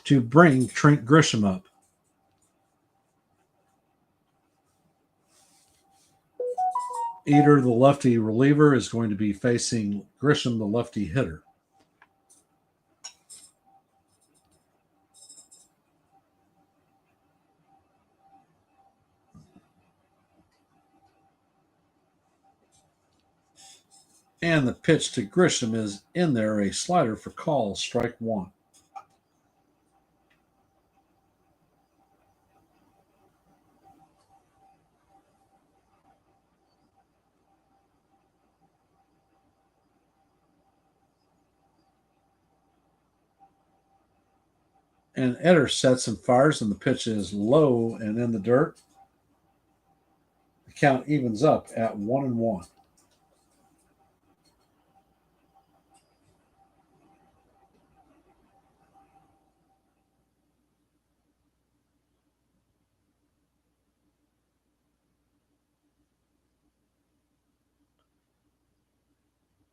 to bring Trent Grisham up. Eder, the lefty reliever, is going to be facing Grisham, the lefty hitter. And the pitch to Grisham is in there, a slider for call, strike 1. And Eder sets and fires, and the pitch is low and in the dirt. The count evens up at 1-1.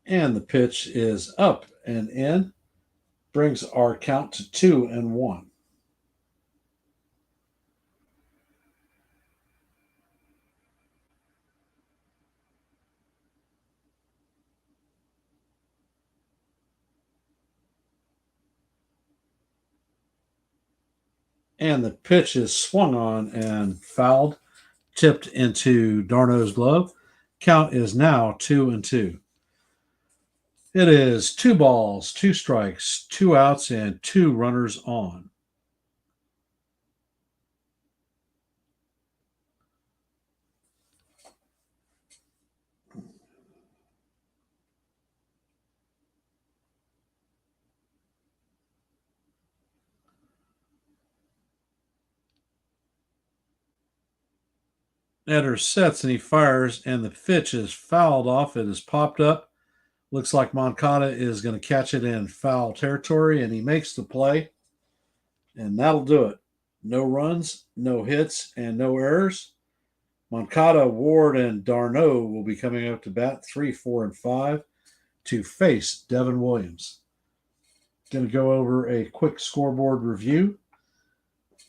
And the pitch is up and in, brings our count to 2-1. And the pitch is swung on and fouled, tipped into d'Arnaud's glove. Count is now 2-2. It is 2 balls, 2 strikes, 2 outs, and 2 runners on. Eder sets and he fires, and the pitch is fouled off. It is popped up. Looks like Moncada is going to catch it in foul territory, and he makes the play, and that'll do it. No runs, no hits, and no errors. Moncada, Ward, and Darno will be coming up to bat 3, 4, and 5 to face Devin Williams. Going to go over a quick scoreboard review.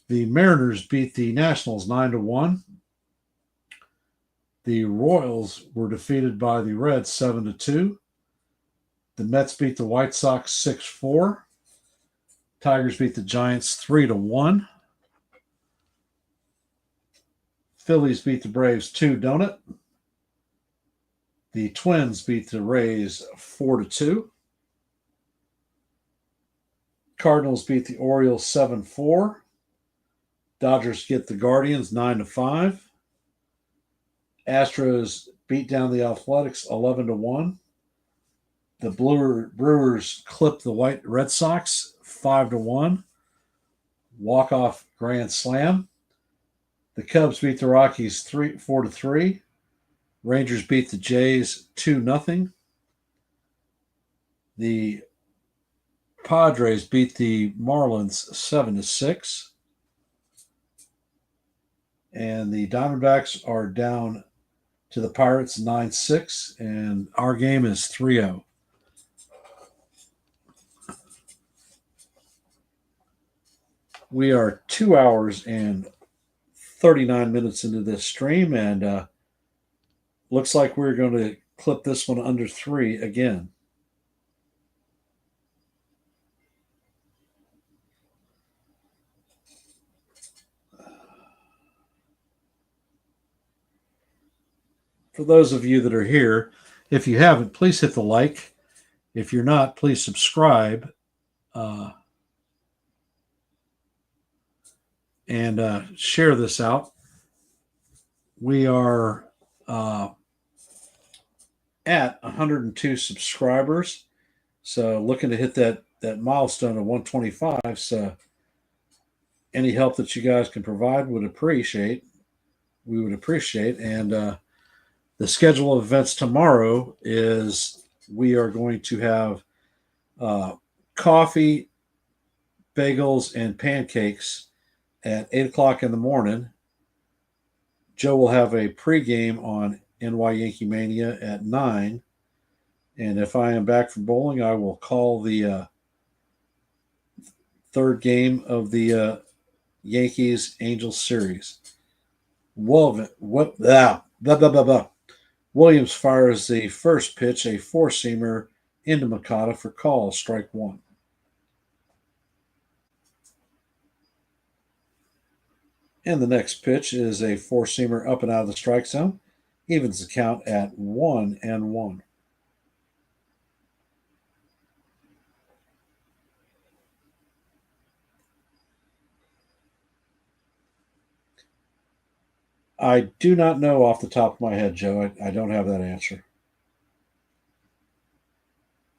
The Mariners beat the Nationals 9-1. The Royals were defeated by the Reds 7-2. The Mets beat the White Sox 6-4. Tigers beat the Giants 3-1. Phillies beat the Braves 2-0. The Twins beat the Rays 4-2. Cardinals beat the Orioles 7-4. Dodgers get the Guardians 9-5. Astros beat down the Athletics 11-1. The Brewers clipped the Red Sox 5-1. Walk-off grand slam. The Cubs beat the Rockies 4-3. Rangers beat the Jays 2-0. The Padres beat the Marlins 7-6. And the Diamondbacks are down to the Pirates 9-6, and our game is 3-0. We are 2 hours and 39 minutes into this stream, and looks like we're going to clip this one under 3 again. For those of you that are here, if you haven't, please hit the like. If you're not, please subscribe. And share this out. We are at 102 subscribers, so looking to hit that milestone of 125. So any help that you guys can provide we would appreciate. And the schedule of events tomorrow is we are going to have coffee, bagels, and pancakes at 8 o'clock in the morning. Joe will have a pregame on NY Yankee Mania at 9. And if I am back from bowling, I will call the third game of the Yankees Angels series. Williams fires the first pitch, a four-seamer into Moncada for call, strike one. And the next pitch is a four-seamer up and out of the strike zone. Evens the count at 1-1. I do not know off the top of my head, Joe. I don't have that answer.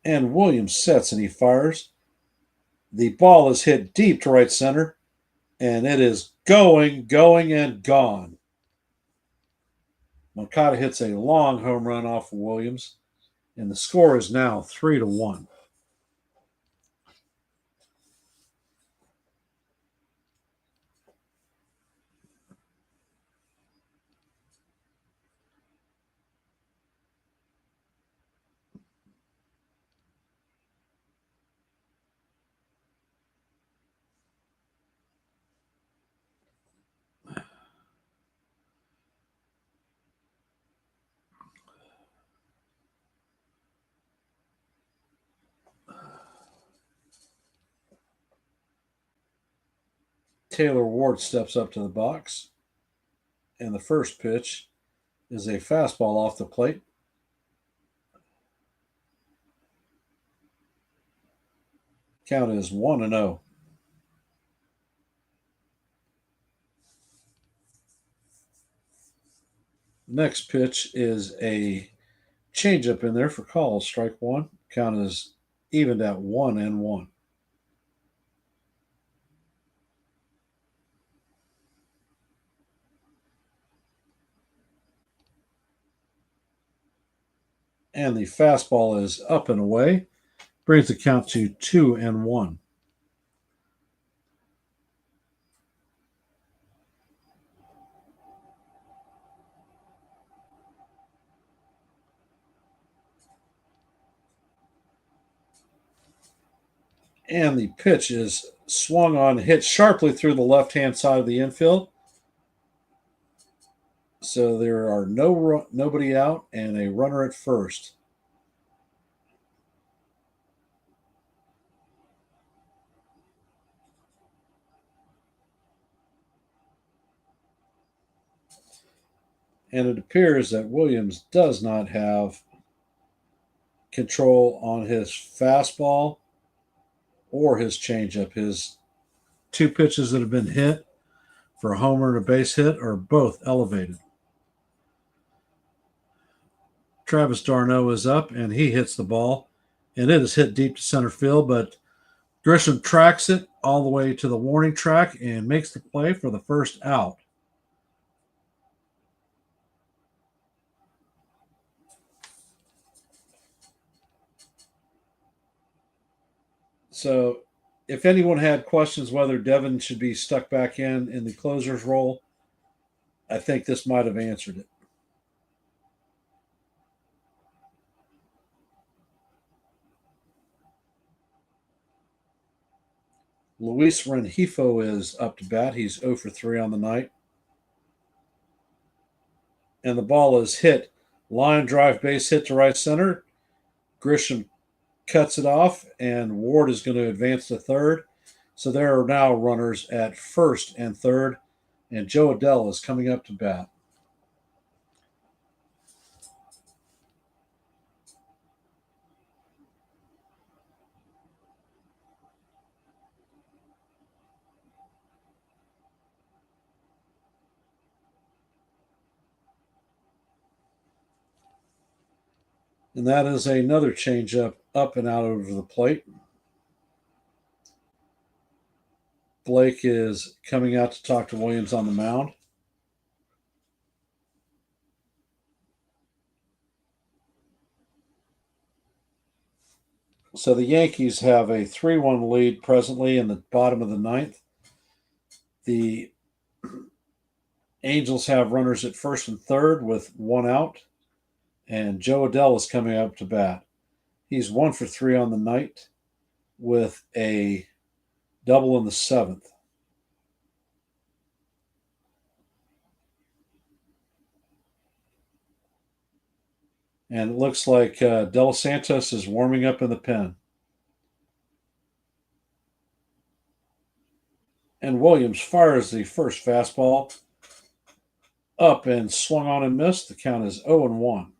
And Williams sets and he fires. The ball is hit deep to right center, and it is going, and gone. Moncada hits a long home run off of Williams, and the score is now 3-1. Taylor Ward steps up to the box, and the first pitch is a fastball off the plate. Count is 1-0. Next pitch is a changeup in there for call, strike one. Count is evened at 1-1. And the fastball is up and away. Brings the count to 2-1. And the pitch is swung on, hit sharply through the left-hand side of the infield. So there are nobody out and a runner at first. And it appears that Williams does not have control on his fastball or his changeup. His two pitches that have been hit for a homer and a base hit are both elevated. Travis d'Arnaud is up and he hits the ball, and it is hit deep to center field, but Grisham tracks it all the way to the warning track and makes the play for the first out. So, if anyone had questions whether Devin should be stuck back in the closer's role, I think this might have answered it. Luis Rengifo is up to bat. He's 0 for 3 on the night. And the ball is hit. Line drive base hit to right center. Grisham cuts it off, and Ward is going to advance to third. So there are now runners at first and third, and Joe Adell is coming up to bat. And that is another changeup up and out over the plate. Blake is coming out to talk to Williams on the mound. So the Yankees have a 3-1 lead presently in the bottom of the ninth. The Angels have runners at first and third with one out, and Joe Adell is coming up to bat. He's 1 for 3 on the night with a double in the seventh. And it looks like De Los Santos is warming up in the pen. And Williams fires the first fastball up and swung on and missed. The count is 0-1.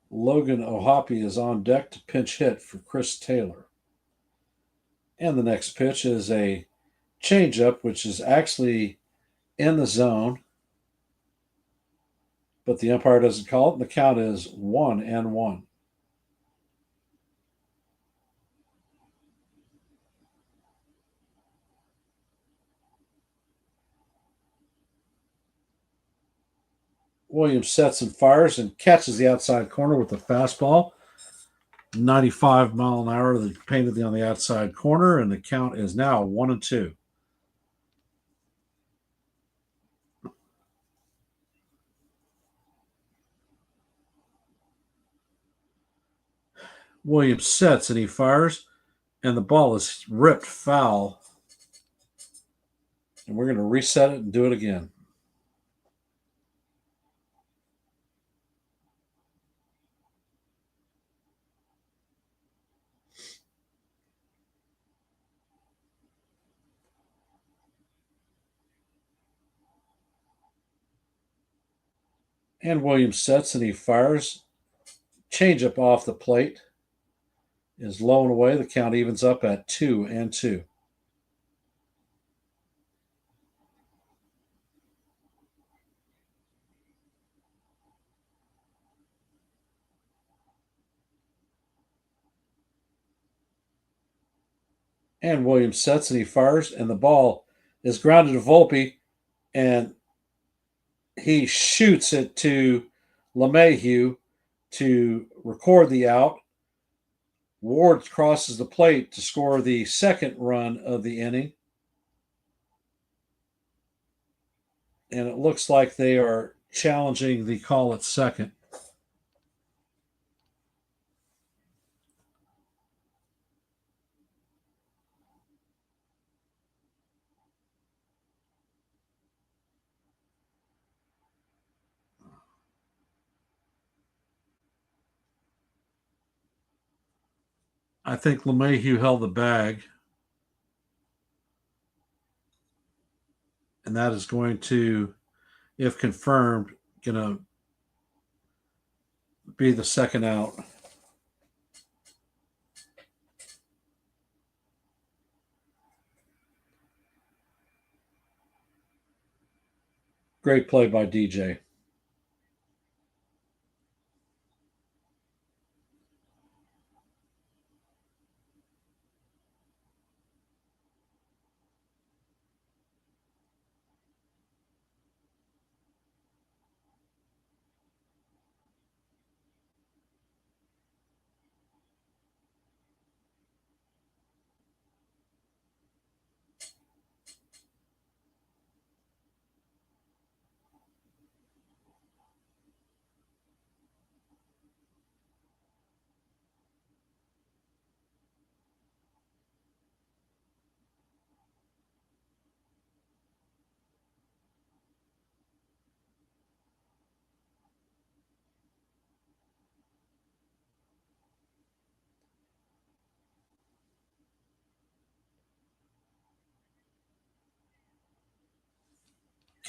Logan Ohapi is on deck to pinch hit for Chris Taylor. And the next pitch is a changeup, which is actually in the zone, but the umpire doesn't call it, and the count is 1-1. Williams sets and fires and catches the outside corner with the fastball. 95 mile an hour that painted on the outside corner, and the count is now 1-2. Williams sets and he fires, and the ball is ripped foul. And we're going to reset it and do it again. And Williams sets and he fires. Changeup off the plate is low and away. The count evens up at 2-2. And Williams sets and he fires, and the ball is grounded to Volpe, and he shoots it to LeMahieu to record the out. Ward crosses the plate to score the second run of the inning. And it looks like they are challenging the call at second. I think LeMahieu held the bag. And that is going to, if confirmed, going to be the second out. Great play by DJ.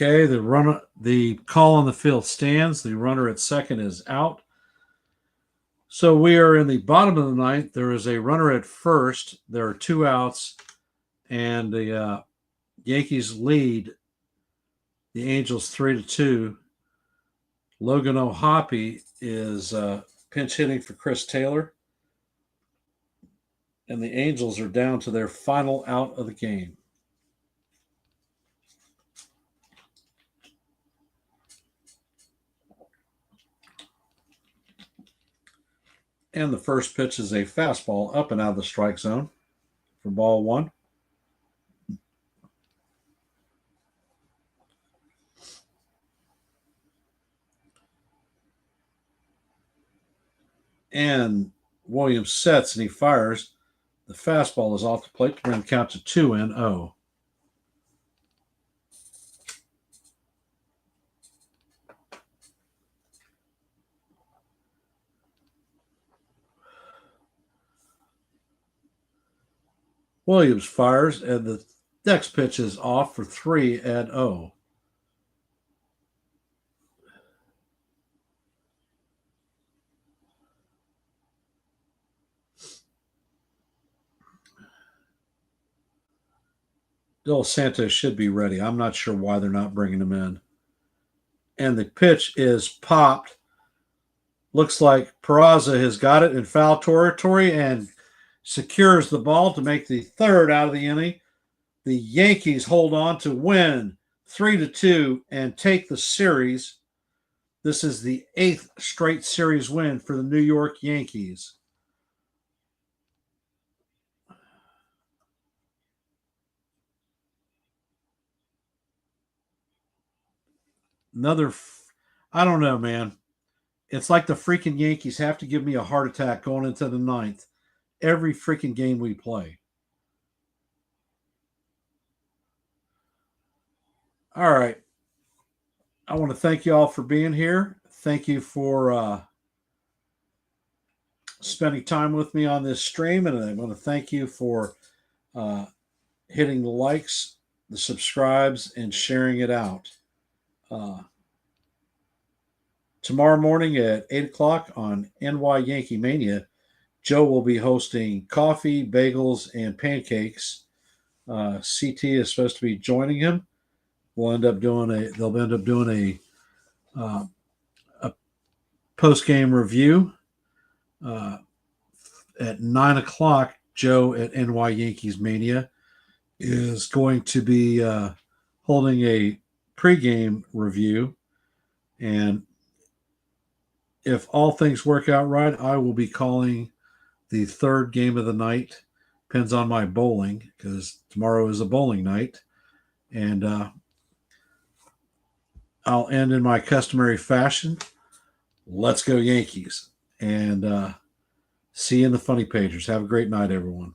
Okay, the call on the field stands. The runner at second is out. So we are in the bottom of the ninth. There is a runner at first. There are two outs, and the Yankees lead the Angels 3-2. Logan O'Hoppe is pinch hitting for Chris Taylor, and the Angels are down to their final out of the game. And the first pitch is a fastball up and out of the strike zone for ball one. And Williams sets and he fires. The fastball is off the plate to bring the count to 2-0. Williams fires, and the next pitch is off for 3-0. Dos Santos should be ready. I'm not sure why they're not bringing him in. And the pitch is popped. Looks like Peraza has got it in foul territory and secures the ball to make the third out of the inning. The Yankees hold on to win 3-2 and take the series. This is the 8th straight series win for the New York Yankees. I don't know, man. It's like the freaking Yankees have to give me a heart attack going into the ninth every freaking game we play. All right. I want to thank you all for being here. Thank you for spending time with me on this stream. And I want to thank you for hitting the likes, the subscribes, and sharing it out. Tomorrow morning at 8 o'clock on NY Yankee Mania, Joe will be hosting coffee, bagels, and pancakes. CT is supposed to be joining him. They'll end up doing a post game review at 9 o'clock. Joe at NY Yankees Mania, is going to be holding a pregame review. And if all things work out right, I will be calling the third game of the night. Depends on my bowling, because tomorrow is a bowling night. And I'll end in my customary fashion. Let's go Yankees. And see you in the funny pagers. Have a great night, everyone.